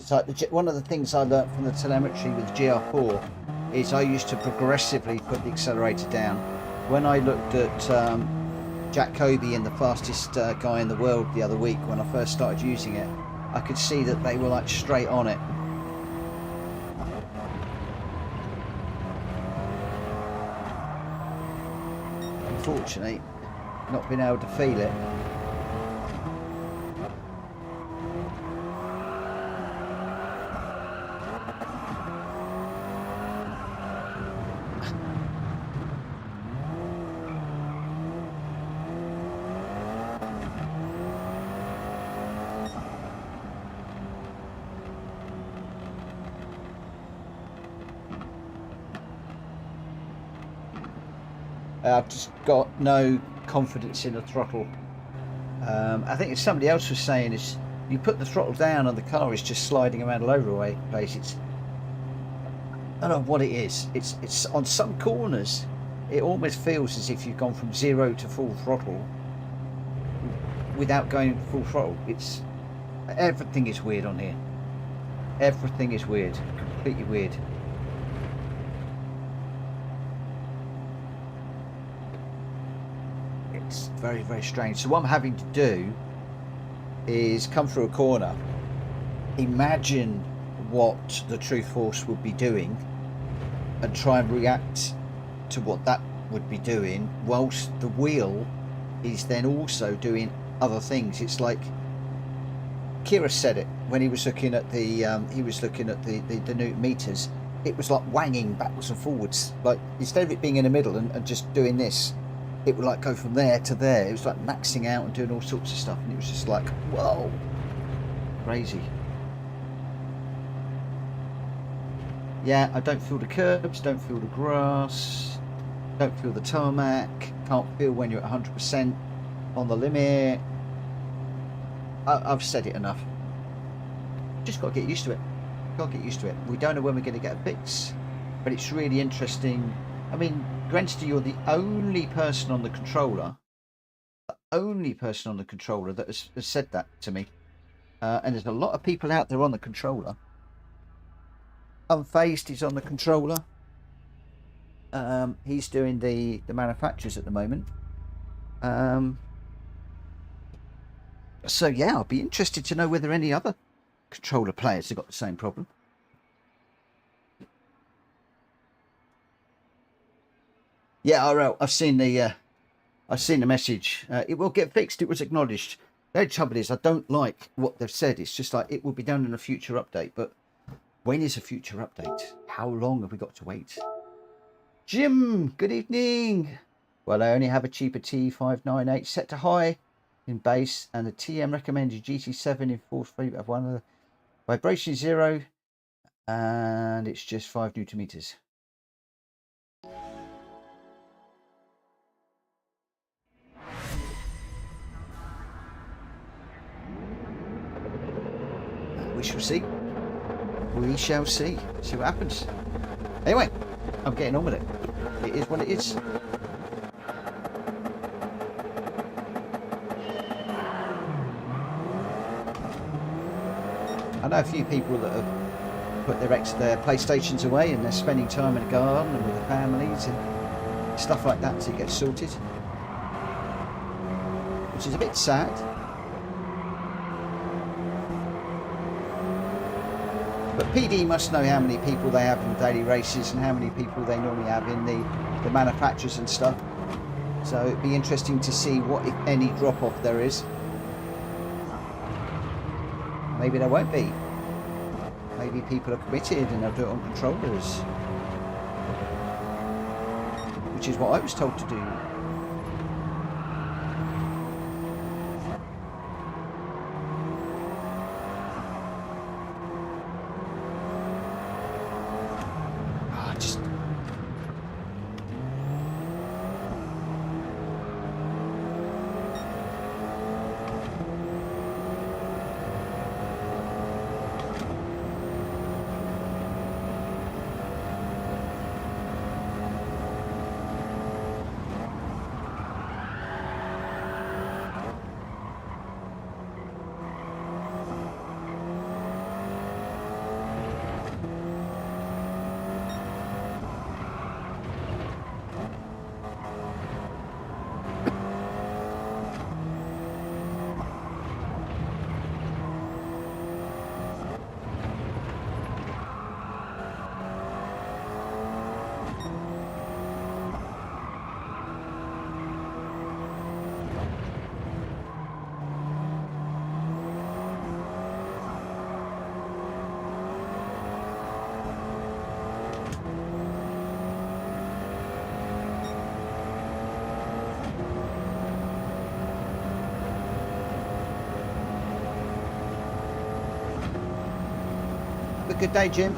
it's like one of the things I learnt from the telemetry with GR4 is I used to progressively put the accelerator down. When I looked at Jack Kobe and the fastest guy in the world the other week, when I first started using it, I could see that they were like straight on it. Unfortunately, not being able to feel it. I've just got no confidence in the throttle. I think it's somebody else was saying is you put the throttle down and the car is just sliding around all over the place. It's, I don't know what it is. It's on some corners it almost feels as if you've gone from 0 to full throttle without going full throttle. It's everything is weird on here. Everything is weird, completely weird. It's very, very strange. So what I'm having to do is come through a corner, imagine what the Truth Force would be doing and try and react to what that would be doing, whilst the wheel is then also doing other things. It's like Kira said it when he was looking at the the Newton meters. It was like wanging backwards and forwards, like instead of it being in the middle and just doing this, it would like go from there to there. It was like maxing out and doing all sorts of stuff, and it was just like, whoa, crazy. Yeah, I don't feel the curbs, don't feel the grass, don't feel the tarmac, can't feel when you're at 100% on the limit. I've said it enough. Just got to get used to it. Got to get used to it. We don't know when we're going to get a fix, but it's really interesting. I mean, granted, you're the only person on the controller, that has said that to me. And there's a lot of people out there on the controller. Unfazed is on the controller. He's doing the manufacturers at the moment. So yeah, I'll be interested to know whether any other controller players have got the same problem. Yeah, RL, I've seen the message. It will get fixed. It was acknowledged. The trouble is, I don't like what they've said. It's just like it will be done in a future update. But when is a future update? How long have we got to wait? Jim, good evening. Well, I only have a cheaper T598 set to high in base, and the TM recommended GT7 in fourth favour of one of the vibration 0, and it's just 5 Newton meters. We shall see. We shall see. See what happens. Anyway, I'm getting on with it. It is what it is. I know a few people that have put their PlayStations away and they're spending time in the garden and with their families and stuff like that to get sorted, which is a bit sad. But PD must know how many people they have in the daily races and how many people they normally have in the manufacturers and stuff. So it'd be interesting to see what, if any, drop-off there is. Maybe there won't be. Maybe people are committed and they'll do it on controllers, which is what I was told to do. Have a good day, Jim.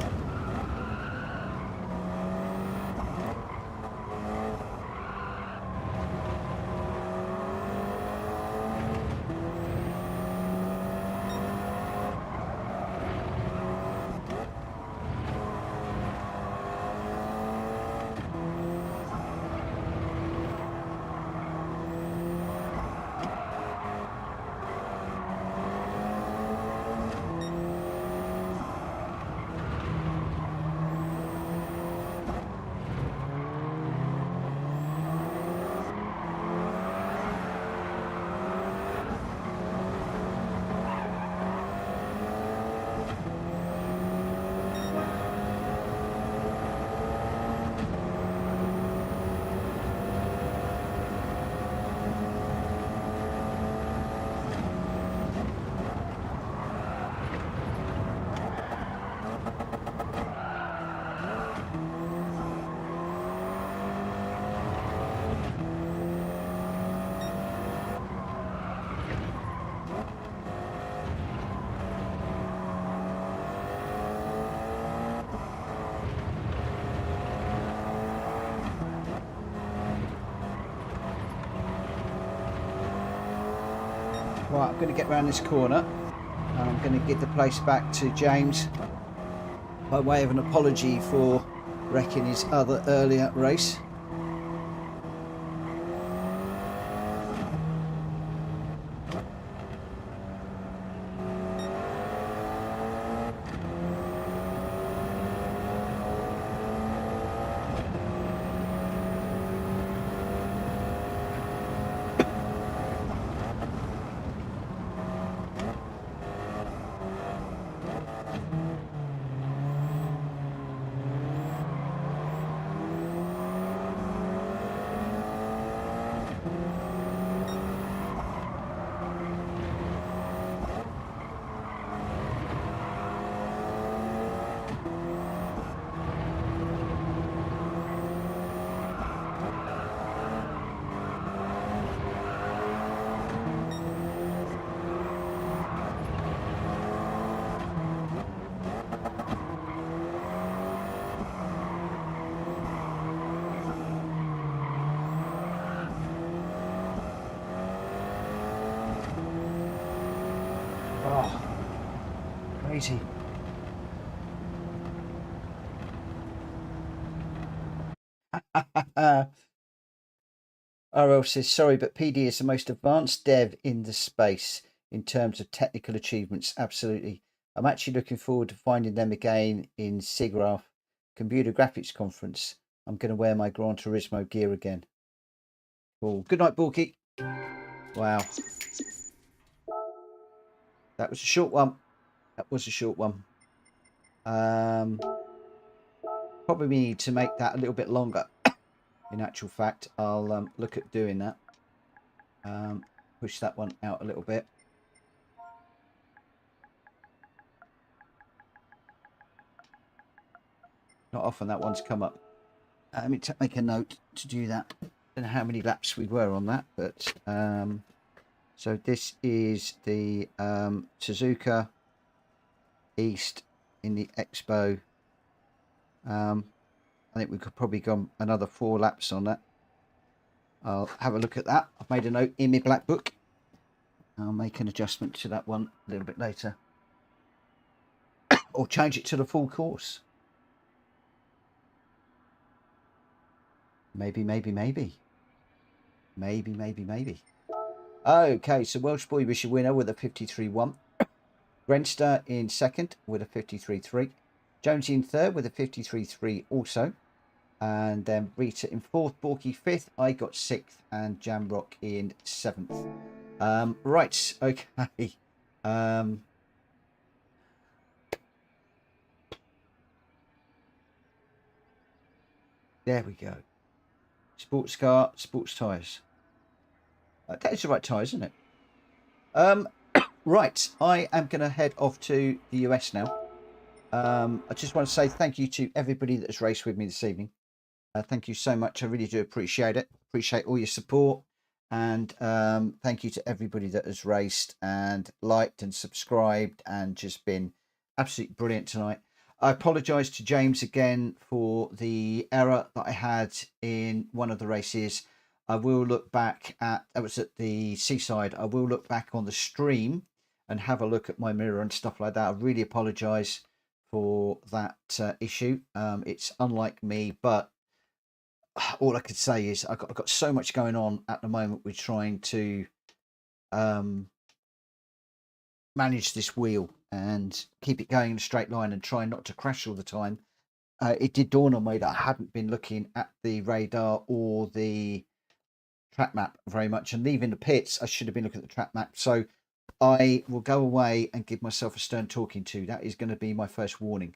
Right, I'm going to get round this corner and I'm going to give the place back to James by way of an apology for wrecking his other earlier race. Oh, crazy. RL says, sorry, but PD is the most advanced dev in the space in terms of technical achievements. Absolutely. I'm actually looking forward to finding them again in SIGGRAPH Computer Graphics Conference. I'm going to wear my Gran Turismo gear again. Cool. Good night, Borky. Wow. That was a short one. That was a short one. Probably need to make that a little bit longer. In actual fact, I'll look at doing that. Push that one out a little bit. Not often that one's come up. Let me make a note to do that. I don't know how many laps we were on that, but so this is the Suzuka East in the Expo. I think we could probably go another 4 laps on that. I'll have a look at that. I've made a note in my black book. I'll make an adjustment to that one a little bit later. Or change it to the full course. Maybe. Okay, so Welsh Boy was your winner with a 53.1. Grenster in second with a 53.3. Jonesy in third with a 53.3 also. And then Rita in fourth, Borky fifth, I got sixth, and Jamrock in seventh. Right, okay. There we go. Sports car, sports tyres. That is the right tyres, isn't it? Right, I am going to head off to the US now. I just want to say thank you to everybody that has raced with me this evening. Thank you so much. I really do appreciate it. Appreciate all your support. And thank you to everybody that has raced and liked and subscribed and just been absolutely brilliant tonight. I apologise to James again for the error that I had in one of the races. I will look back at, I was at the Seaside, I will look back on the stream and have a look at my mirror and stuff like that. I really apologise for that issue. It's unlike me, but all I could say is I've got so much going on at the moment with trying to manage this wheel and keep it going in a straight line and try not to crash all the time. It did dawn on me that I hadn't been looking at the radar or the track map very much, and leaving the pits I should have been looking at the track map. So I will go away and give myself a stern talking to. That is going to be my first warning,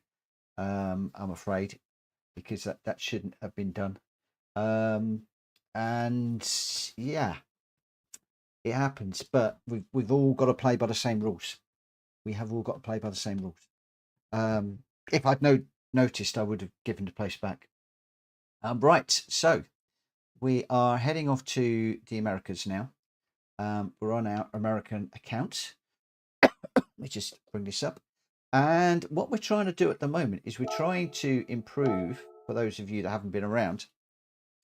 I'm afraid, because that shouldn't have been done. And yeah, it happens, but we've all got to play by the same rules. We have all got to play by the same rules. If I'd noticed, I would have given the place back. Right, so we are heading off to the Americas now. We're on our American account. Let me just bring this up. And what we're trying to do at the moment is we're trying to improve, for those of you that haven't been around,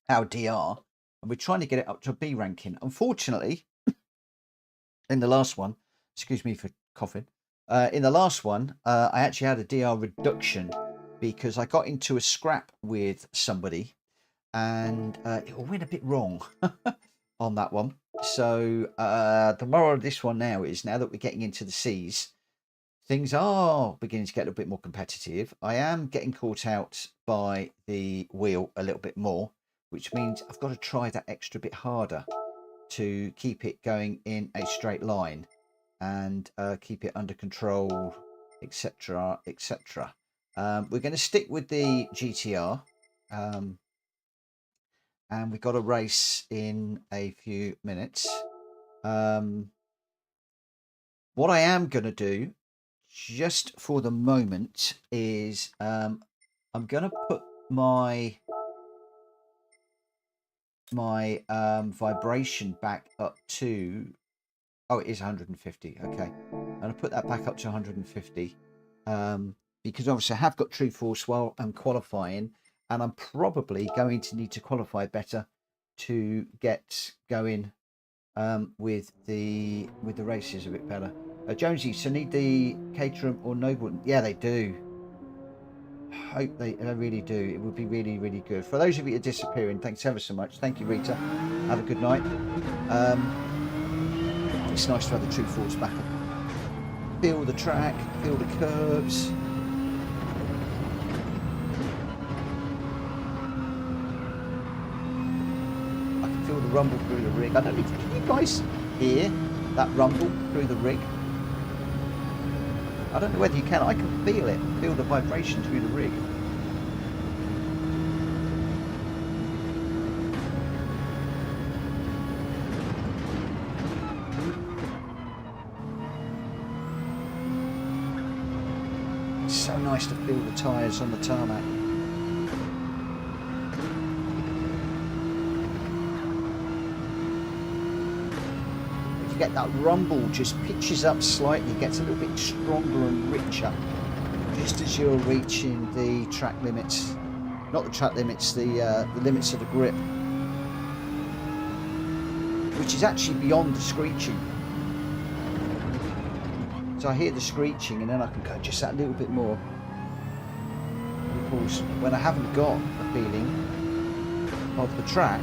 our DR, and we're trying to get it up to a B ranking. Unfortunately, in the last one, excuse me for coughing, in the last one, I actually had a DR reduction because I got into a scrap with somebody and it went a bit wrong on that one. So the moral of this one now is, now that we're getting into the seas, things are beginning to get a little bit more competitive. I am getting caught out by the wheel a little bit more, which means I've got to try that extra bit harder to keep it going in a straight line and keep it under control, etc, etc. We're going to stick with the GTR, and we've got a race in a few minutes. What I am going to do just for the moment is I'm going to put my vibration back up to, oh, it is 150. Okay, I'm going to put that back up to 150 because obviously I have got true force while I'm qualifying, and I'm probably going to need to qualify better to get going with the races a bit better. Jonesy, so need the Caterham or Noble? Yeah, they do. Hope they really do. It would be really, really good. For those of you who are disappearing, thanks ever so much. Thank you, Rita. Have a good night. It's nice to have the true force back up. feel the track, feel the curves. I can feel the rumble through the rig. I don't know if you guys hear that rumble through the rig. I don't know whether you can. I can feel it, feel the vibration through the rig. It's so nice to feel the tyres on the tarmac. Get that rumble just pitches up slightly, gets a little bit stronger and richer just as you're reaching the track limits, not the track limits, the limits of the grip, which is actually beyond the screeching. So I hear the screeching and then I can go just that little bit more. And of course, when I haven't got a feeling of the track,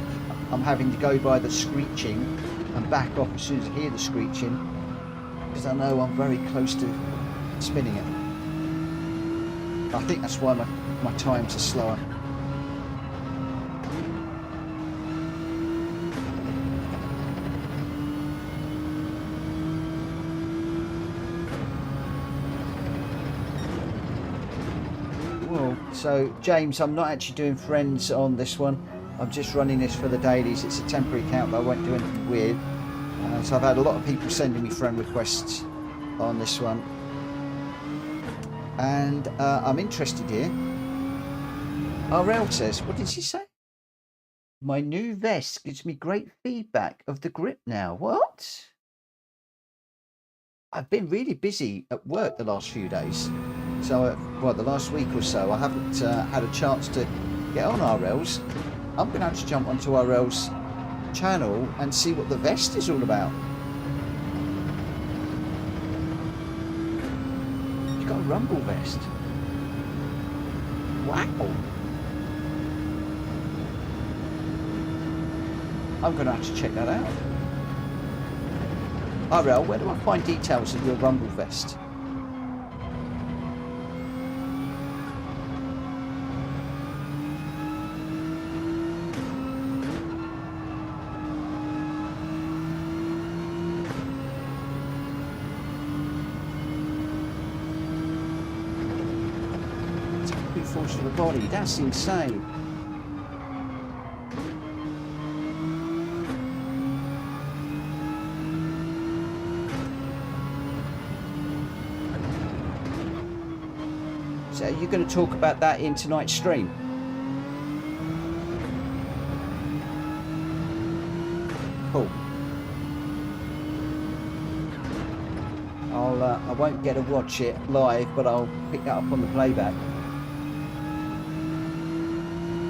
I'm having to go by the screeching and back off as soon as I hear the screeching, because I know I'm very close to spinning it. I think that's why my times are slower. Well, so James, I'm not actually doing friends on this one. I'm just running this for the dailies. It's a temporary account that I won't do anything weird. So I've had a lot of people sending me friend requests on this one. And I'm interested here. RL says, what did she say? My new vest gives me great feedback of the grip now. What? I've been really busy at work the last few days. So, well, the last week or so, I haven't had a chance to get on RL's. I'm going to have to jump onto RL's channel and see what the vest is all about. You've got a rumble vest. Wow. I'm going to have to check that out. RL, where do I find details of your rumble vest? Force of the body, that's insane. So are you going to talk about that in tonight's stream? Cool. I won't get to watch it live, but I'll pick that up on the playback.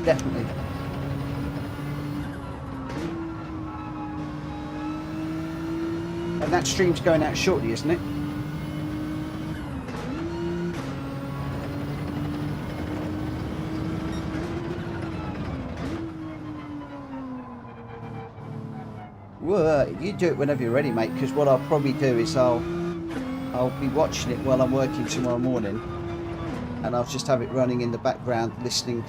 Definitely. And that stream's going out shortly, isn't it? Well, you do it whenever you're ready, mate, because what I'll probably do is I'll be watching it while I'm working tomorrow morning, and I'll just have it running in the background listening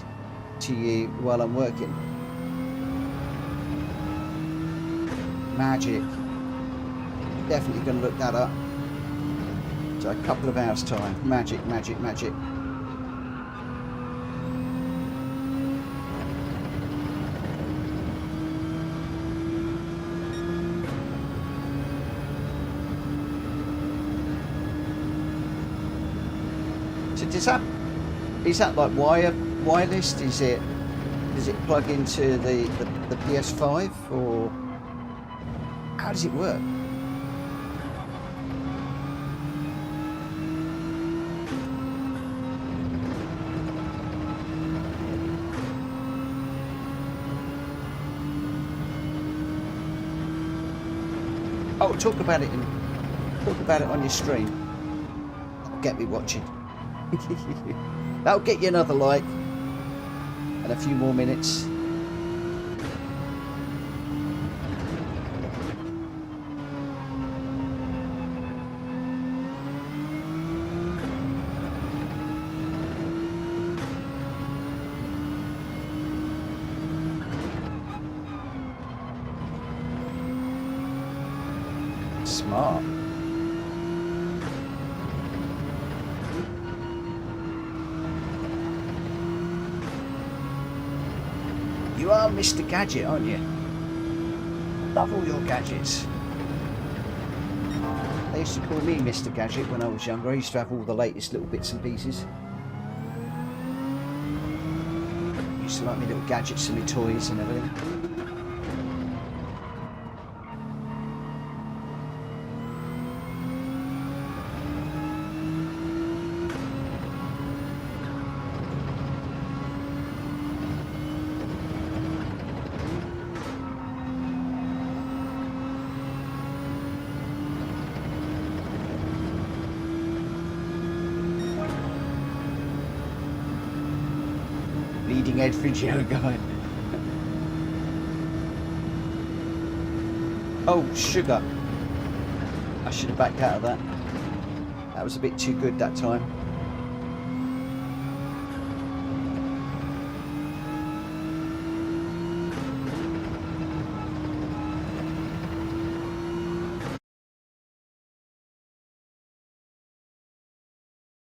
to you while I'm working. Magic. Definitely going to look that up. So a couple of hours time. Magic, magic, magic. So is that like wireless? Does it plug into the PS5, or how does it work? Oh, talk about it on your stream. Get me watching. That'll get you another like and a few more minutes. Smart. You are Mr. Gadget, aren't you? Love all your gadgets. They used to call me Mr. Gadget when I was younger. I used to have all the latest little bits and pieces. Used to like me little gadgets and my toys and everything. Leading edge video guy. Oh, sugar. I should have backed out of that. That was a bit too good that time.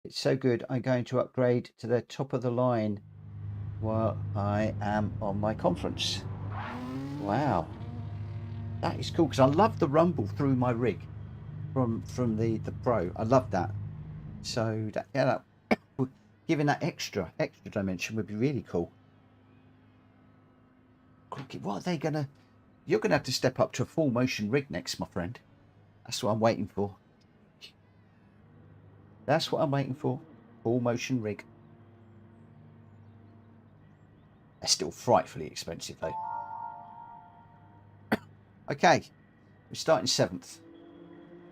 It's so good, I'm going to upgrade to the top of the line while I am on my conference. Wow, that is cool, because I love the rumble through my rig from the Pro. I love that. So that, yeah, that, giving that extra dimension would be really cool. What are they gonna? You're gonna have to step up to a full motion rig next, my friend. That's what I'm waiting for. That's what I'm waiting for. Full motion rig. They're still frightfully expensive though. Okay, we're starting 7th.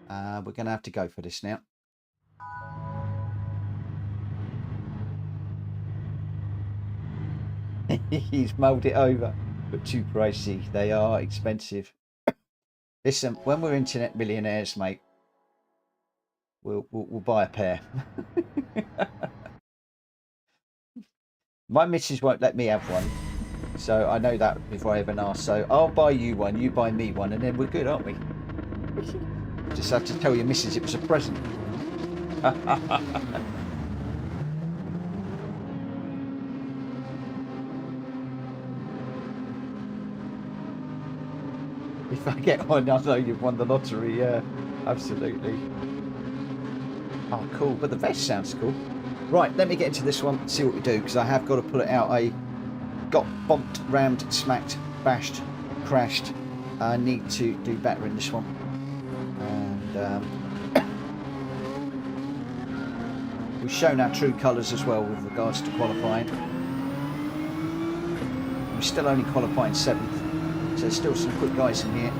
We're going to have to go for this now. He's mulled it over, but too pricey. They are expensive. Listen, when we're internet millionaires, mate, we'll buy a pair. My missus won't let me have one, so I know that before I even ask. So I'll buy you one, you buy me one, and then we're good, aren't we? Just have to tell your missus it was a present. If I get one, I know you've won the lottery. Yeah, absolutely. Oh, cool. But the vest sounds cool. Right, let me get into this one and see what we do, because I have got to pull it out. I got bumped, rammed, smacked, bashed, crashed. I need to do better in this one. And we've shown our true colours as well with regards to qualifying. We're still only qualifying 7th, so there's still some quick guys in here.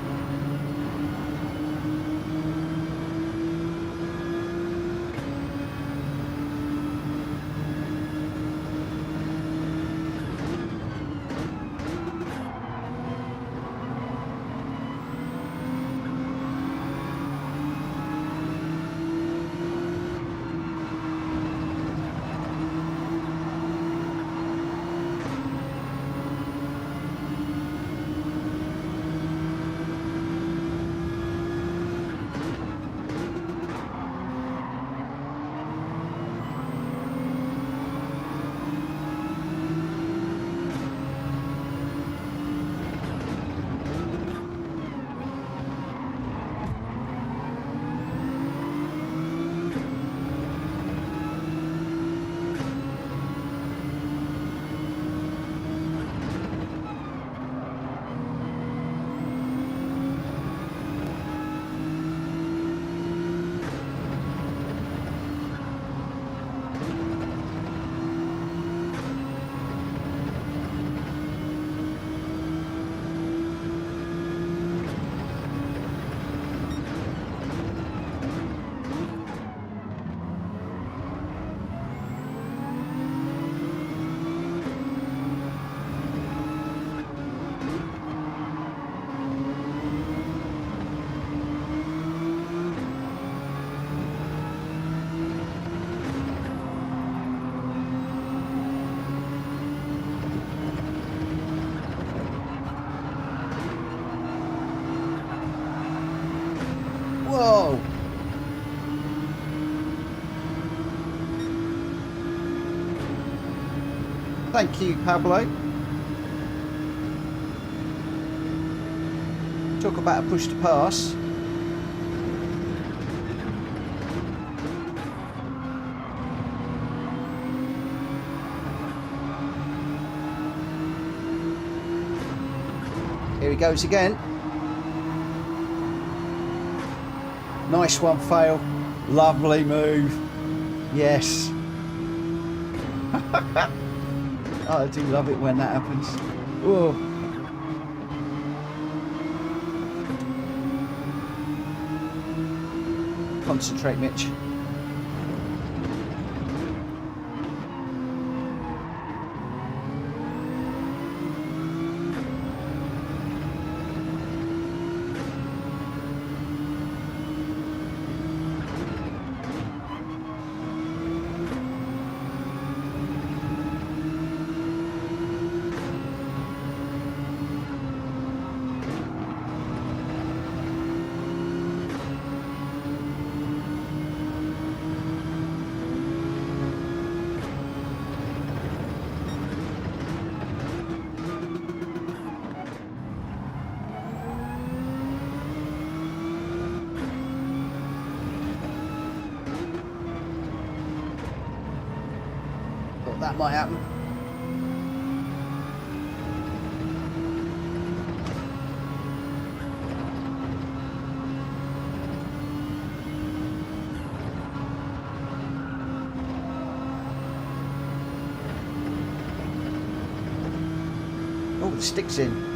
Thank you, Pablo. Talk about a push to pass. Here he goes again. Nice one, Fail. Lovely move. Yes. Oh, I do love it when that happens. Whoa. Concentrate, Mitch. That might happen. Oh, the stick's in.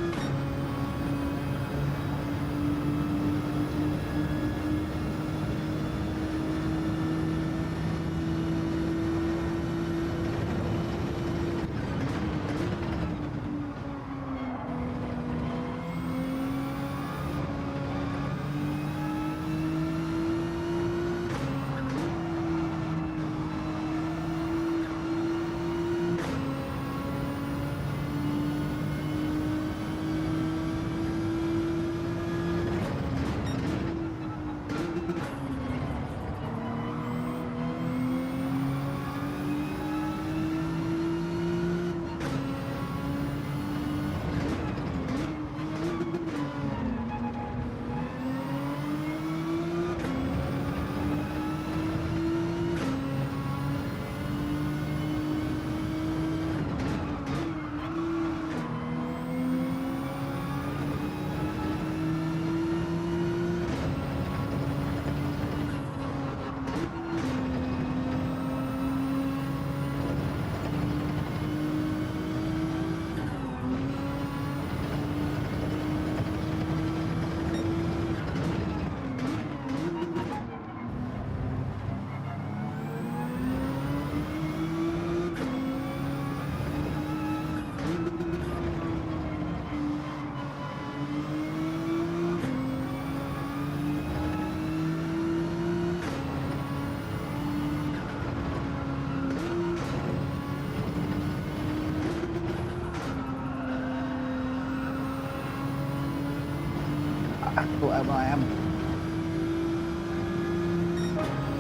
Whatever I am.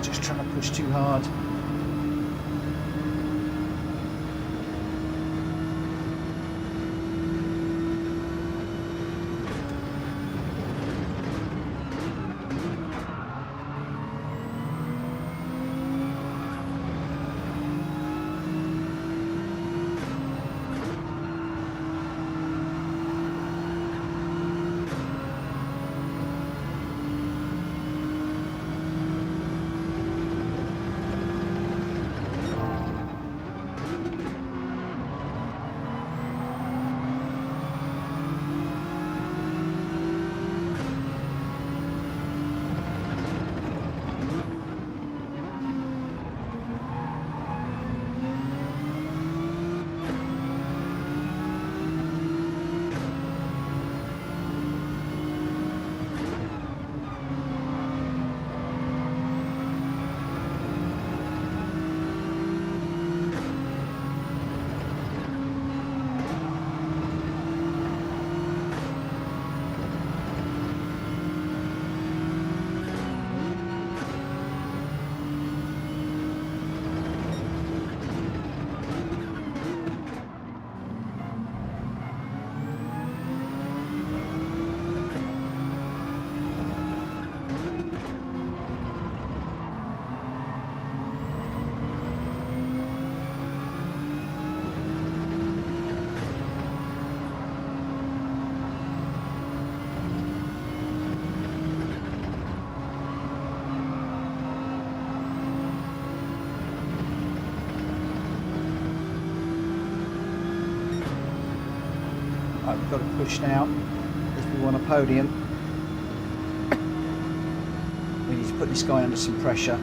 Just trying to push too hard. Right, we've got to push now if we want a podium. We need to put this guy under some pressure.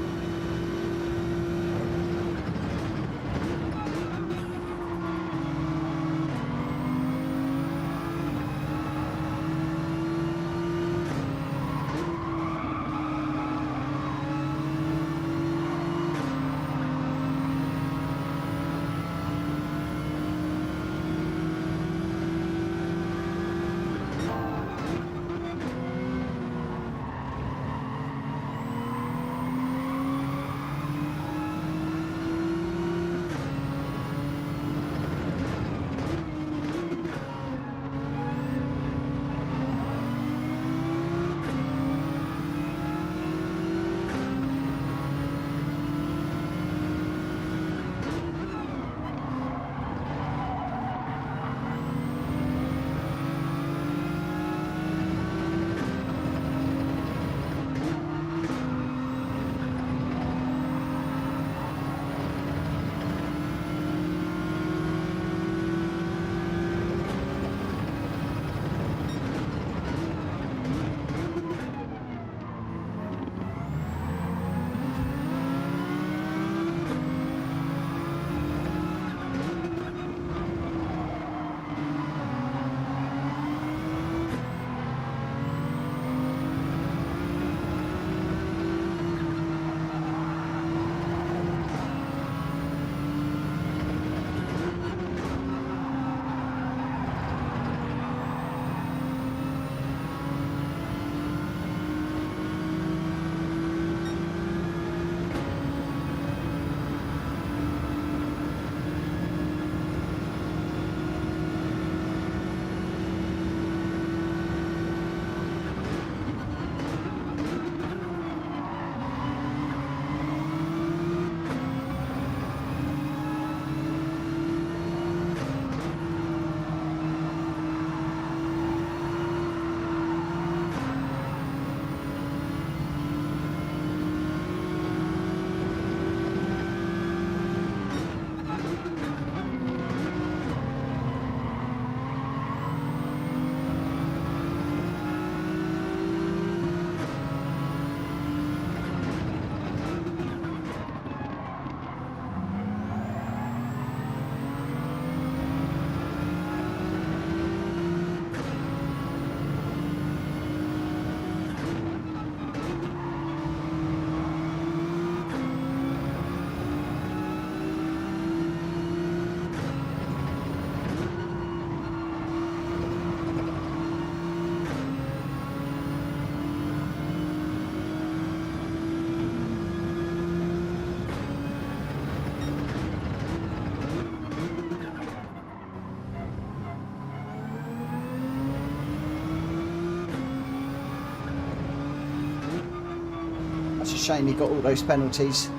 It's a shame he got all those penalties.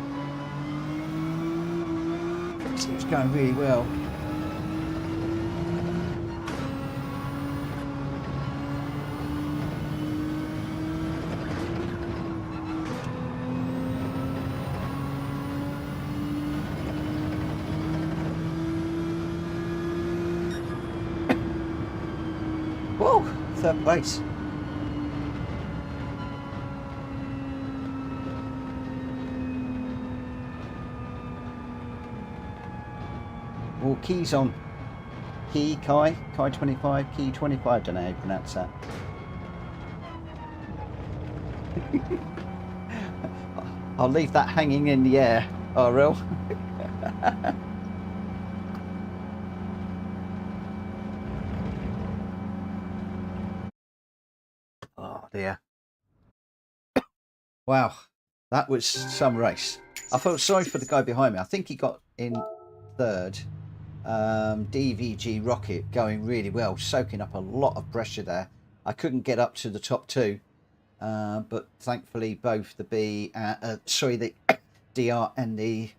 He was going really well. Whoa, third place. All keys on. Kai 25, key 25, don't know how you pronounce that. I'll leave that hanging in the air, RL. Oh dear. Wow, that was some race. I felt sorry for the guy behind me. I think he got in third. DVG Rocket going really well, soaking up a lot of pressure there. I couldn't get up to the top two, but thankfully both the the DR and the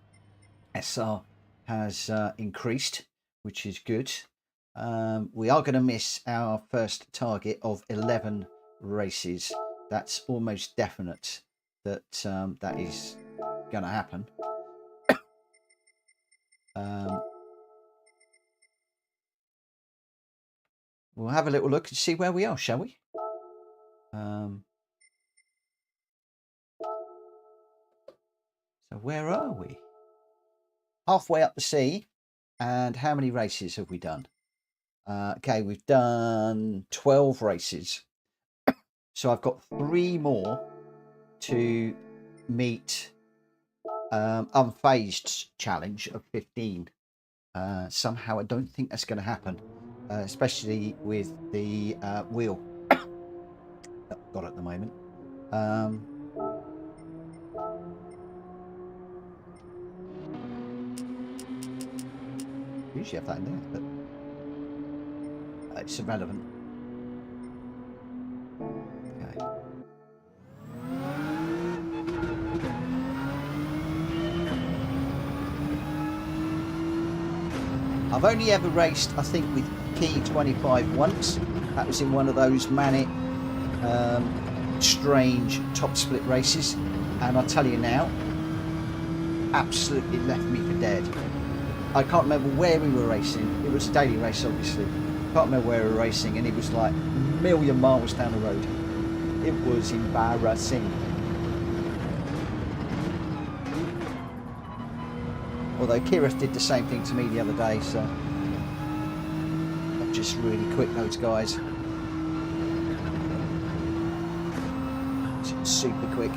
SR has increased, which is good. We are going to miss our first target of 11 races. That's almost definite that that is going to happen. we'll have a little look and see where we are, shall we? So where are we? Halfway up the sea. And how many races have we done? Okay, we've done 12 races. So I've got 3 more to meet unfazed challenge of 15. Somehow I don't think that's going to happen, especially with the wheel that I've got at the moment. Usually have that in there, but it's irrelevant. Okay. I've only ever raced, I think, with Key 25 once. That was in one of those manic, strange top split races. And I'll tell you now, absolutely left me for dead. I can't remember where we were racing. It was a daily race, obviously. Can't remember where we were racing, and it was like a million miles down the road. It was embarrassing. Although Kira did the same thing to me the other day, so I'm just really quick, those guys. Super quick.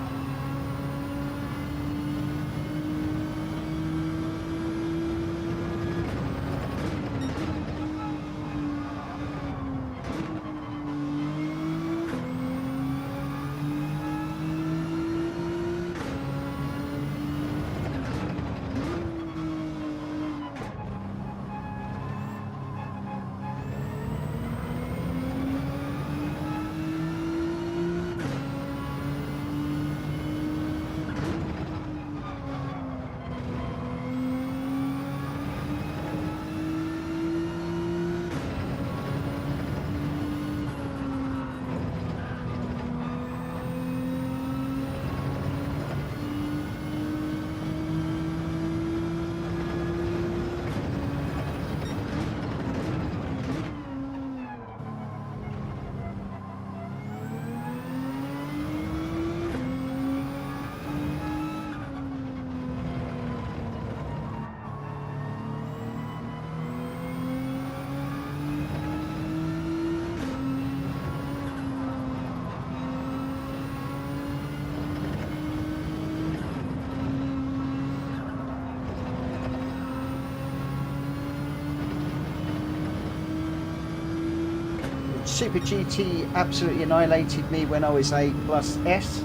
Super GT absolutely annihilated me when I was a plus S.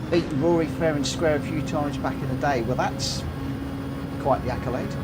Beaten Rory fair and square a few times back in the day. Well, that's quite the accolade.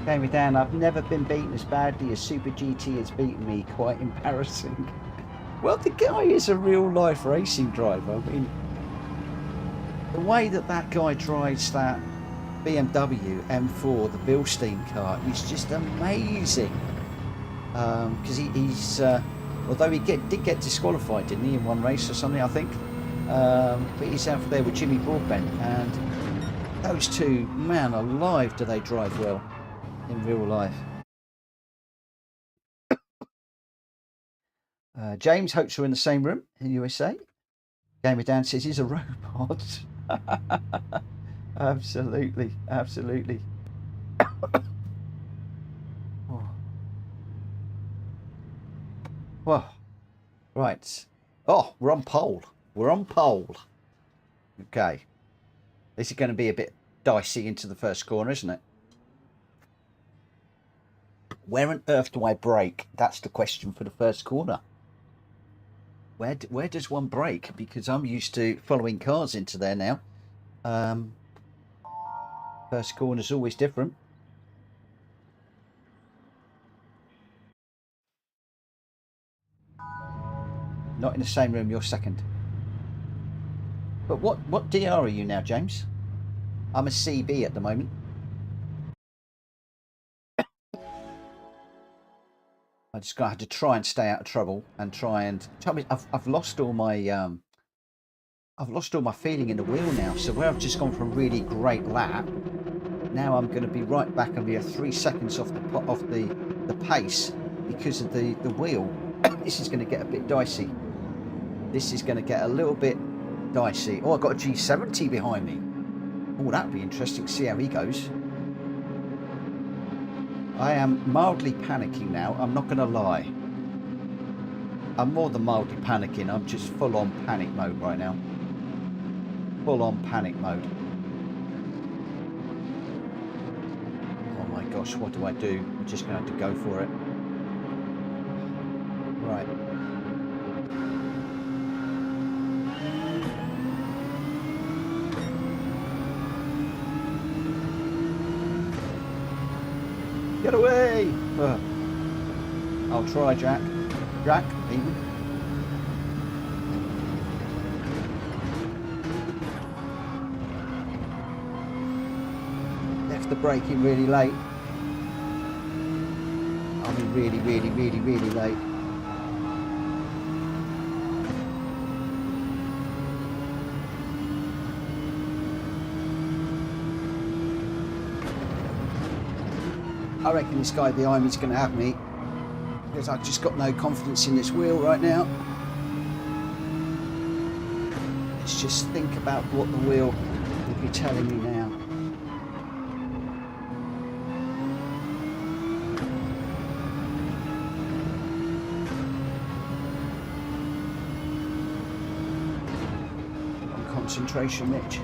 Came me down. I've never been beaten as badly as Super GT has beaten me. Quite embarrassing. Well, the guy is a real life racing driver. I mean, the way that that guy drives that BMW M4, the Bilstein car, is just amazing. Because he's although he did get disqualified, didn't he, in one race or something, I think. But he's out there with Jimmy Broadbent, and those two, man alive, do they drive well in real life. James hopes we're in the same room in USA. Gamer Dan says he's a robot. Absolutely, absolutely. Oh. Well, right. Oh, we're on pole. We're on pole. Okay. This is going to be a bit dicey into the first corner, isn't it? Where on earth do I brake? That's the question for the first corner. Where does one brake? Because I'm used to following cars into there now. First corner's always different. Not in the same room, you're second. But what DR are you now, James? I'm a CB at the moment. I just had to try and stay out of trouble and try and tell me I've lost all my feeling in the wheel now. So where I've just gone for a really great lap, now I'm going to be right back and be 3 seconds off the pace because of the wheel. This is going to get a bit dicey. This is going to get a little bit dicey. Oh, I've got a G70 behind me. Oh, that'd be interesting to see how he goes. I am mildly panicking now, I'm not going to lie. I'm more than mildly panicking, I'm just full on panic mode right now. Full on panic mode. Oh my gosh, what do I do? I'm just going to have to go for it. Right. Get away! I'll try, Jack. Jack, even. Left the braking really late. I mean, really late. I reckon this guy behind me is going to have me because I've just got no confidence in this wheel right now. Let's just think about what the wheel will be telling me now. On concentration, Mitch.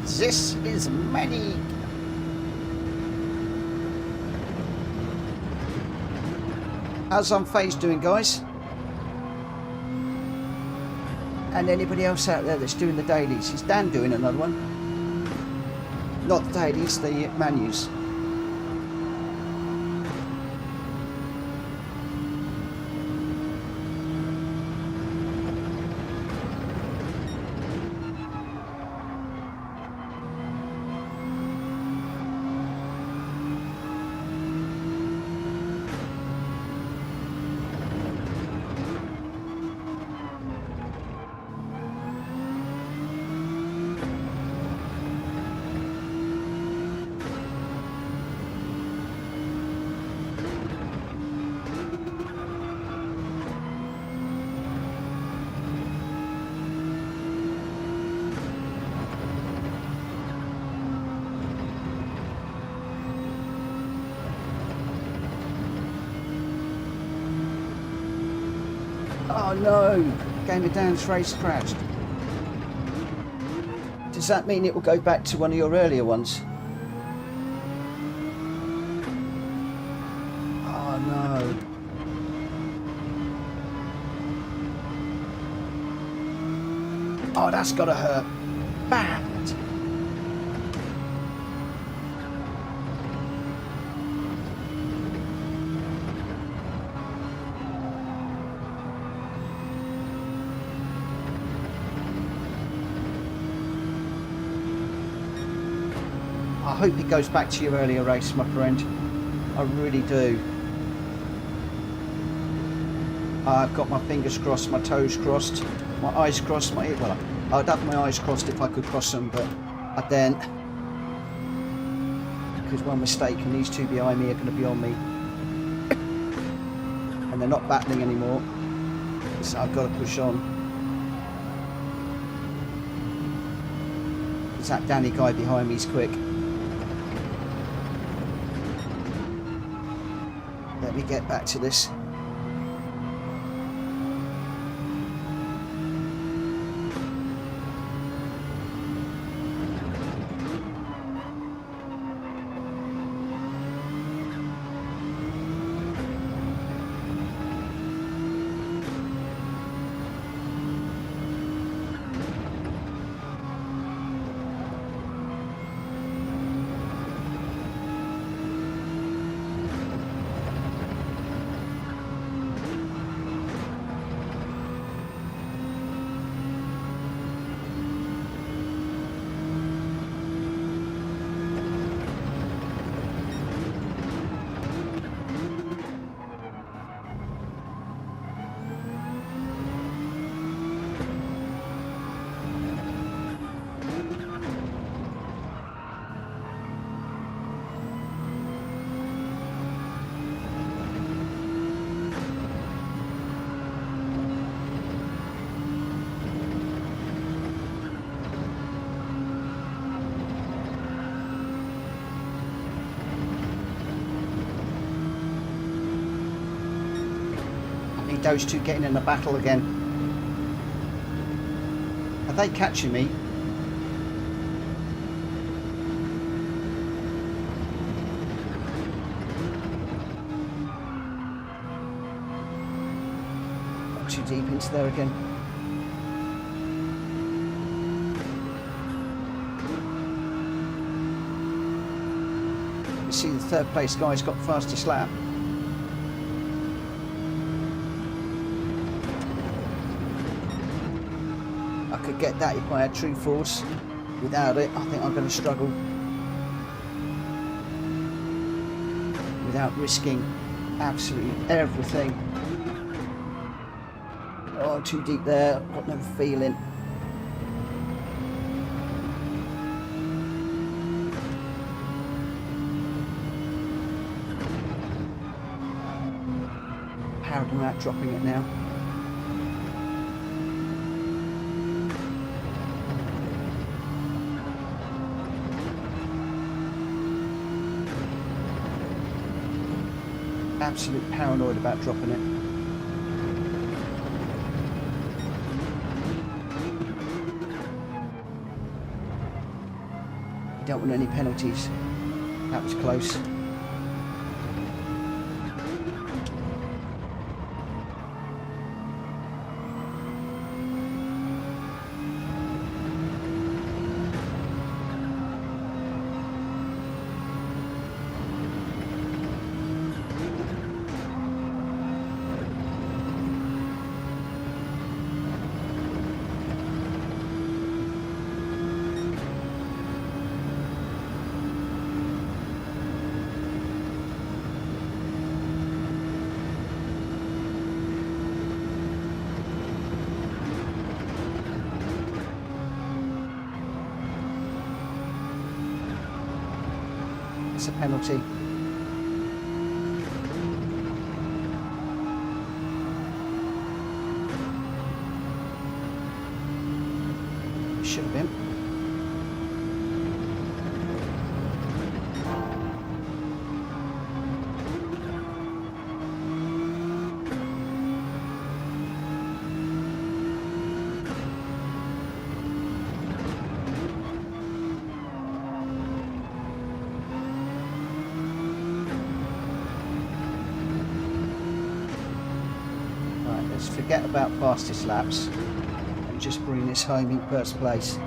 This is many. How's Unfazed doing, guys? And anybody else out there that's doing the dailies? Is Dan doing another one? Not the dailies, the menus. Oh no! Game of Dan's race crashed. Does that mean it will go back to one of your earlier ones? Oh no. Oh, that's gotta hurt. Bad. I hope it goes back to your earlier race, my friend. I really do. I've got my fingers crossed, my toes crossed, my eyes crossed, well, I'd have my eyes crossed if I could cross them, but I daren't. Because one mistake and these two behind me are going to be on me. And they're not battling anymore. So I've got to push on. Because that Danny guy behind me is quick. Let me get back to this. Those two getting in the battle again. Are they catching me? Got too deep into there again. You see the third place guy's got fastest lap. Could get that if I had true force. Without it, I think I'm going to struggle. Without risking absolutely everything. Oh, too deep there. Got no feeling. Paranoid about dropping it now. Absolute paranoid about dropping it. don't want any penalties. That was close. It's a penalty. It should have been. Let's forget about fastest laps and just bring this home in first place.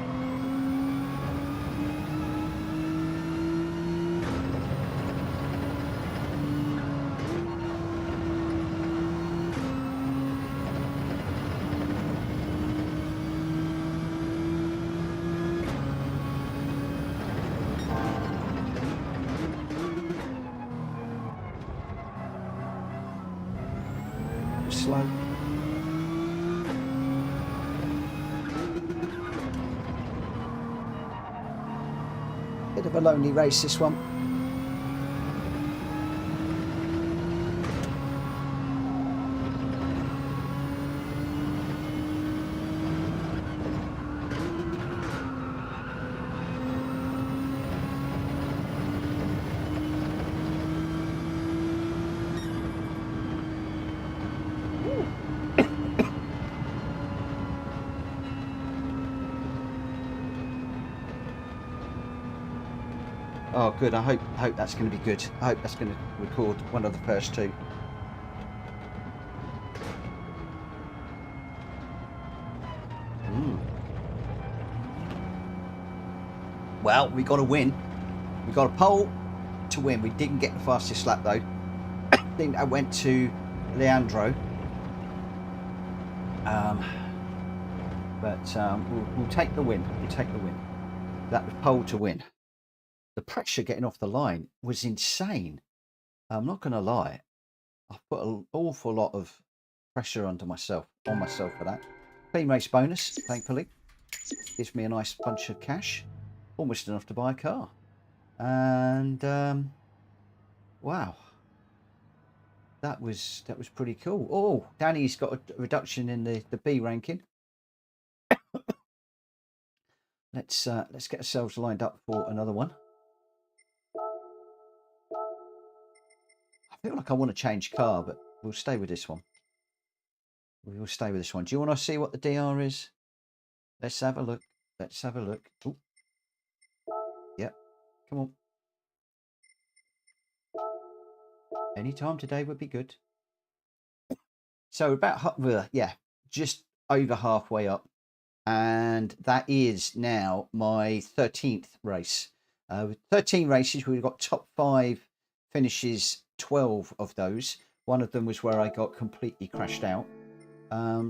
Slow. Bit of a lonely race, this one. Oh, good. I hope that's going to be good. I hope that's going to record one of the first two. Well, we got to win. We got a pole to win. We didn't get the fastest lap though. I think I went to Leandro. But we'll take the win. We'll take the win. That was pole to win. The pressure getting off the line was insane. I'm not going to lie. I've put an awful lot of pressure on myself for that. Team race bonus, thankfully. Gives me a nice bunch of cash. Almost enough to buy a car. And wow. That was pretty cool. Oh, Danny's got a reduction in the B ranking. Let's get ourselves lined up for another one. I feel like I want to change car, but we'll stay with this one. We will stay with this one. Do you want to see what the DR is? Let's have a look. Let's have a look. Ooh. Yep. Come on. Any time today would be good. So about, yeah, just over halfway up. And that is now my 13th race. With 13 races, we've got top 5 finishes, 12 of those. One of them was where I got completely crashed out.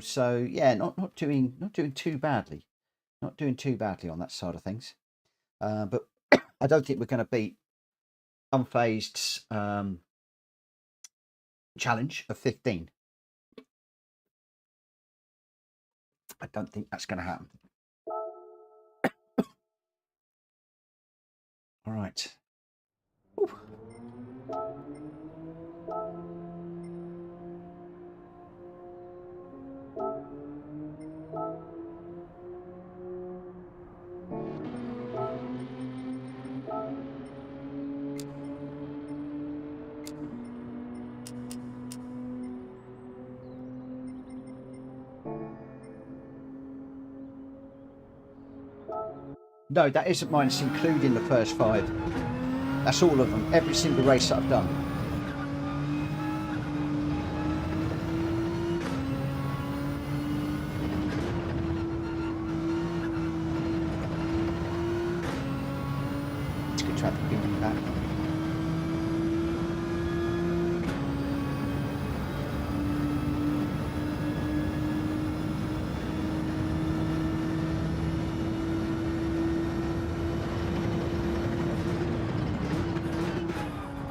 So yeah, not doing too badly. Not doing too badly on that side of things. But I don't think we're going to beat Unfazed's challenge of 15. I don't think that's going to happen. All right. Ooh. No, that isn't mine. It's including the first 5. That's all of them. Every single race that I've done. It's good traffic being back.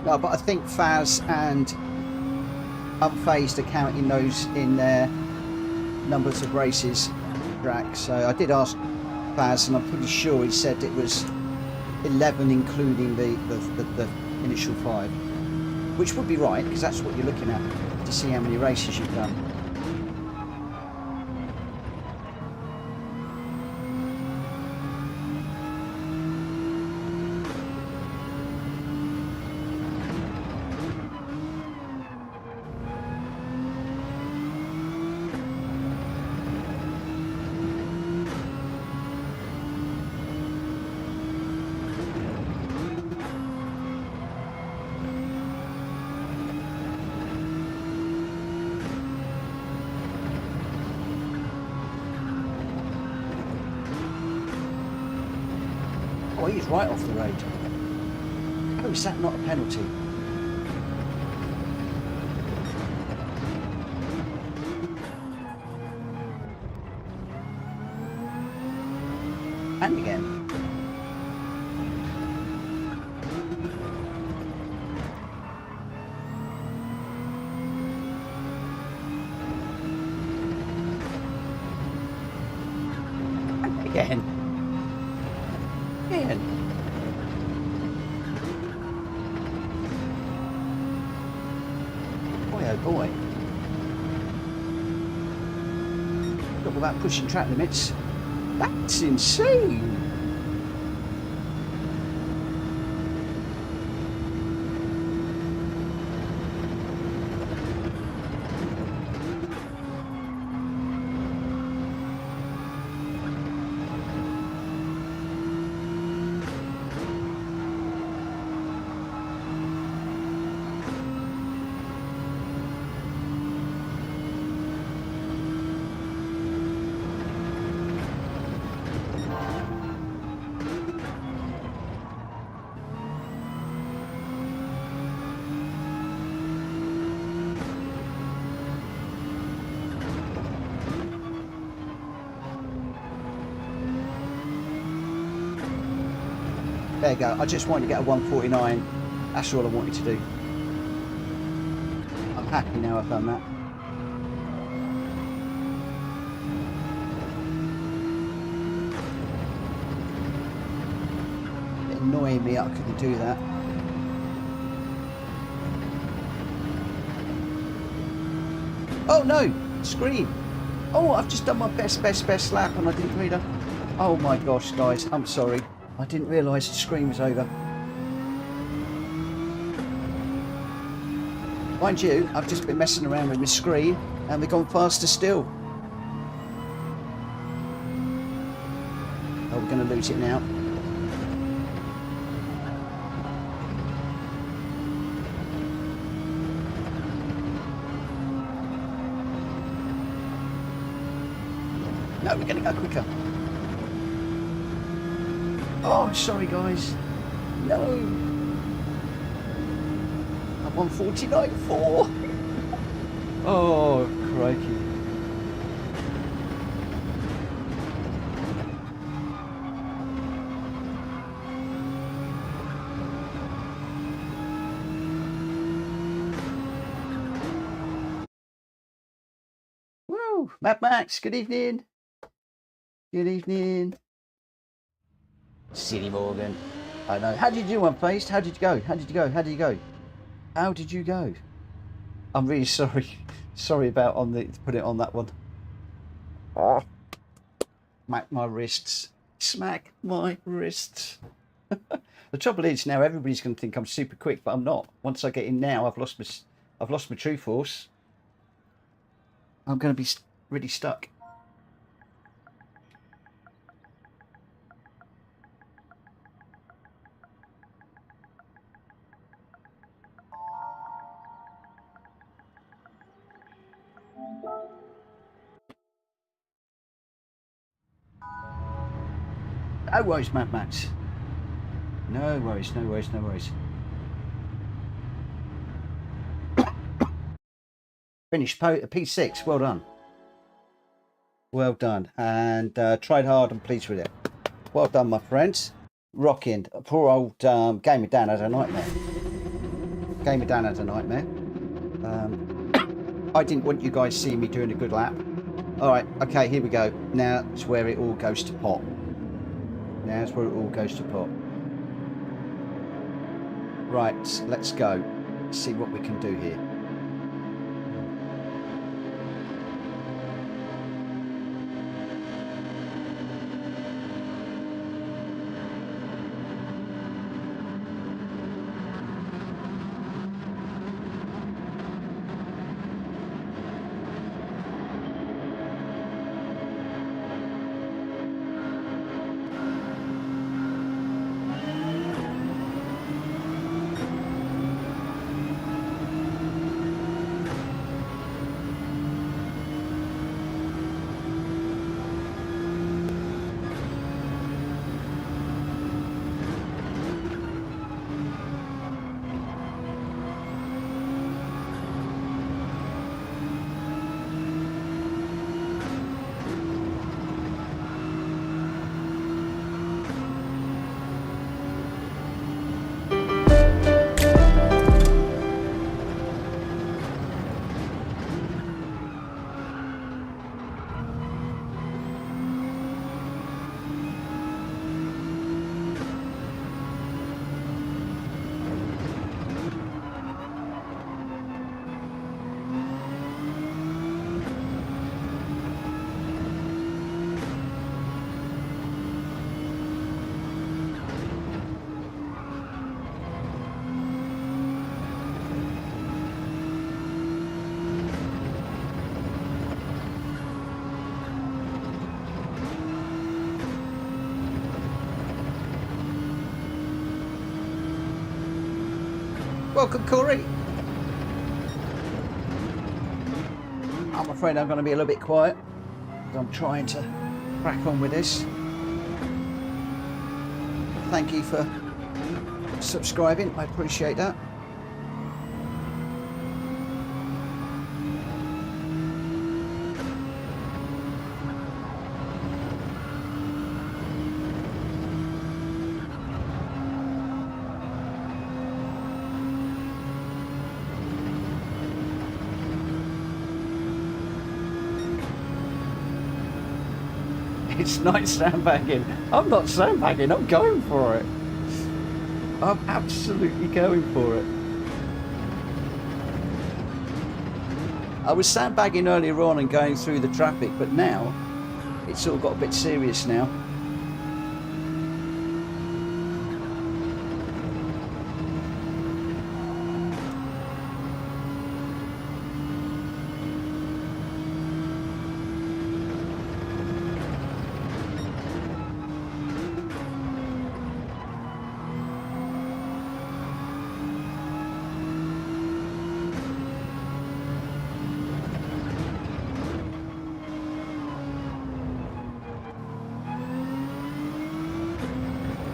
No, but I think Faz and Unfazed are counting those in their numbers of races track. So I did ask Faz, and I'm pretty sure he said it was 11, including the initial 5, which would be right because that's what you're looking at to see how many races you've done. Oh, he's right off the road. How is that not a penalty? And again. And again. Boy, oh boy. Talk about pushing track limits. That's insane. There you go. I just wanted to get a 149. That's all I wanted to do. I'm happy now I've done that. It's annoying me I couldn't do that. Oh no! Screen! Oh, I've just done my best lap and I didn't read it. Oh my gosh, guys, I'm sorry. I didn't realise the screen was over. Mind you, I've just been messing around with my screen and we've gone faster still. Oh, we're going to lose it now. No, we're going to go quicker. Oh, sorry guys. No. I'm on 49.4. Oh, crikey. Woo! Mad Max, good evening. Good evening. Silly Morgan. I know. How did you do, Unfazed? How did you go? How did you go? How did you go? How did you go? I'm really sorry. Sorry about put it on that one. Oh. Smack my wrists. Smack my wrists. The trouble is now everybody's going to think I'm super quick, but I'm not. Once I get in now, I've lost my true force. I'm going to be really stuck. No worries, Mad Max. No worries, no worries, no worries. Finished P6, well done. Well done, and tried hard and pleased with it. Well done, my friends. Rocking. Poor old Gamer Dan had a nightmare. Gamer Dan had a nightmare. I didn't want you guys seeing me doing a good lap. Alright, okay, here we go. Now it's where it all goes to pot. Now it's where it all goes to pot. Right, let's go. Let's see what we can do here. Welcome, Corey. I'm afraid I'm going to be a little bit quiet. I'm trying to crack on with this. Thank you for subscribing. I appreciate that. It's not sandbagging. I'm not sandbagging, I'm going for it. I'm absolutely going for it. I was sandbagging earlier on and going through the traffic, but now it's all got a bit serious now.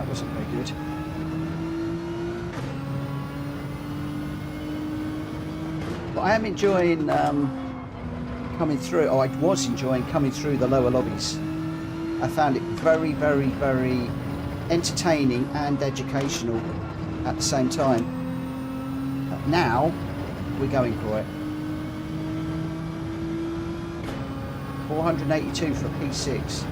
Wasn't very good. But I am enjoying coming through. Oh, I was enjoying coming through the lower lobbies. I found it very, very, very entertaining and educational at the same time. But now we're going for it. 482 for P6.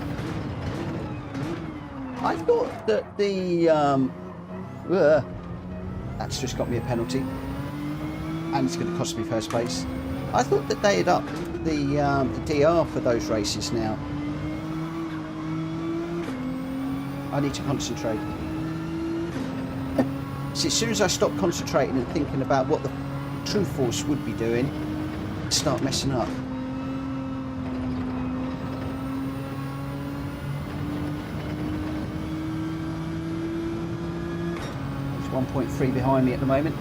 I thought that the that's just got me a penalty, and it's going to cost me first place. I thought that they had upped the DR for those races now. I need to concentrate. See, as soon as I stop concentrating and thinking about what the true force would be doing, I start messing up. 1.3 behind me at the moment.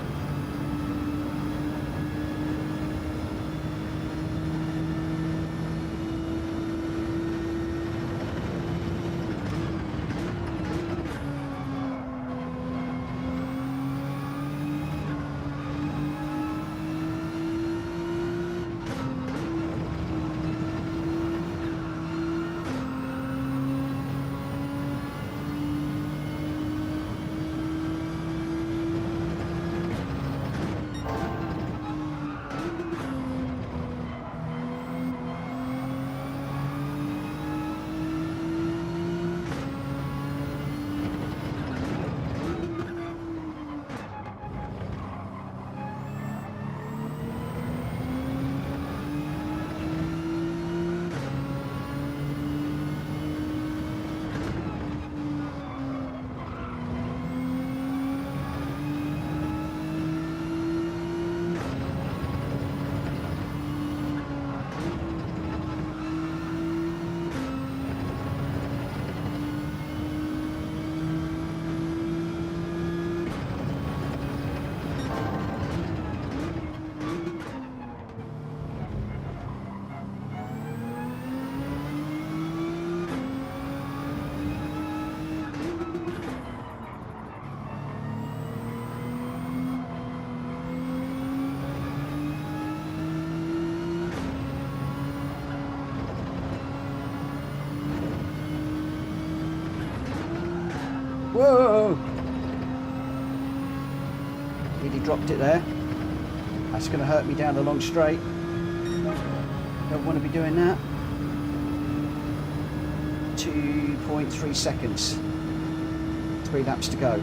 Whoa! Really dropped it there. That's going to hurt me down the long straight. Don't want to be doing that. 2.3 seconds. 3 laps to go.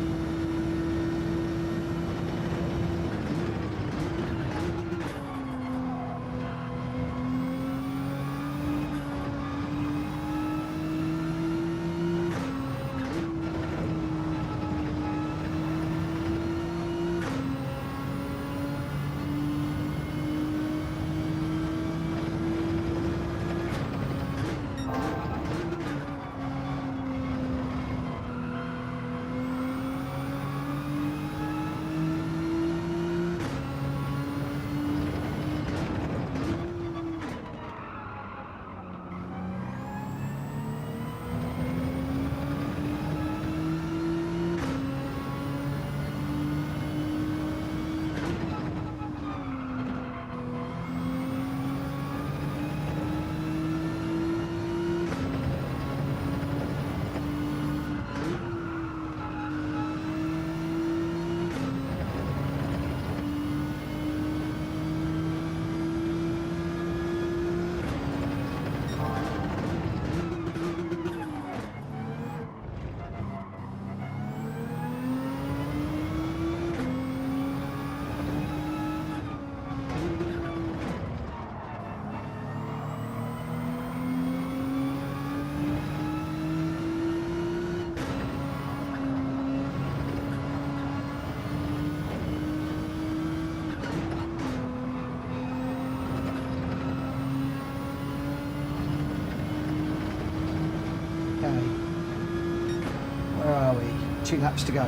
Where are we? 2 laps to go.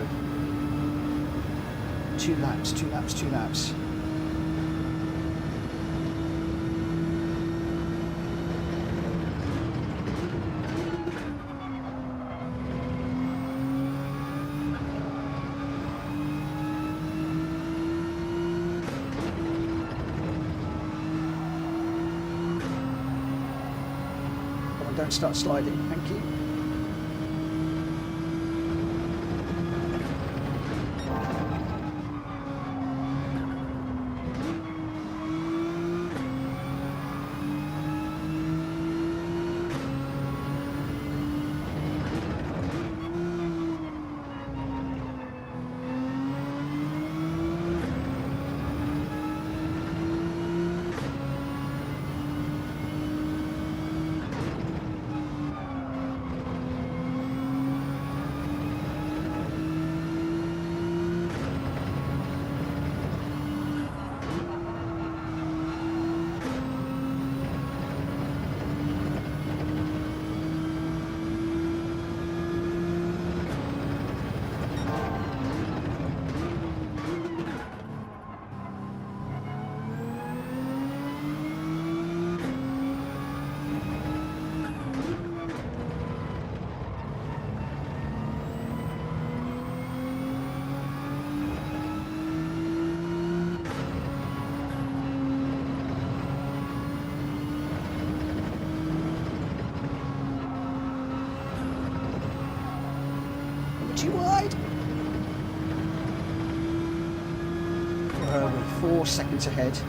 2 laps, 2 laps, 2 laps. Come on, don't start sliding, thank you. Too wide. Where are we? 4 seconds ahead.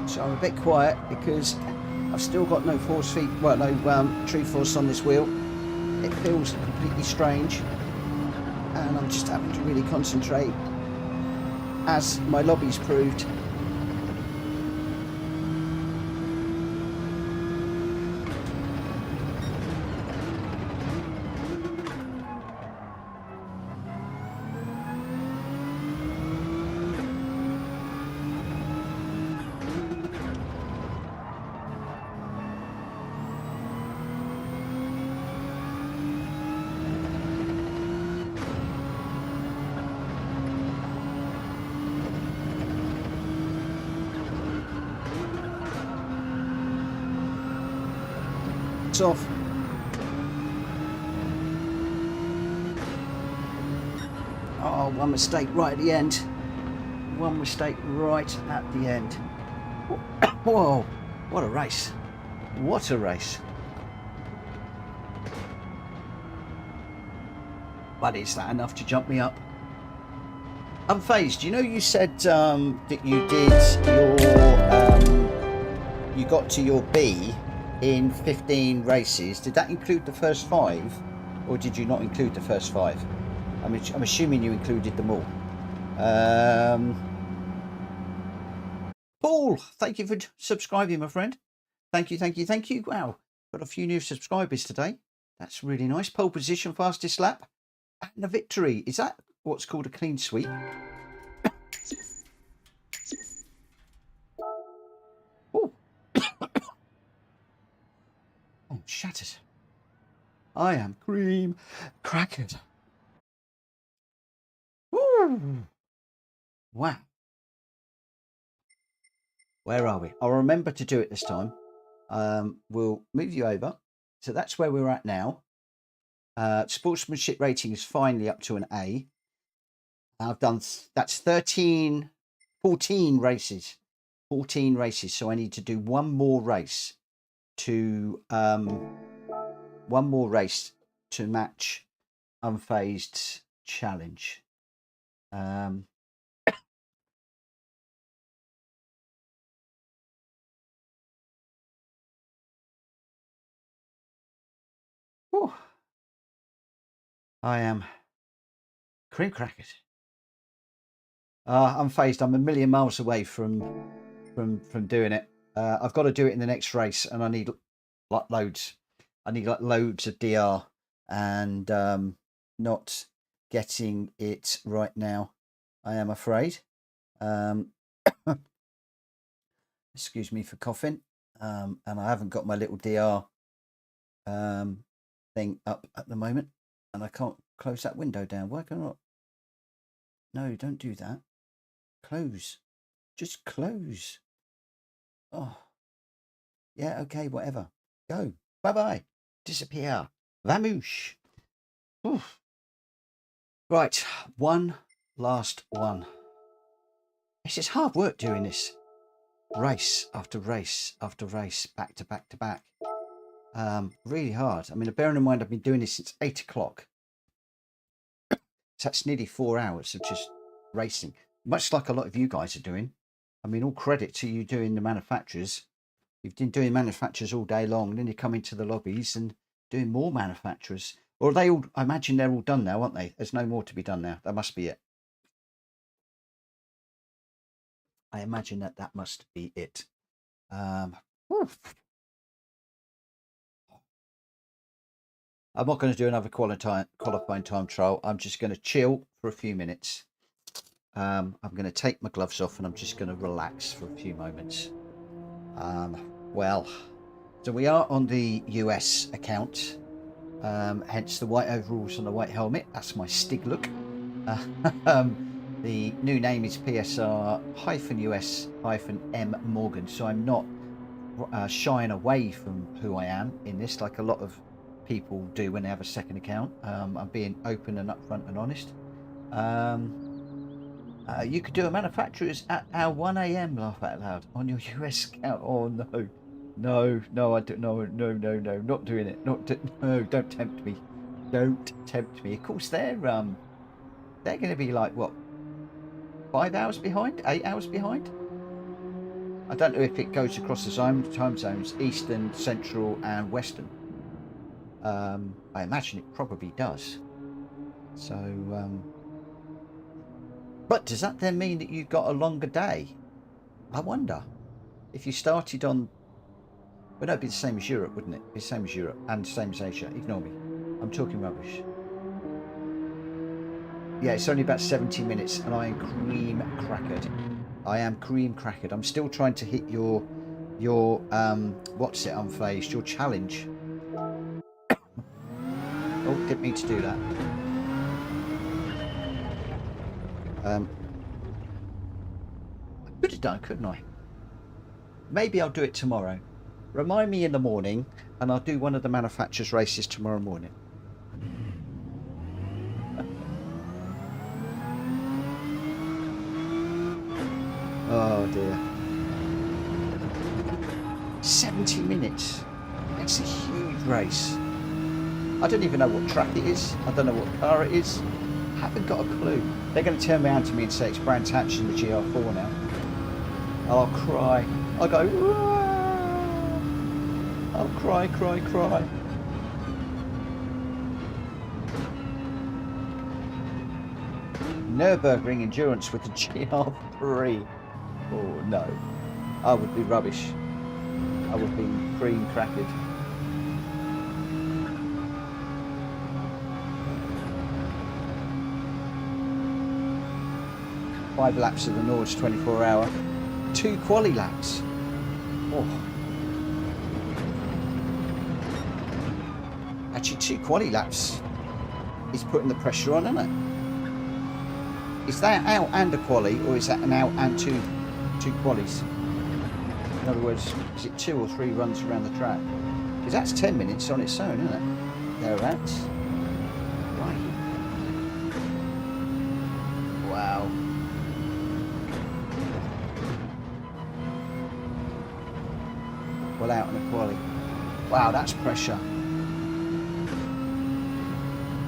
So I'm a bit quiet because I've still got no force feed, well, no true force on this wheel. It feels completely strange and I'm just having to really concentrate as my lobby's proved. Off. Oh, one mistake right at the end. One mistake right at the end. Whoa, what a race. What a race. But is that enough to jump me up? Unfazed, you know you said that you did your, you got to your B in 15 races. Did that include the first 5, or did you not include the first 5? I'm assuming you included them all. Paul, thank you for subscribing, my friend. Thank you, thank you, thank you. Wow, got a few new subscribers today. That's really nice. Pole position, fastest lap, and a victory. Is that what's called a clean sweep? Oh. Oh, shattered. I am cream crackered. Woo! Wow. Where are we? I'll remember to do it this time. We'll move you over. So that's where we're at now. Sportsmanship rating is finally up to an A. I've done, that's 14 races. 14 races. So I need to do one more race to match Unfazed's challenge. I am cream crackers. Unfazed. I'm a million miles away from doing it. I've got to do it in the next race, and I need like loads. I need like loads of DR, and not getting it right now, I am afraid. Excuse me for coughing. And I haven't got my little DR thing up at the moment, and I can't close that window down. Why can't I? No, don't do that. Close. Just close. Oh. Yeah, okay, whatever. Go. Bye-bye. Disappear. Vamoosh. Oof. Right, one last one. This is hard work doing this. Race after race after race, back to back to back. Really hard. I mean, bearing in mind I've been doing this since 8 o'clock. So that's nearly 4 hours of just racing. Much like a lot of you guys are doing. I mean, all credit to you doing the manufacturers. You've been doing manufacturers all day long, and then you come into the lobbies and doing more manufacturers. Or are they all, I imagine they're all done now, aren't they? There's no more to be done now. That must be it. I imagine that must be it. I'm not going to do another qualifying time trial. I'm just going to chill for a few minutes. I'm going to take my gloves off, and I'm just going to relax for a few moments. Well, so we are on the US account, hence the white overalls and the white helmet. That's my Stig look. The new name is PSR-US-M Morgan, so I'm not shying away from who I am in this, like a lot of people do when they have a second account. I'm being open and upfront and honest. You could do a manufacturer's at our 1 a.m. laugh out loud on your US account. Oh no, I don't. No, not doing it. No, don't tempt me. Don't tempt me. Of course, they're going to be like what, 5 hours behind, 8 hours behind. I don't know if it goes across the time zones, Eastern, Central, and Western. I imagine it probably does. So But does that then mean that you've got a longer day? I wonder. If you started on... Well, no, it'd be the same as Europe, wouldn't it? It'd be the same as Europe and the same as Asia. Ignore me. I'm talking rubbish. Yeah, it's only about 70 minutes and I am cream crackered. I am cream crackered. I'm still trying to hit your what's it, unfazed, your challenge. Oh, didn't mean to do that. I could have done, couldn't I? Maybe I'll do it tomorrow. Remind me in the morning and I'll do one of the manufacturers' races tomorrow morning. Oh dear. 70 minutes. It's a huge race. I don't even know what track it is. I don't know what car it is. I haven't got a clue. They're going to turn around to me and say it's Brands Hatch in the GR4 now. I'll cry. I'll go, Wah! I'll cry, cry, cry. Nürburgring endurance with the GR3. Oh no. I would be rubbish. I would be cream crackered. Five laps of the Norge 24-hour. 2 quali laps. Oh. Actually, 2 quali laps is putting the pressure on, isn't it? Is that out and a quali, or is that an out and two qualies? In other words, is it 2 or 3 runs around the track? Because that's 10 minutes on its own, isn't it? Thereabouts. Right. Wow. Well, out in a quali. Wow, that's pressure.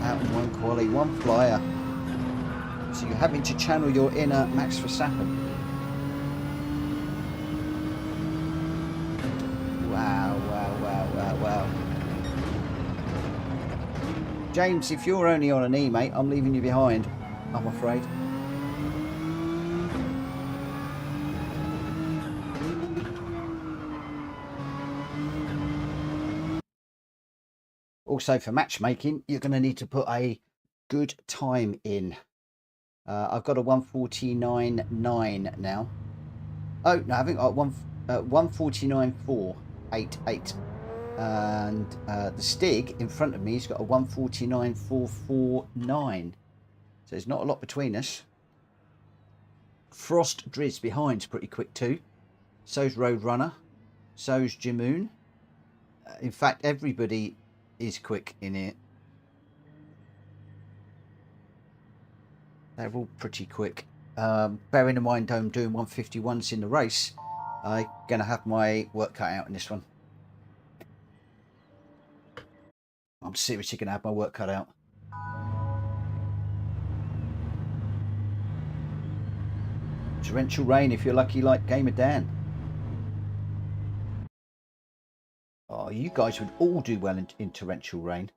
Out in 1 quali, 1 flyer. So you're having to channel your inner Max Verstappen. Wow, wow, wow, wow, wow. James, if you're only on an E, mate, I'm leaving you behind, I'm afraid. Also, for matchmaking, you're going to need to put a good time in. I've got a 1:49.9 now. Oh, no, I haven't got 1:49.488. And the Stig in front of me has got a 1:49.449. So there's not a lot between us. Frost Driz behind's pretty quick too. So's Roadrunner. So's Jimoon. In fact, everybody is quick in here. They're all pretty quick. Bearing in mind I'm doing 151s in the race, I'm going to have my work cut out in this one. I'm seriously going to have my work cut out. Torrential rain if you're lucky, like Gamer Dan. Oh, you guys would all do well in torrential rain.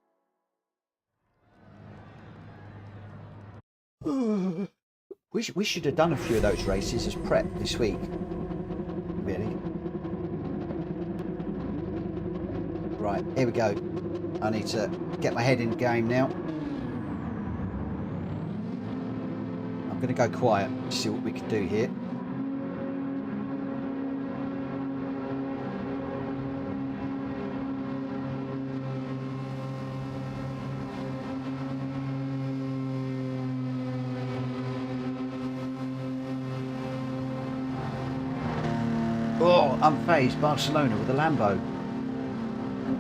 We should have done a few of those races as prep this week. Really. Right, here we go. I need to get my head in the game now. I'm going to go quiet, see what we can do here. Oh, unfazed Barcelona with a Lambo.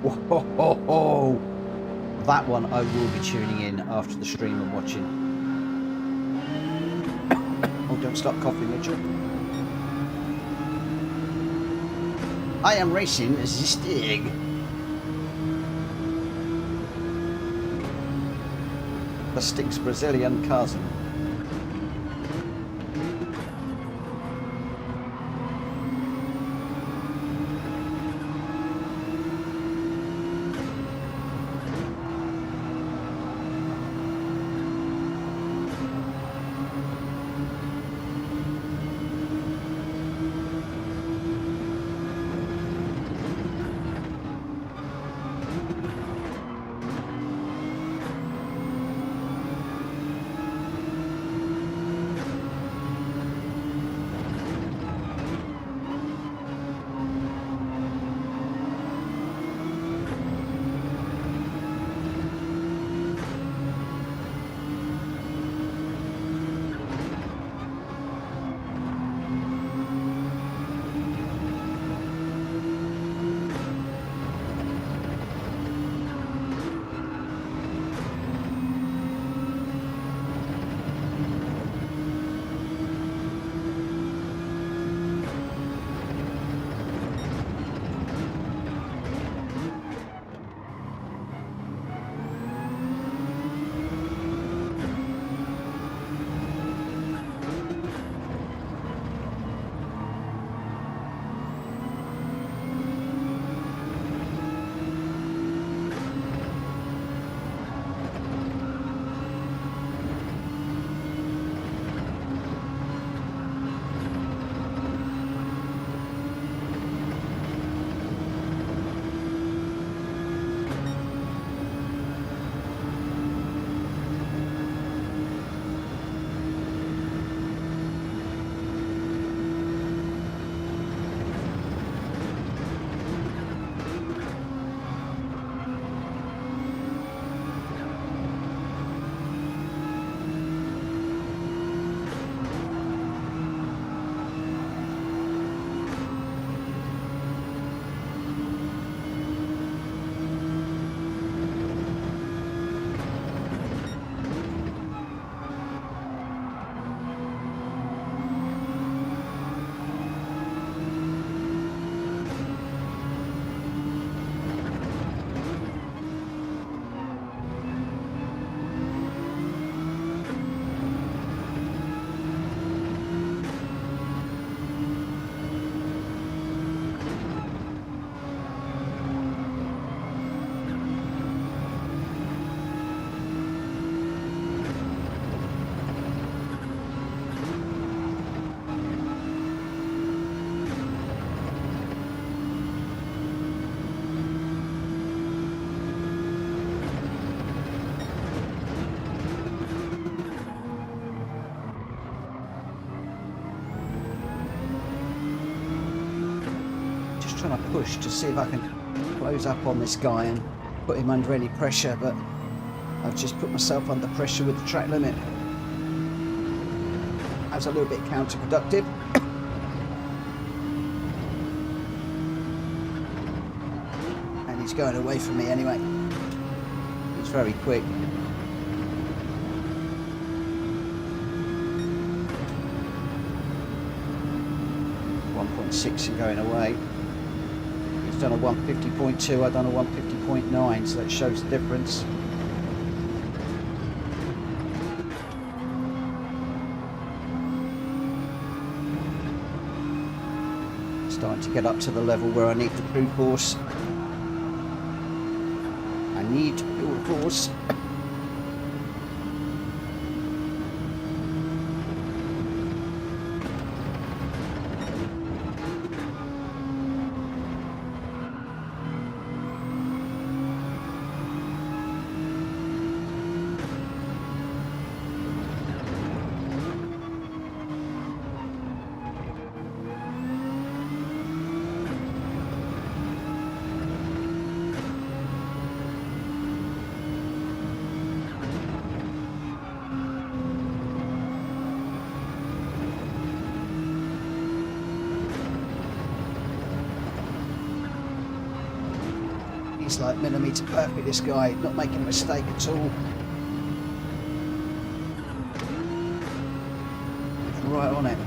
Whoa, that one I will be tuning in after the stream and watching. Oh, don't stop coughing, Mitchell. I am racing the Stig. The Stig's Brazilian cousin. trying to push to see if I can close up on this guy and put him under any pressure, but I've just put myself under pressure with the track limit. That's a little bit counterproductive. And he's going away from me anyway. He's very quick. 1.6 and going away. He's done a 150.2, I've done a 150.9, so that shows the difference. Starting to get up to the level where I need the crew force. I need to build a force. He's like millimetre perfect, this guy, not making a mistake at all. He's right on it.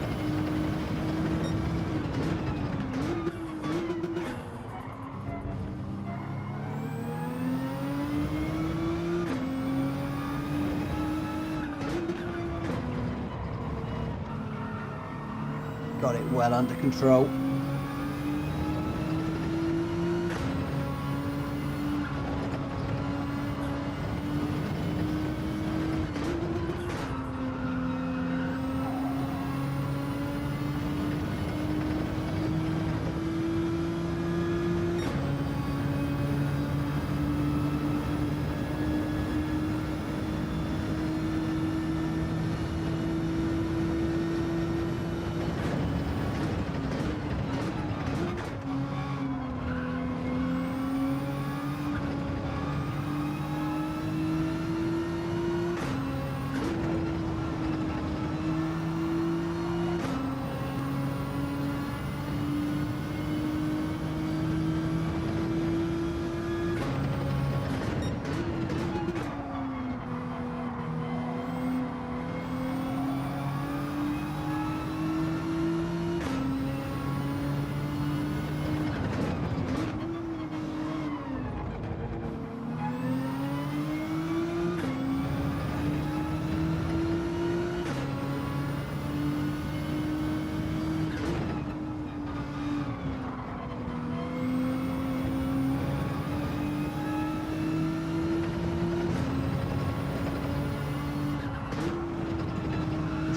Got it well under control.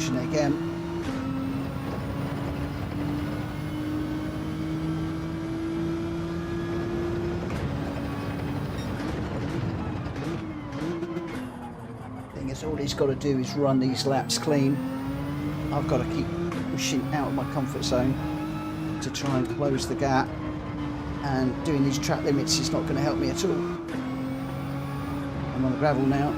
Again. Thing is, all he's got to do is run these laps clean. I've got to keep pushing out of my comfort zone to try and close the gap, and doing these track limits is not going to help me at all. I'm on the gravel now.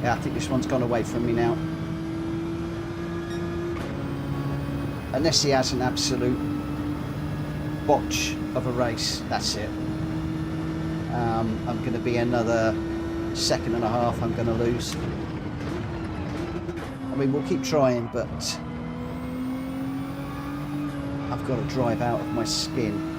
Yeah, I think this one's gone away from me now. Unless he has an absolute botch of a race, that's it. I'm going to be another second and a half I'm going to lose. I mean, we'll keep trying, but I've got to drive out of my skin.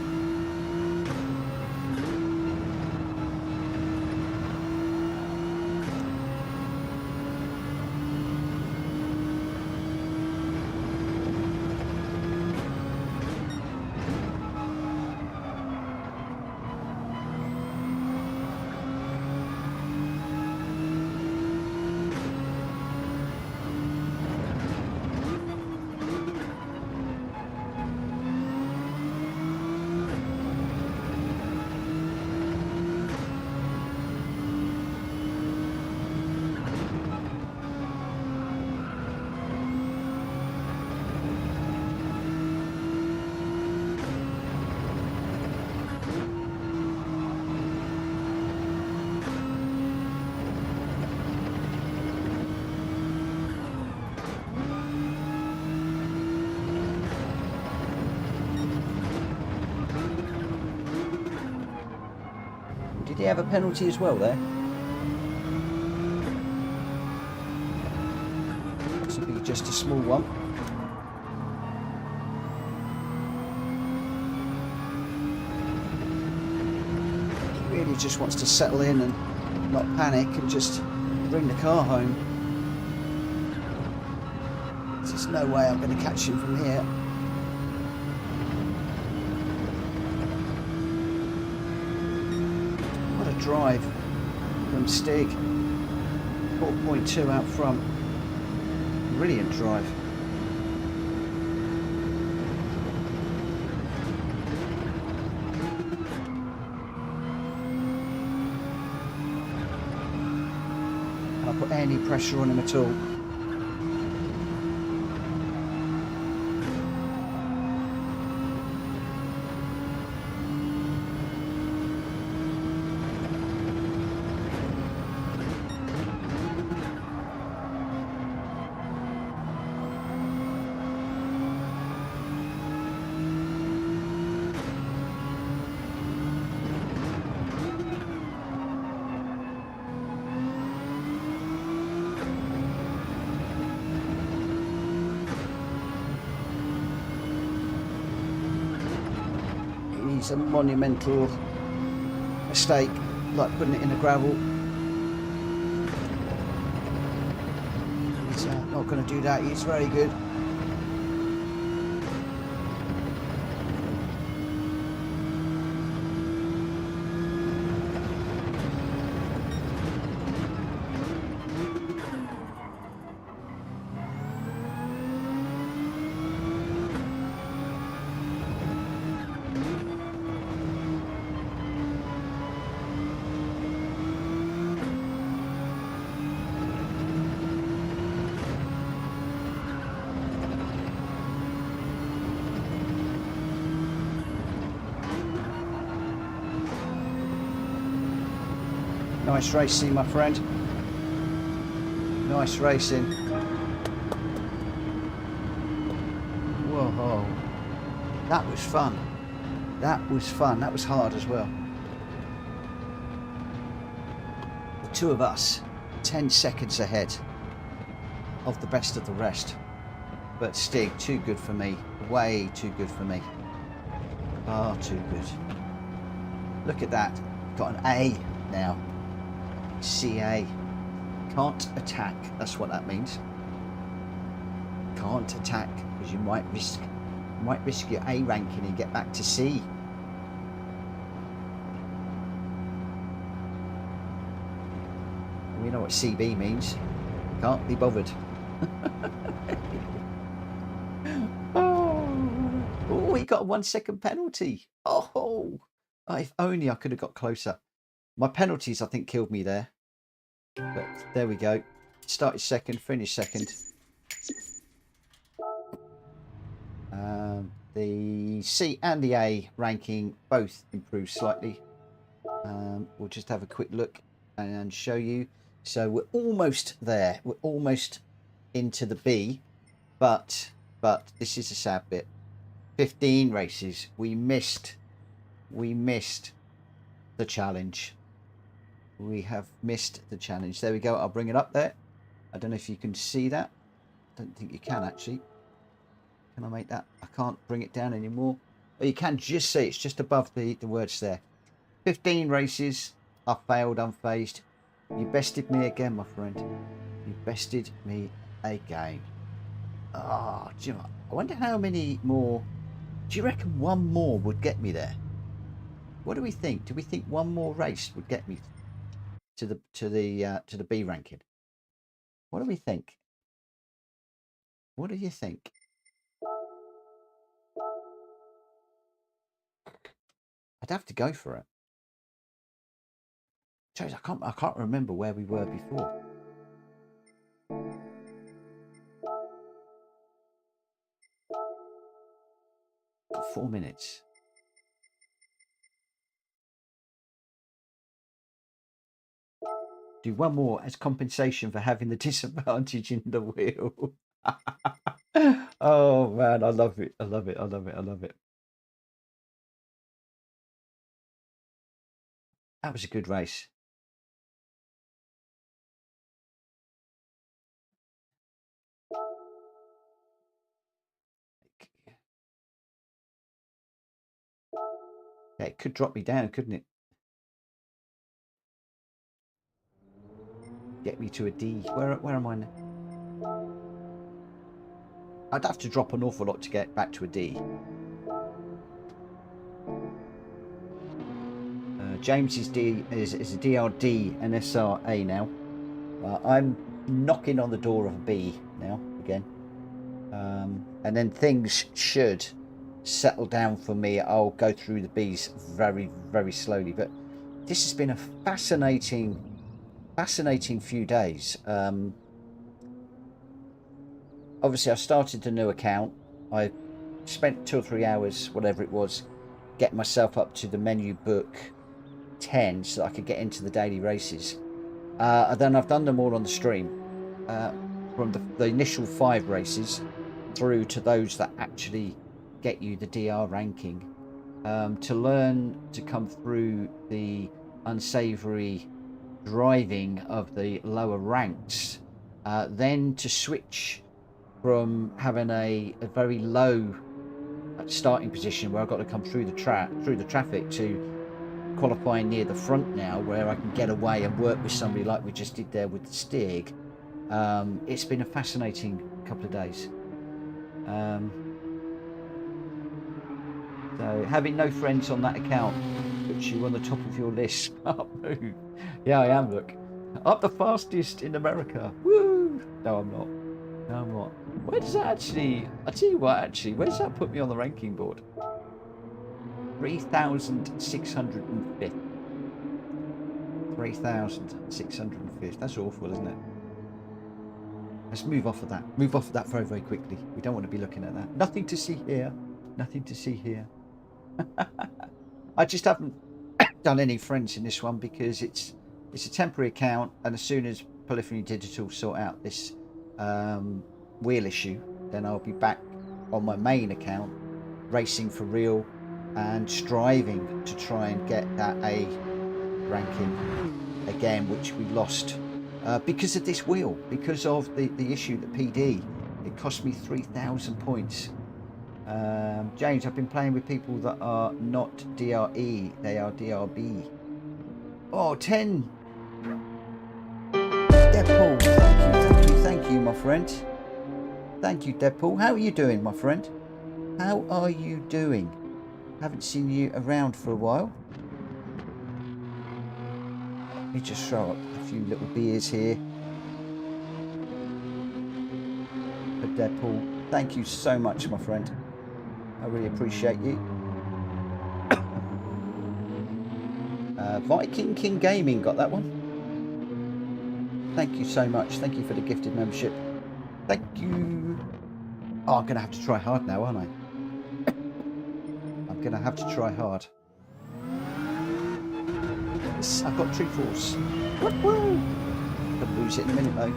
Did he have a penalty as well there? Possibly just a small one. He really just wants to settle in and not panic and just bring the car home. There's no way I'm going to catch him from here. What a drive from Stig. 4.2 out front. Brilliant drive. Can't put any pressure on him at all. It's a monumental mistake, like putting it in the gravel. He's not going to do that. He's very good. Nice racing, my friend. Nice racing. Whoa. That was fun. That was fun. That was hard as well. The two of us, 10 seconds ahead of the best of the rest. But Stig, too good for me. Way too good for me. Far too good. Look at that. Got an A now. CA. Can't attack. That's what that means. Can't attack because you might risk your A ranking and get back to C. We know what CB means. Can't be bothered. Oh, he got a 1 second penalty. Oh, if only I could have got closer. My penalties, I think, killed me there. But there we go. Started second, finished second. The C and the A ranking both improved slightly. We'll just have a quick look and show you. So we're almost there. We're almost into the B. But this is a sad bit. 15 races. We missed the challenge. We have missed the challenge. There we go. I'll bring it up there. I don't know if you can see that. I don't think you can actually. Can I make that? I can't bring it down anymore. But you can just see it's just above the words there. 15 races. I failed unfazed. You bested me again, my friend. You bested me again. Ah, do you know, I wonder how many more. Do you reckon one more would get me there? What do we think? Do we think one more race would get me to the B ranking? What do we think? What do you think? I'd have to go for it. Chose, I can't remember where we were before. Got 4 minutes. Do one more as compensation for having the disadvantage in the wheel. Oh man, I love it. I love it. I love it. I love it. That was a good race. Yeah, it could drop me down, couldn't it? Get me to a D. Where am I now? I'd have to drop an awful lot to get back to a D. James is a DRD and SRA now. I'm knocking on the door of a B now again. And then things should settle down for me. I'll go through the Bs very, very slowly. But this has been a fascinating few days. Obviously, I started a new account. I spent 2 or 3 hours, whatever it was, getting myself up to the menu book 10 so that I could get into the daily races. And then I've done them all on the stream, from the initial 5 races through to those that actually get you the DR ranking, to learn to come through the unsavory driving of the lower ranks, then to switch from having a very low starting position where I've got to come through the traffic to qualifying near the front now, where I can get away and work with somebody like we just did there with the Stig. It's been a fascinating couple of days. So having no friends on that account puts you on the top of your list. Move. Yeah, I am. Look, I'm the fastest in America. Woo! No, I'm not. No, I'm not. Where does that actually? I tell you what, actually, where does that put me on the ranking board? 3,605th. 3,605th. That's awful, isn't it? Let's move off of that. Move off of that very, very quickly. We don't want to be looking at that. Nothing to see here. Nothing to see here. I just haven't done any friends in this one because it's a temporary account, and as soon as Polyphony Digital sort out this wheel issue, then I'll be back on my main account, racing for real and striving to try and get that A ranking again, which we lost because of this wheel, because of the issue that PD. It cost me 3,000 points. James, I've been playing with people that are not DRE, they are DRB. Oh, 10. Deadpool, thank you, my friend. Thank you, Deadpool. How are you doing, my friend? How are you doing? Haven't seen you around for a while. Let me just throw up a few little beers here. For Deadpool, thank you so much, my friend. I really appreciate you. Viking King Gaming got that one. Thank you so much. Thank you for the gifted membership. Thank you. Oh, I'm going to have to try hard now, aren't I? I'm going to have to try hard. Yes, I've got tree force. Woo-hoo! I'll lose it in a minute, though.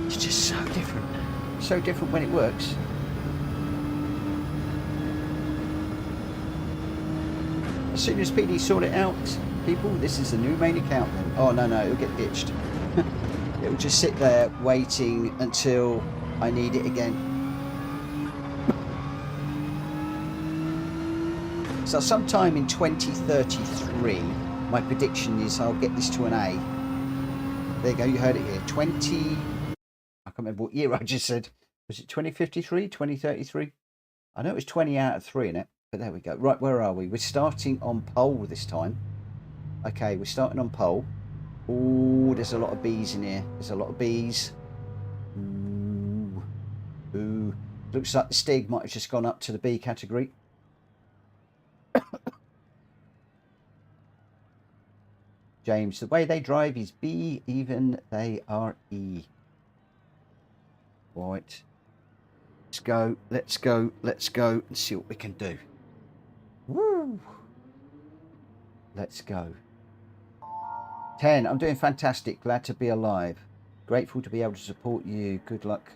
It's just so different. So different when it works. As soon as PD sort it out, people, this is the new main account then. Oh, no, it'll get ditched. It'll just sit there waiting until I need it again. So sometime in 2033, my prediction is I'll get this to an A. There you go, you heard it here. I can't remember what year I just said. Was it 2053, 2033? I know it was 20 out of 3 in it. But there we go. Right, where are we? We're starting on pole this time. Okay, we're starting on pole. Oh, there's a lot of bees in here. There's a lot of bees. Ooh. Ooh. Looks like the Stig might have just gone up to the B category. James, the way they drive is B, even they are E. Right. Let's go, let's go, let's go and see what we can do. Woo! Let's go. 10. I'm doing fantastic. Glad to be alive. Grateful to be able to support you. Good luck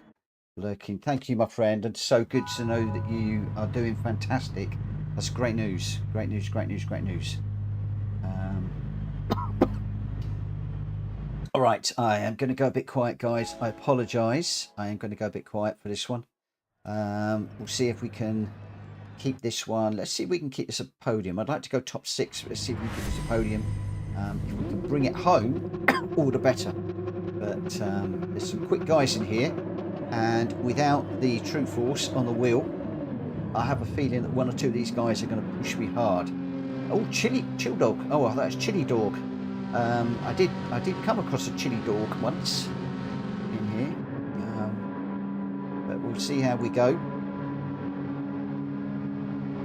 lurking. Thank you, my friend. And so good to know that you are doing fantastic. That's great news. Great news, great news, great news. All right, I am going to go a bit quiet, guys. I apologise. I am going to go a bit quiet for this one. We'll see if we can keep this one. Let's see if we can keep this a podium. I'd like to go top 6. Let's see if we can keep this a podium. If we can bring it home, all the better. But there's some quick guys in here, and without the true force on the wheel, I have a feeling that one or two of these guys are going to push me hard. Oh, chill dog. Oh, well, that's chili dog. I did come across a chili dog once in here, but we'll see how we go.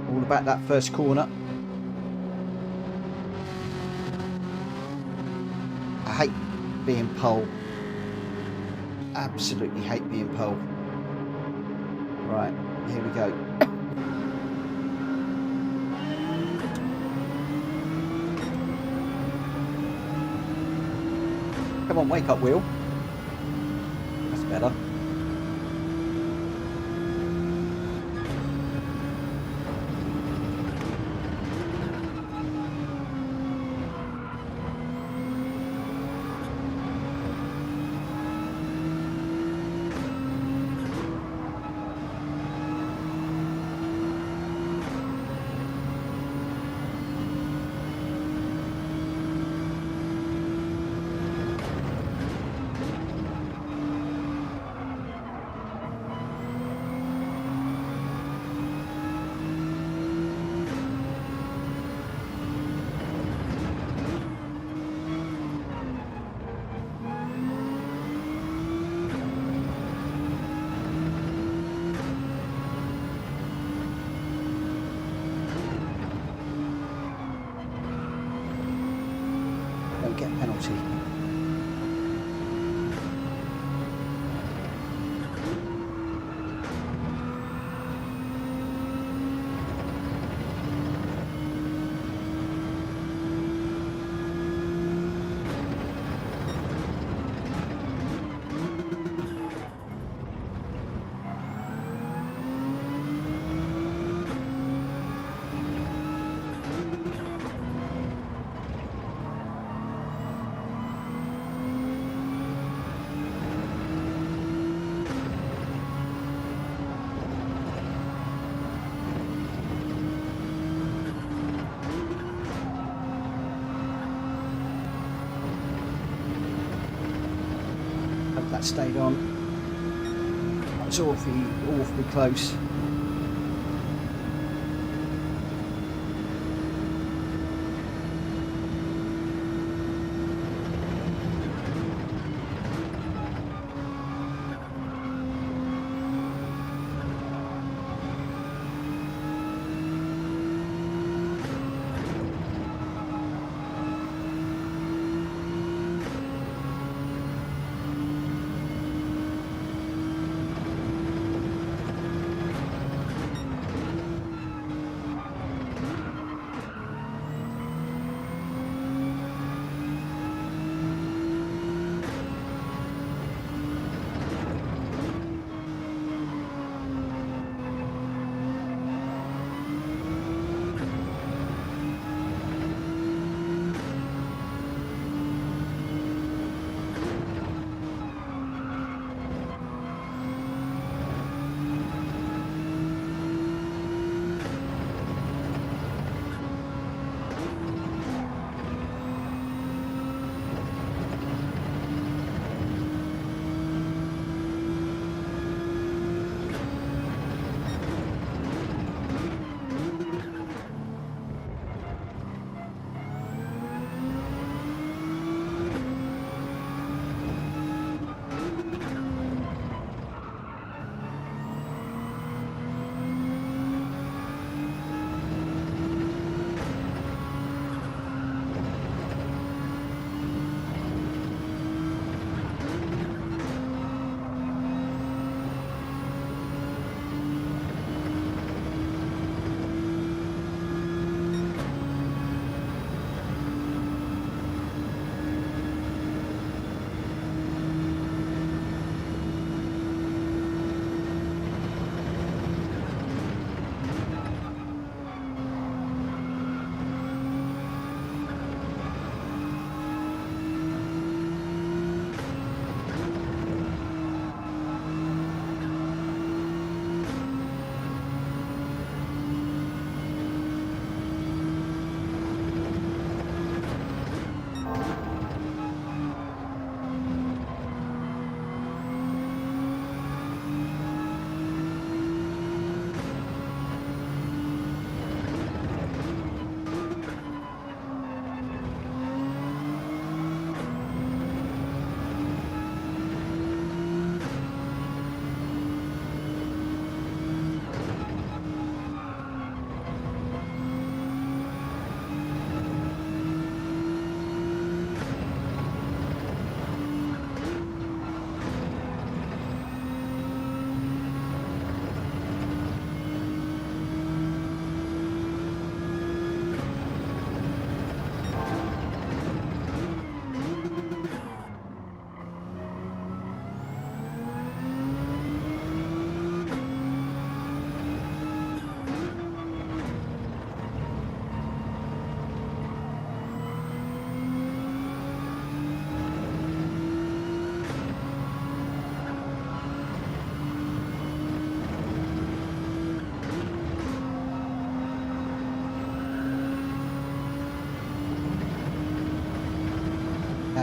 All about that first corner. I hate being pole. Absolutely hate being pole. Right, here we go. Come on, wake up, wheel. That's better. Get a penalty. That stayed on. That was awfully close.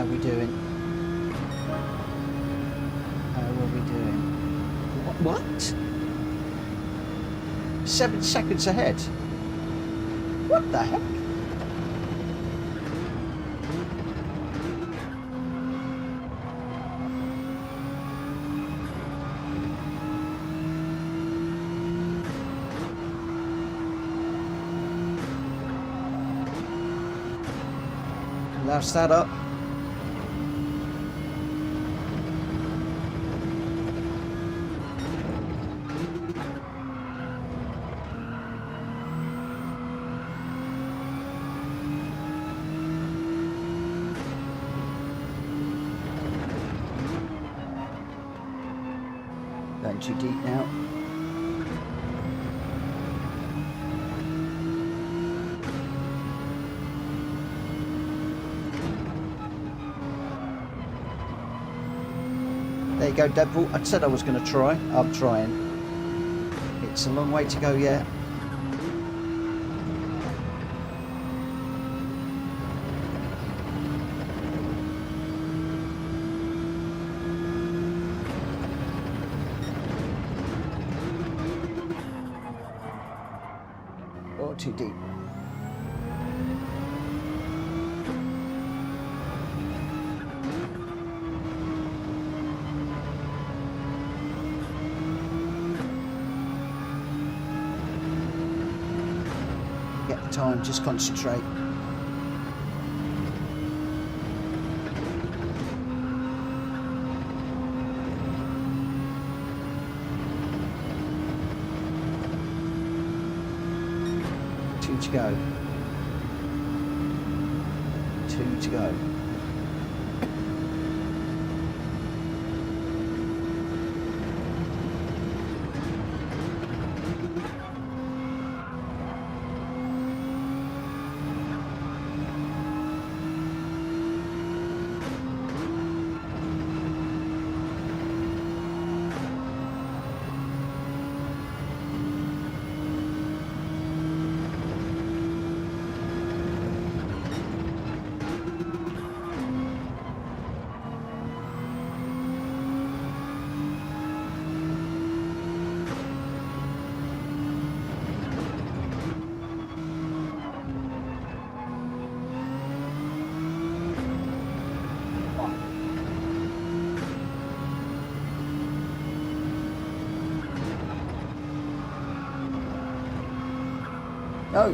are we doing? How are we doing? What? 7 seconds ahead. What the heck? Last that up. Going too deep now. There you go, Deadpool. I said I was going to try. I'm trying. It's a long way to go yet. Oh, too deep. Time, just concentrate. Two to go. Two to go. No.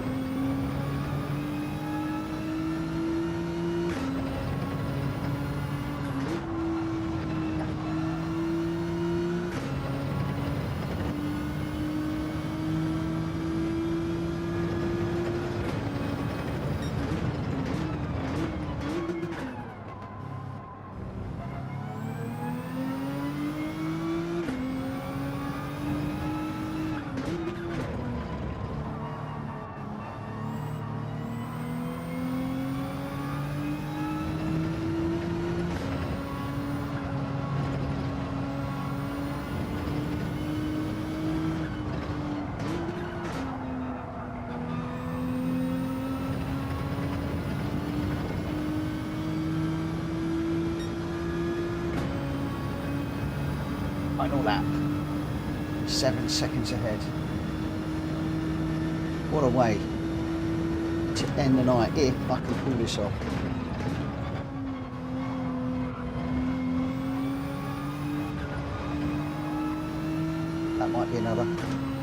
Final lap. 7 seconds ahead. What a way to end the night if I can pull this off. That might be another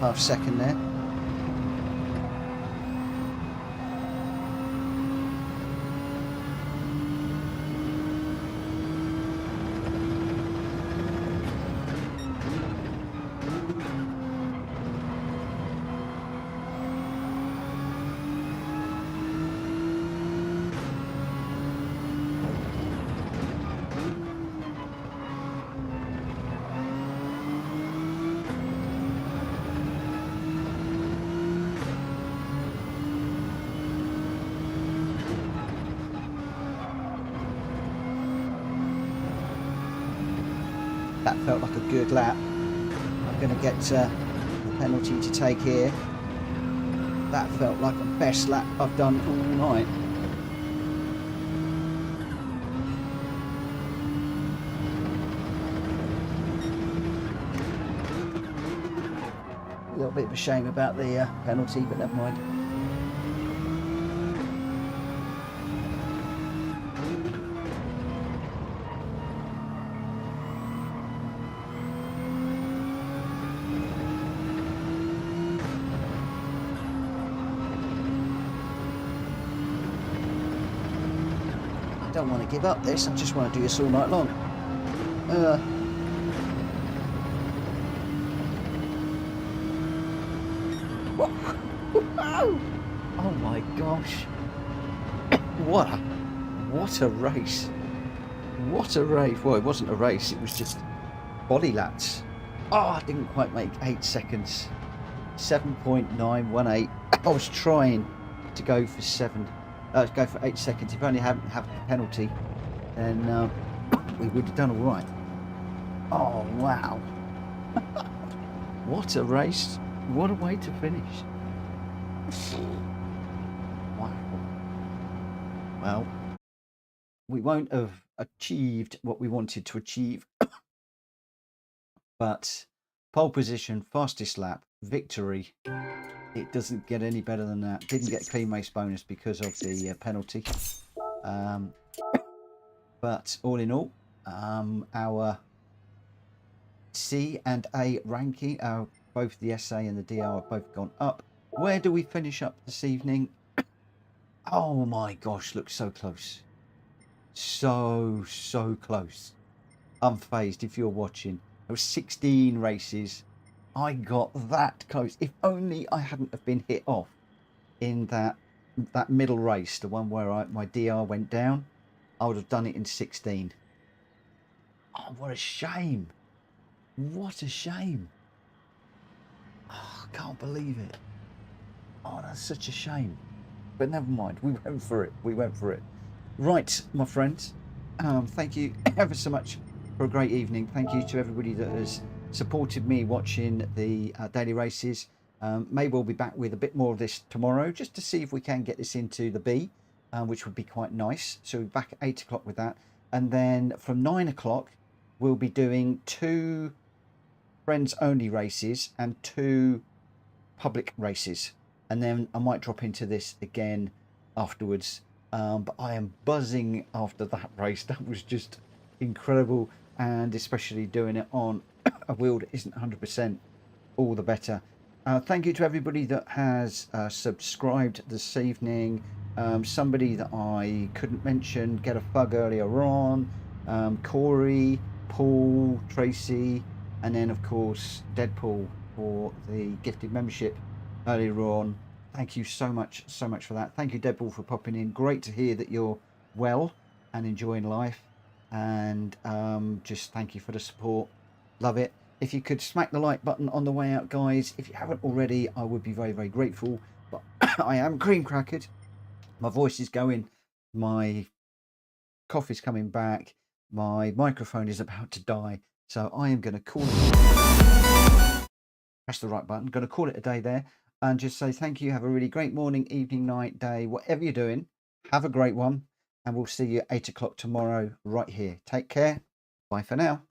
half second there. That felt like a good lap. I'm going to get a penalty to take here. That felt like the best lap I've done all night. little bit of a shame about the penalty, but never mind. I don't want to give up this, I just want to do this all night long. Oh my gosh. What a race. What a race. Well, it wasn't a race, it was just body laps. Oh, I didn't quite make 8 seconds. 7.918. I was trying to go for 8 seconds. If I only hadn't had the penalty, then we would have done all right. Oh, wow. What a race. What a way to finish. Wow. Well, we won't have achieved what we wanted to achieve, but pole position, fastest lap, victory. It doesn't get any better than that. Didn't get clean race bonus because of the penalty. But all in all, our C and A ranking, both the SA and the DR have both gone up. Where do we finish up this evening? Oh my gosh, looks so close. So close. Unfazed if you're watching. There were 16 races. I got that close. If only I hadn't have been hit off in that middle race, the one where my DR went down, I would have done it in 16. Oh, what a shame. What a shame. Oh, I can't believe it. Oh, that's such a shame. But never mind. We went for it. We went for it. Right, my friends. Thank you ever so much for a great evening. Thank you to everybody that has supported me watching the daily races. Maybe we'll be back with a bit more of this tomorrow, just to see if we can get this into the B, which would be quite nice. So we'll be back at 8 o'clock with that. And then from 9 o'clock, we'll be doing 2 friends only races and 2 public races. And then I might drop into this again afterwards. But I am buzzing after that race. That was just incredible. And especially doing it on a wheel that isn't 100%, all the better. Thank you to everybody that has subscribed this evening. Somebody that I couldn't mention, get a fug earlier on. Corey, Paul, Tracy, and then of course Deadpool for the gifted membership earlier on. Thank you so much for that. Thank you, Deadpool, for popping in. Great to hear that you're well and enjoying life. And just thank you for the support. Love it. If you could smack the like button on the way out, guys. If you haven't already, I would be very, very grateful. But I am cream crackered. My voice is going. My cough is coming back. My microphone is about to die. So I am going to call it. Press the right button. Going to call it a day there. And just say thank you. Have a really great morning, evening, night, day, whatever you're doing. Have a great one. And we'll see you at 8 o'clock tomorrow right here. Take care. Bye for now.